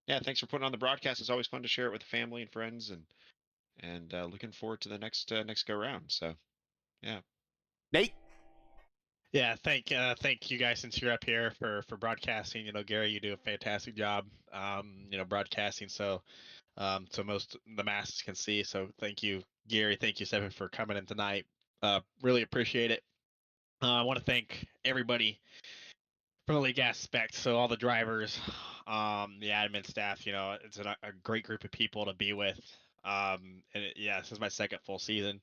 F: yeah, thanks for putting on the broadcast. It's always fun to share it with family and friends, and looking forward to the next go round. So, yeah.
A: Nate.
E: Yeah, thank you guys since you're up here for broadcasting. Gary, you do a fantastic job. Broadcasting so most the masses can see. So thank you, Gary. Thank you, Seven, for coming in tonight. Really appreciate it. I want to thank everybody from the league aspect. So all the drivers, the admin staff. It's a great group of people to be with. This is my second full season,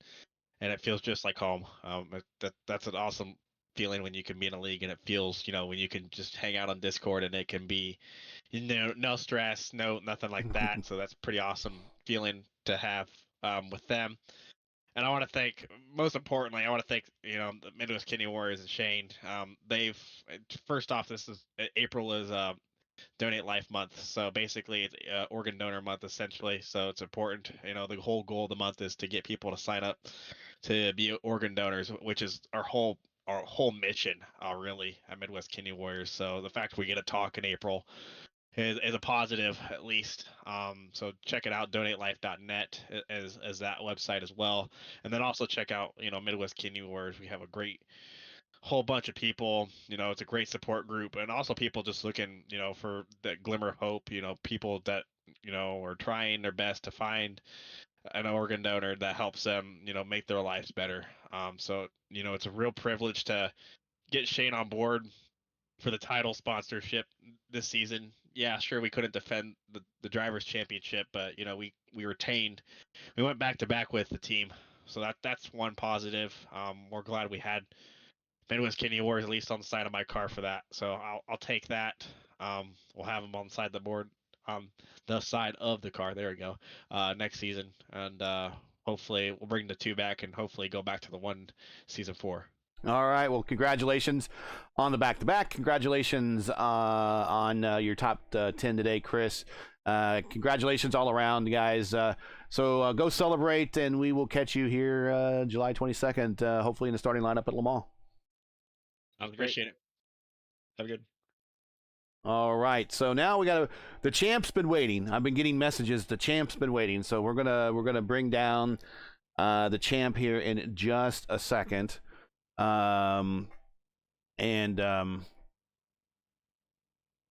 E: and it feels just like home. That's an awesome feeling when you can be in a league and it feels, when you can just hang out on Discord and it can be, no stress, nothing like that. So that's pretty awesome feeling to have with them. And I want to thank, most importantly, the Midwest Kidney Warriors and Shane. First off, April is Donate Life Month. So basically it's organ donor month essentially. So it's important. The whole goal of the month is to get people to sign up to be organ donors, which is our whole mission, really, at Midwest Kidney Warriors. So the fact we get a talk in April is a positive, at least. So check it out, donatelife.net as that website as well. And then also check out, Midwest Kidney Warriors. We have a great whole bunch of people. It's a great support group, and also people just looking, for that glimmer of hope. People that, are trying their best to find an organ donor that helps them, make their lives better. So it's a real privilege to get Shane on board for the title sponsorship this season. Yeah, sure, we couldn't defend the drivers' championship, but we retained. We went back to back with the team, so that's one positive. We're glad we had Midwest Kenny Awards at least on the side of my car for that. So I'll take that. We'll have them on the side of the board, on the side of the car. There we go. Next season, and hopefully we'll bring the 2 back, and hopefully go back to the 1 season 4.
A: All right. Well, congratulations on the back-to-back. Congratulations on your top 10 today, Chris. Congratulations all around, guys. So go celebrate, and we will catch you here July 22nd, hopefully in the starting lineup at Le Mans.
F: Sounds great.
E: Appreciate it.
F: Have a good.
A: All right. So now the champ's been waiting. I've been getting messages. The champ's been waiting. So we're gonna bring down the champ here in just a second. And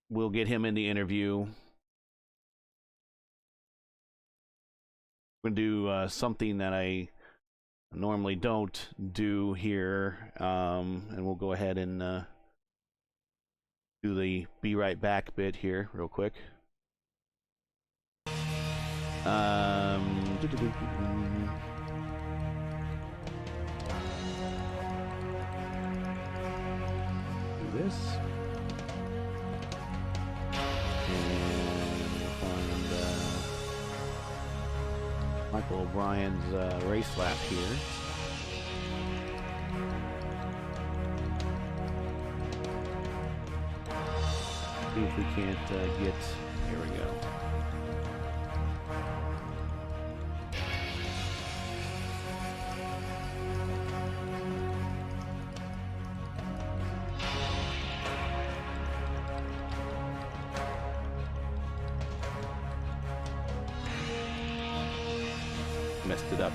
A: we'll get him in the interview. We're gonna do something that I normally don't do here, and we'll go ahead and do the be right back bit here real quick. This and find Michael O'Brien's race lap here. See if we can't get. Here we go. Messed it up.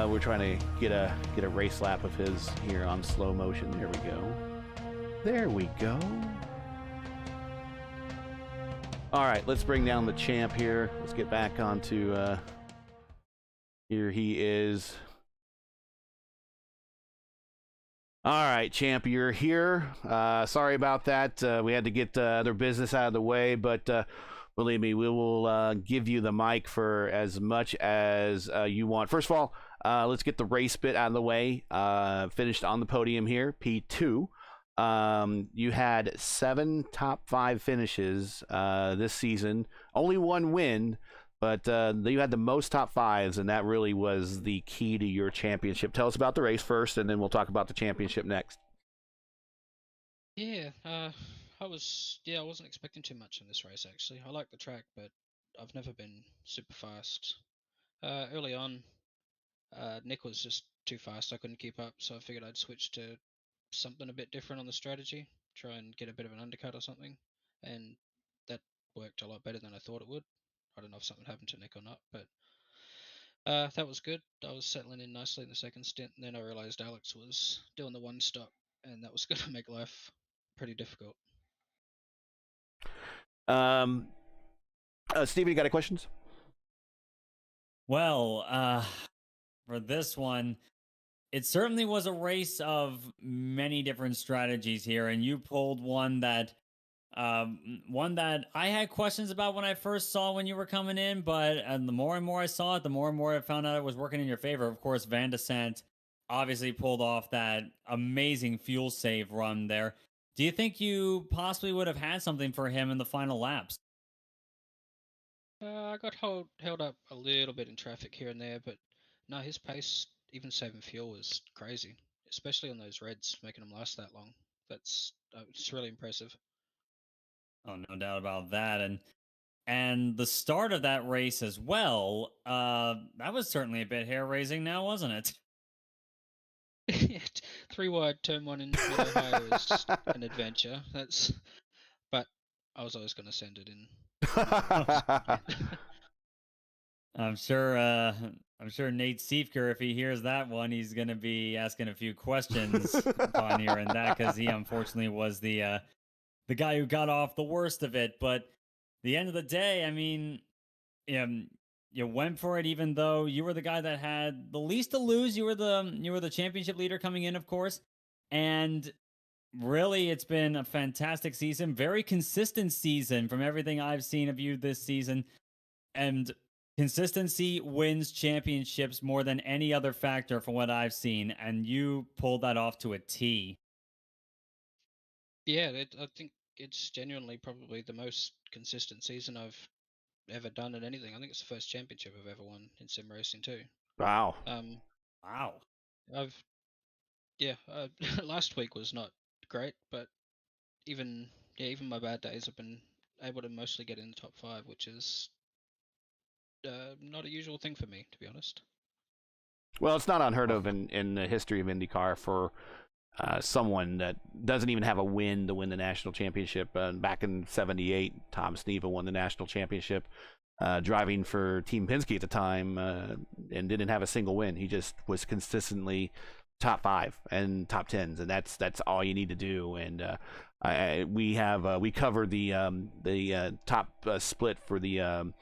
A: We're trying to get a race lap of his here on slow motion. There we go. There we go. All right, let's bring down the champ here. Let's get back onto here he is. All right, champ, you're here. Sorry about that. We had to get other business out of the way, but believe me, we will give you the mic for as much as you want. First of all, let's get the race bit out of the way. Finished on the podium here, P2. You had 7 top 5 finishes this season. Only 1 win, but you had the most top 5s, and that really was the key to your championship. Tell us about the race first, and then we'll talk about the championship next.
G: Yeah, I wasn't expecting too much in this race actually. I like the track, but I've never been super fast. Early on, Nick was just too fast. I couldn't keep up, so I figured I'd switch to something a bit different on the strategy, try and get a bit of an undercut or something, and that worked a lot better than I thought it would. I don't know if something happened to Nick or not, but that was good. I was settling in nicely in the second stint, and then I realized Alex was doing the 1 stop, and that was going to make life pretty difficult.
A: Steven, you got any questions?
B: Well, for this one, it certainly was a race of many different strategies here, and you pulled one that I had questions about when I first saw when you were coming in, but the more and more I saw it, the more and more I found out it was working in your favor. Of course, Van de Sant obviously pulled off that amazing fuel save run there. Do you think you possibly would have had something for him in the final laps?
G: I got held up a little bit in traffic here and there, but no, his pace, even saving fuel, was crazy, especially on those reds, making them last that long. It's really impressive.
B: Oh, no doubt about that. And the start of that race as well, that was certainly a bit hair-raising now, wasn't
G: it? 3 wide, turn 1 in Mid-Ohio is an adventure. But I was always going to send it in.
B: I'm sure Nate Siefker, if he hears that one, he's going to be asking a few questions on here and that, because he unfortunately was the guy who got off the worst of it. But the end of the day, I mean, you went for it, even though you were the guy that had the least to lose. You were the championship leader coming in, of course, and really, it's been a fantastic season, very consistent season from everything I've seen of you this season, and consistency wins championships more than any other factor from what I've seen, and you pulled that off to a T.
G: Yeah, I think it's genuinely probably the most consistent season I've ever done at anything. I think it's the first championship I've ever won in sim racing too.
A: Wow.
B: Wow.
G: I've yeah, last week was not great, but even my bad days, I've been able to mostly get in the top 5, which is not a usual thing for me, to be honest.
A: Well, it's not unheard of in the history of IndyCar for someone that doesn't even have a win to win the national championship. Back in '78, Tom Sneva won the national championship, driving for Team Penske at the time, and didn't have a single win. He just was consistently top 5 and top 10s, and that's all you need to do. And we covered the top split for the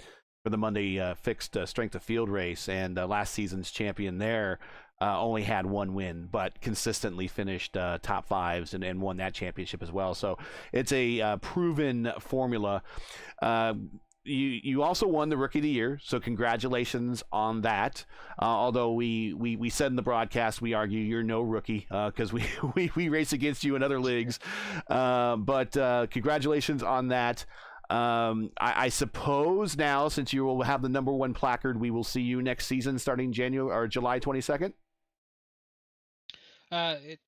A: Monday fixed strength of field race, and last season's champion there only had one win, but consistently finished top 5s and won that championship as well. So it's a proven formula. You also won the Rookie of the Year, so congratulations on that. Although we said in the broadcast, we argue you're no rookie because we race against you in other leagues. But congratulations on that. I suppose now, since you will have the number 1 placard, we will see you next season starting January or July 22nd.
G: It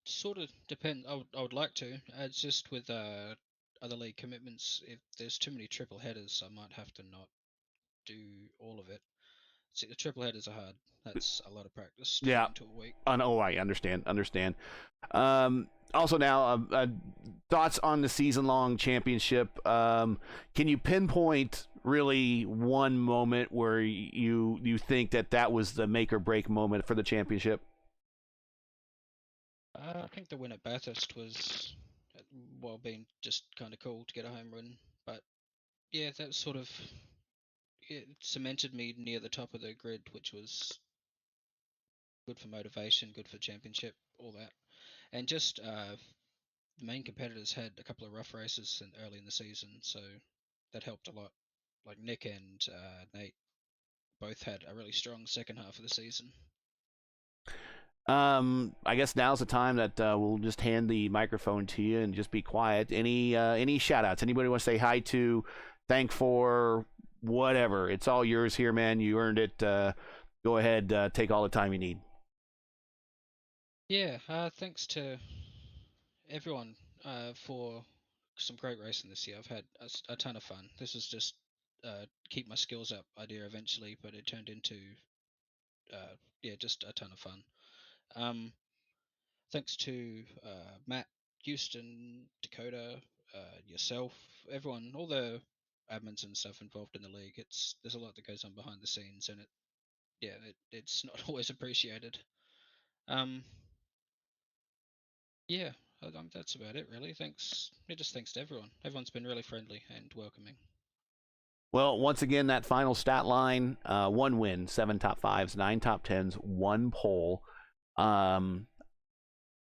G: sort of depends. I would like to. It's just with other league commitments. If there's too many triple headers, I might have to not do all of it. See, the triple headers are hard. That's a lot of practice.
A: Yeah.
G: Into a week.
A: I understand. Also now, thoughts on the season-long championship. Can you pinpoint really one moment where you think that was the make or break moment for the championship?
G: I think the win at Bathurst was, well, being just kind of cool to get a home run. But yeah, that sort of it cemented me near the top of the grid, which was good for motivation, good for championship, all that. And just the main competitors had a couple of rough races early in the season, so that helped a lot. Like Nick and Nate both had a really strong second half of the season.
A: I guess now's the time that we'll just hand the microphone to you and just be quiet. Any shout outs? Anybody want to say hi to, thank for, whatever? It's all yours here, man. You earned it. Go ahead, take all the time you need.
G: Yeah, thanks to everyone for some great racing this year. I've had a ton of fun. This is just keep my skills up idea eventually, but it turned into just a ton of fun. Thanks to Matt, Houston, Dakota, yourself, everyone, all the admins and stuff involved in the league. There's a lot that goes on behind the scenes, and it's not always appreciated. That's about it really. Thanks. Just thanks to everyone. Everyone's been really friendly and welcoming.
A: Well, once again, that final stat line: 1 win, 7 top 5s, 9 top 10s, 1 pole.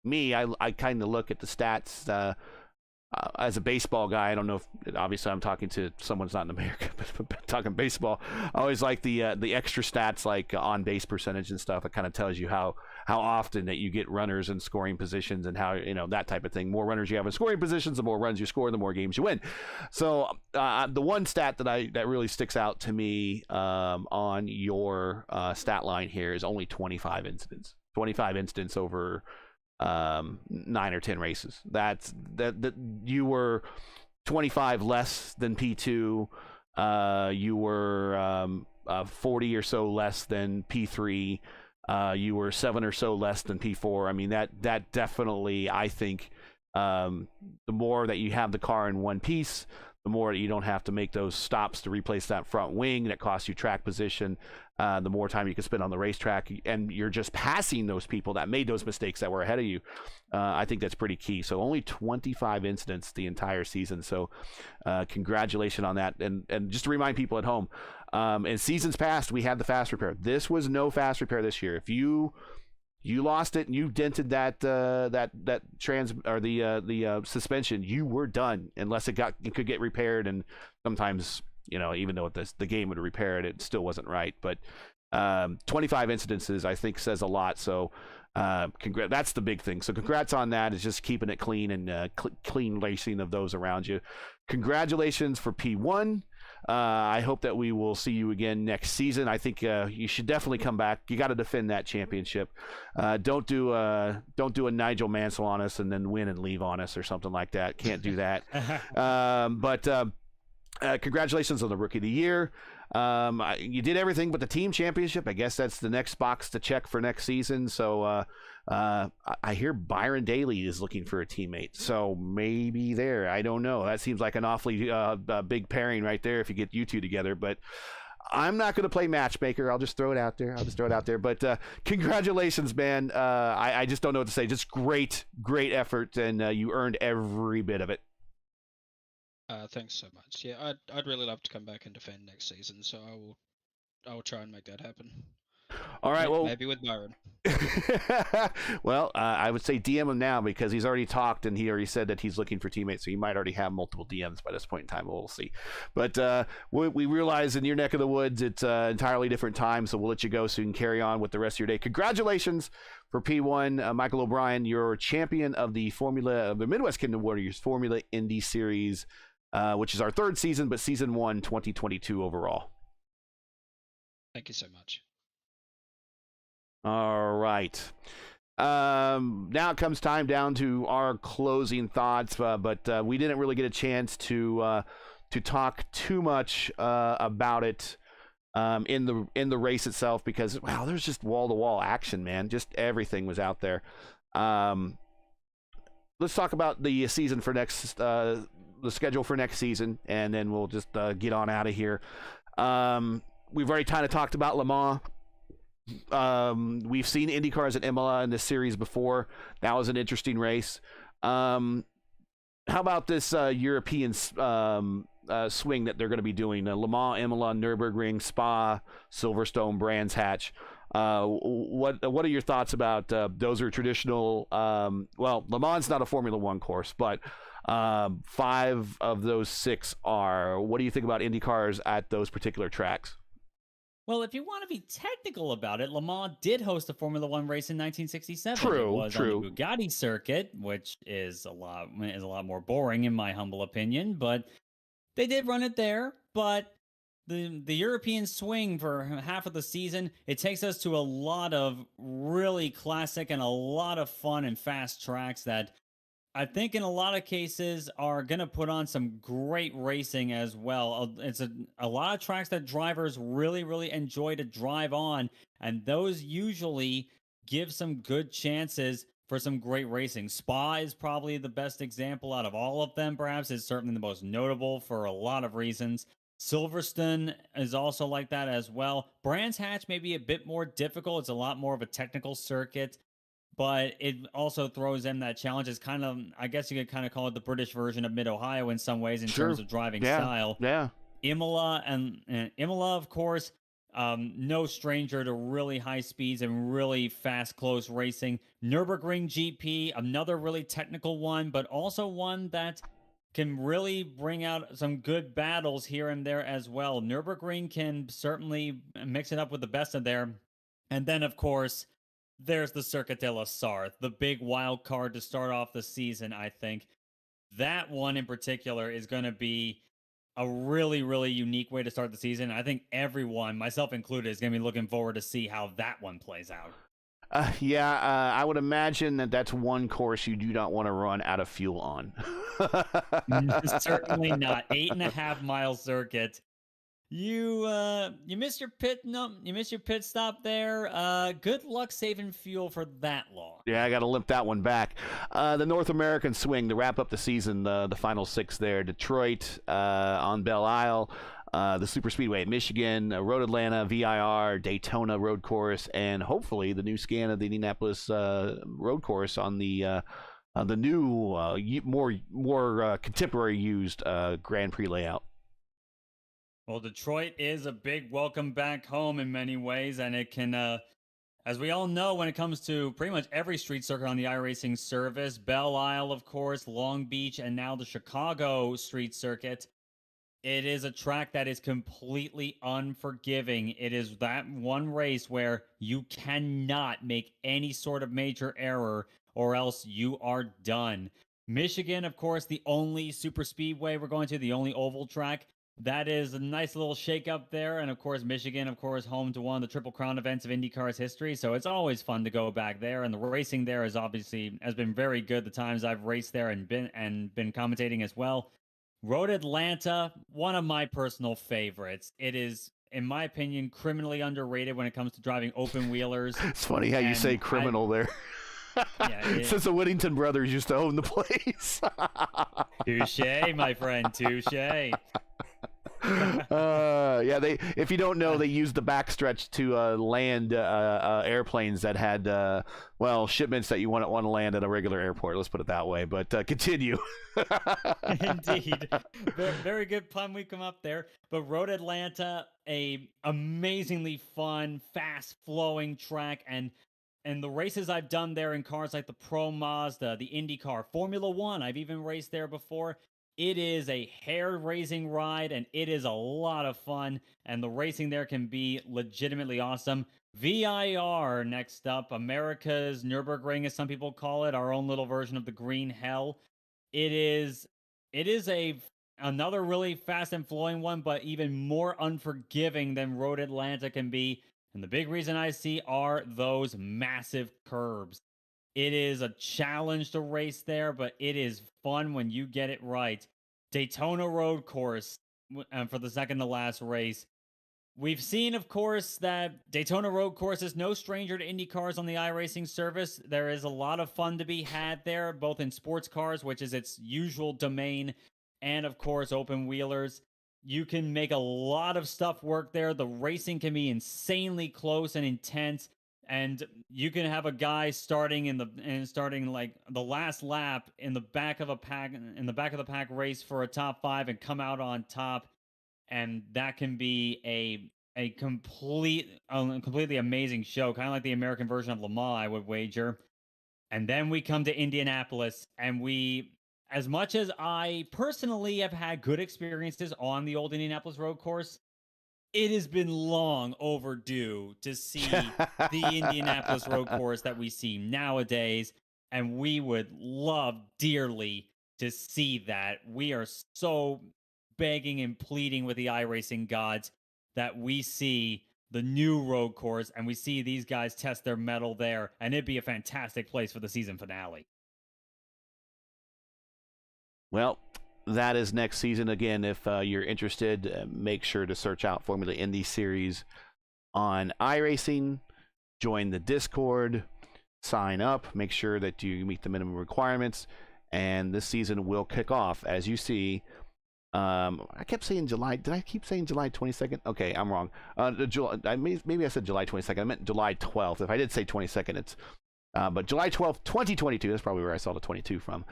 A: Me, I kind of look at the stats as a baseball guy. I don't know if, obviously I'm talking to someone who's not in America, but talking baseball, I always like the extra stats, like on base percentage and stuff. It kind of tells you how often that you get runners in scoring positions and how, that type of thing. More runners you have in scoring positions, the more runs you score, the more games you win. So the one stat that really sticks out to me on your stat line here is only 25 incidents. 25 incidents over 9 or 10 races. That you were 25 less than P2. You were 40 or so less than P3. You were 7 or so less than P4. I mean, that definitely, I think, the more that you have the car in one piece, the more you don't have to make those stops to replace that front wing that costs you track position, the more time you can spend on the racetrack, and you're just passing those people that made those mistakes that were ahead of you. I think that's pretty key. So only 25 incidents the entire season. So congratulations on that. And just to remind people at home, in seasons past, we had the fast repair. This was no fast repair this year. If you lost it and you dented that the suspension, you were done unless it could get repaired. And sometimes, even though the game would repair it, it still wasn't right. But 25 incidences, I think, says a lot. So that's the big thing. So congrats on that. Is just keeping it clean and clean racing of those around you. Congratulations for P1. I hope that we will see you again next season. I think you should definitely come back. You got to defend that championship. Don't do a Nigel Mansell on us and then win and leave on us or something like that. Can't do that. But congratulations on the Rookie of the Year. You did everything but the team championship. I guess that's the next box to check for next season. So I hear Byron Daly is looking for a teammate. So maybe there. I don't know. That seems like an awfully big pairing right there if you get you two together. But I'm not going to play matchmaker. I'll just throw it out there. But congratulations, man. I just don't know what to say. Just great effort, and you earned every bit of it.
G: Thanks so much. Yeah, I'd really love to come back and defend next season, so I will try and make that happen.
A: All right, well,
G: maybe with Byron.
A: Well, I would say DM him now because he's already talked and he already said that he's looking for teammates, so he might already have multiple DMs by this point in time. We'll see. But we realize in your neck of the woods it's an entirely different time, so we'll let you go so you can carry on with the rest of your day. Congratulations for P1, Michael O'Brien, you're champion of the Midwest Kingdom Warriors Formula Indy Series, which is our third season, but season 1, 2022 overall.
G: Thank you so much.
A: All right. Now it comes time down to our closing thoughts, but we didn't really get a chance to talk too much about it in the race itself because there's just wall-to-wall action, man. Just everything was out there. Let's talk about the season for the schedule for next season, and then we'll just get on out of here. We've already kind of talked about Le Mans. We've seen IndyCars at Imola in this series before. That was an interesting race. How about this European swing that they're going to be doing? Le Mans, Imola, Nürburgring, Spa, Silverstone, Brands Hatch. What are your thoughts about those? Are traditional. Le Mans not a Formula One course, but 5 of those 6 are. What do you think about IndyCars at those particular tracks?
B: Well, if you want to be technical about it, Le Mans did host a Formula One race in 1967.
A: True,
B: it was
A: true.
B: On the Bugatti circuit, which is a lot more boring in my humble opinion. But they did run it there. But the European swing for half of the season, it takes us to a lot of really classic and a lot of fun and fast tracks that I think in a lot of cases are going to put on some great racing as well. It's a lot of tracks that drivers really, really enjoy to drive on, and those usually give some good chances for some great racing. Spa is probably the best example out of all of them, perhaps. It's certainly the most notable for a lot of reasons. Silverstone is also like that as well. Brands Hatch may be a bit more difficult. It's a lot more of a technical circuit, but it also throws them that challenge. It's kind of, I guess you could kind of call it the British version of Mid-Ohio in some ways in terms of driving style. Yeah. Imola, of course, no stranger to really high speeds and really fast, close racing. Nürburgring GP, another really technical one, but also one that can really bring out some good battles here and there as well. Nürburgring can certainly mix it up with the best of there. And then, of course, there's the Circuit de la Sarthe, the big wild card to start off the season, I think. That one in particular is going to be a really, really unique way to start the season. I think everyone, myself included, is going to be looking forward to see how that one plays out. I would imagine that's one course you do not want to run out of fuel on. Certainly not. 8.5 mile circuit. You missed your pit stop there. Good luck saving fuel for that long.
A: Yeah, I got to limp that one back. The North American swing to wrap up the season, the final 6 there. Detroit on Belle Isle, the Super Speedway at Michigan, Road Atlanta, VIR, Daytona Road Course, and hopefully the new scan of the Indianapolis Road Course on the new, more contemporary used Grand Prix layout.
B: Well, Detroit is a big welcome back home in many ways, and it can, as we all know, when it comes to pretty much every street circuit on the iRacing service, Belle Isle, of course, Long Beach, and now the Chicago street circuit, it is a track that is completely unforgiving. It is that one race where you cannot make any sort of major error or else you are done. Michigan, of course, the only super speedway we're going to, the only oval track. That is a nice little shake-up there. And, of course, Michigan, of course, home to one of the Triple Crown events of IndyCar's history. So it's always fun to go back there. And the racing there has been very good the times I've raced there and been commentating as well. Road Atlanta, one of my personal favorites. It is, in my opinion, criminally underrated when it comes to driving open wheelers.
A: It's funny how you say criminal there. Yeah, since the Whittington brothers used to own the place.
B: Touche, my friend, touche.
A: Yeah, if you don't know, they used the backstretch to land airplanes that had shipments that you wouldn't want to land at a regular airport. Let's put it that way. But continue.
B: Indeed, very good pun. We come up there, but Road Atlanta, a amazingly fun, fast-flowing track, and the races I've done there in cars like the Pro Mazda, the IndyCar, Formula 1, I've even raced there before. It is a hair-raising ride, and it is a lot of fun, and the racing there can be legitimately awesome. VIR next up, America's Nürburgring, as some people call it, our own little version of the Green Hell. It is another really fast and flowing one, but even more unforgiving than Road Atlanta can be. And the big reason I see are those massive curbs. It is a challenge to race there, but it is fun when you get it right. Daytona Road Course for the second to last race. We've seen, of course, that Daytona Road Course is no stranger to Indy cars on the iRacing service. There is a lot of fun to be had there, both in sports cars, which is its usual domain, and, of course, open wheelers. You can make a lot of stuff work there. The racing can be insanely close and intense. And you can have a guy starting like the last lap in the back of the pack race for a top 5 and come out on top, and that can be a completely amazing show, kind of like the American version of Le Mans, I would wager. And then we come to Indianapolis, and as much as I personally have had good experiences on the old Indianapolis road course, it has been long overdue to see the Indianapolis road course that we see nowadays, and we would love dearly to see that. We are so begging and pleading with the iRacing gods that we see the new road course and we see these guys test their mettle there, and it'd be a fantastic place for the season finale.
A: Well, that is next season. Again, if you're interested, make sure to search out Formula Indy Series on iRacing, join the Discord, sign up, make sure that you meet the minimum requirements, and this season will kick off. As you see, I kept saying July. Did I keep saying July 22nd? Okay, I'm wrong. Maybe I said July 22nd. I meant July 12th. If I did say 22nd, it's but July 12th, 2022, that's probably where I saw the 22 from.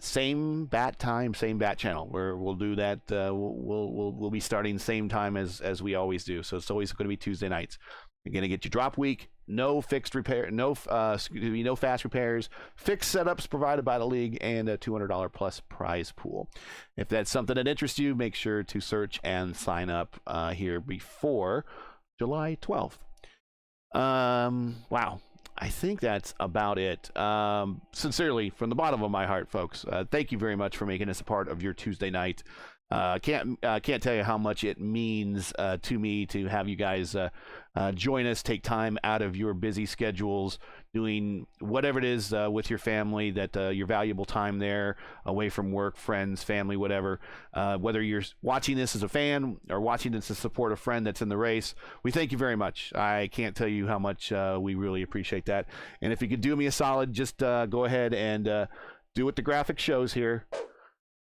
A: Same bat time, same bat channel, where we'll do that. We'll be starting same time as we always do. So it's always going to be Tuesday nights. You're going to get your drop week, no fixed repair, no fast repairs, fixed setups provided by the league, and a $200 plus prize pool. If that's something that interests you, make sure to search and sign up here before July 12th. Wow. I think that's about it. Sincerely, from the bottom of my heart, folks, thank you very much for making us a part of your Tuesday night. Can't tell you how much it means to me to have you guys join us, take time out of your busy schedules, doing whatever it is with your family, that your valuable time there, away from work, friends, family, whatever. Whether you're watching this as a fan or watching this to support a friend that's in the race, we thank you very much. I can't tell you how much we really appreciate that. And if you could do me a solid, just go ahead and do what the graphic shows here.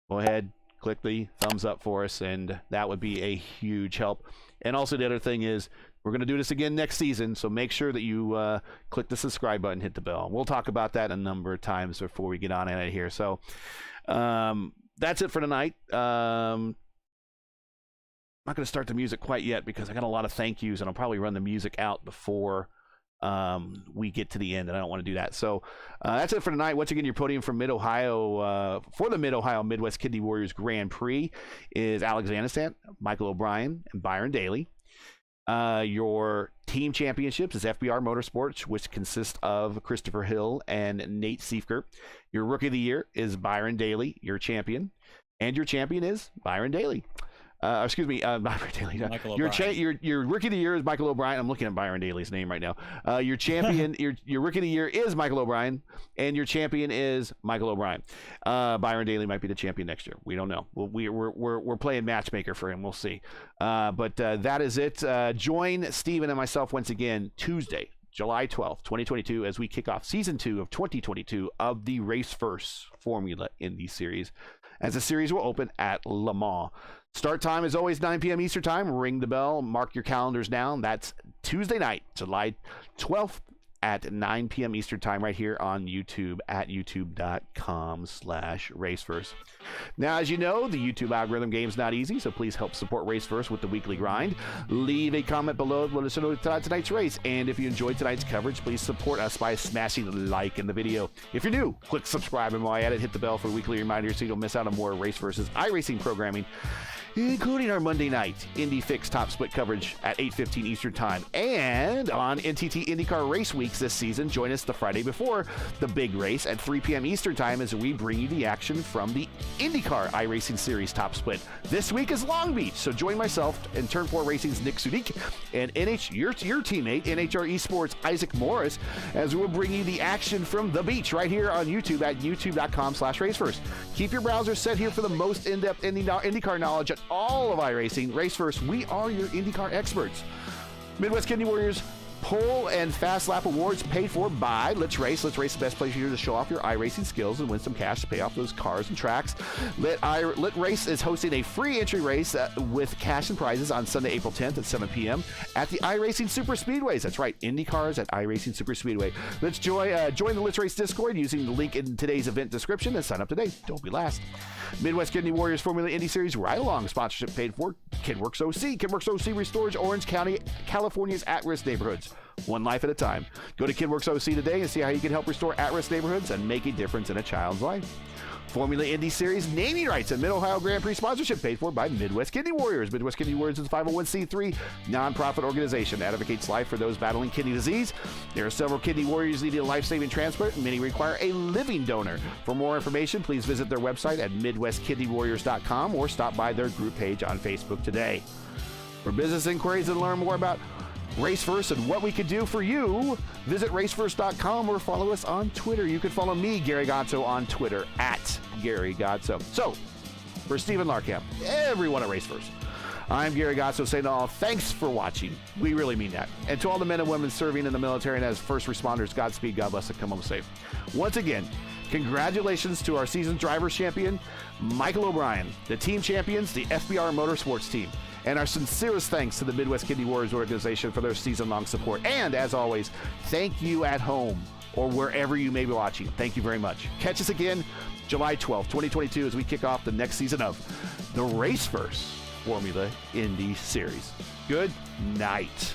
A: Go ahead, click the thumbs up for us, and that would be a huge help. And also the other thing is, we're going to do this again next season, so make sure that you click the subscribe button, hit the bell. We'll talk about that a number of times before we get on out of here. So that's it for tonight. I'm not going to start the music quite yet because I got a lot of thank yous, and I'll probably run the music out before we get to the end, and I don't want to do that. So that's it for tonight. Once again, your podium from Mid-Ohio for the Mid-Ohio Midwest Kidney Warriors Grand Prix is Alex Vanistant, Michael O'Brien, and Byron Daly. Your team championships is FBR Motorsports, which consists of Christopher Hill and Nate Siefker. Your rookie of the year is Byron Daly, your champion, and your champion is Byron Daly. Excuse me, Byron Daly.
B: Michael
A: Your rookie of the year is Michael O'Brien. I'm looking at Byron Daly's name right now. Your champion, your rookie of the year is Michael O'Brien, and your champion is Michael O'Brien. Byron Daly might be the champion next year. We don't know. We're playing matchmaker for him. We'll see. But that is it. Join Steven and myself once again Tuesday, July 12th, 2022, as we kick off Season 2 of 2022 of the Race First Formula Indy Series, as the series will open at Le Mans. Start time is always 9 p.m. Eastern Time. Ring the bell. Mark your calendars down. That's Tuesday night, July 12th at 9 p.m. Eastern Time right here on YouTube at youtube.com/RaceFirst. Now, as you know, the YouTube algorithm game's not easy, so please help support RaceFirst with the weekly grind. Leave a comment below. Let us know about tonight's race. And if you enjoyed tonight's coverage, please support us by smashing the like in the video. If you're new, click subscribe, and while at it, hit the bell for weekly reminders so you don't miss out on more RaceFirst's iRacing programming, including our Monday night Indy Fix Top Split coverage at 8:15 Eastern Time. And on NTT IndyCar Race Weeks this season, join us the Friday before the big race at 3 p.m. Eastern Time as we bring you the action from the IndyCar iRacing Series Top Split. This week is Long Beach, so join myself and Turn 4 Racing's Nick Sudik and your teammate, NHR Esports' Isaac Morris, as we'll bring you the action from the beach right here on YouTube at youtube.com/RaceFirst. Keep your browser set here for the most in-depth IndyCar knowledge at all of iRacing. RaceFirst, we are your IndyCar experts. Midwest Kidney Warriors Pole and Fast Lap Awards paid for by Let's Race. Let's Race, the best place here to show off your iRacing skills and win some cash to pay off those cars and tracks. Let Race is hosting a free entry race with cash and prizes on Sunday, April 10th at 7 p.m. at the iRacing Super Speedways. That's right, Indy Cars at iRacing Super Speedway. Let's join the Let's Race Discord using the link in today's event description and sign up today. Don't be last. Midwest Kidney Warriors Formula Indy Series Ride Along sponsorship paid for KidWorks OC. KidWorks OC restores Orange County, California's at-risk neighborhoods, one life at a time. Go to KidWorks OC today and see how you can help restore at-risk neighborhoods and make a difference in a child's life. Formula Indy Series naming rights and Mid-Ohio Grand Prix sponsorship paid for by Midwest Kidney Warriors. Midwest Kidney Warriors is a 501c3 nonprofit organization that advocates life for those battling kidney disease. There are several kidney warriors needing a life-saving transplant, and many require a living donor. For more information, please visit their website at midwestkidneywarriors.com or stop by their group page on Facebook today. For business inquiries and learn more about RaceFirst and what we could do for you, visit racefirst.com or follow us on Twitter. You can follow me, Gary Gotso, on Twitter at Gary Gotso. So, for Stephen Larkamp, everyone at RaceFirst, I'm Gary Gotso saying to all, thanks for watching. We really mean that. And to all the men and women serving in the military and as first responders, Godspeed, God bless, and come home safe. Once again, congratulations to our season drivers champion, Michael O'Brien, the team champions, the FBR Motorsports team, and our sincerest thanks to the Midwest Kidney Warriors organization for their season-long support. And as always, thank you at home or wherever you may be watching. Thank you very much. Catch us again July 12th, 2022 as we kick off the next season of the Race First Formula Indy Series. Good night.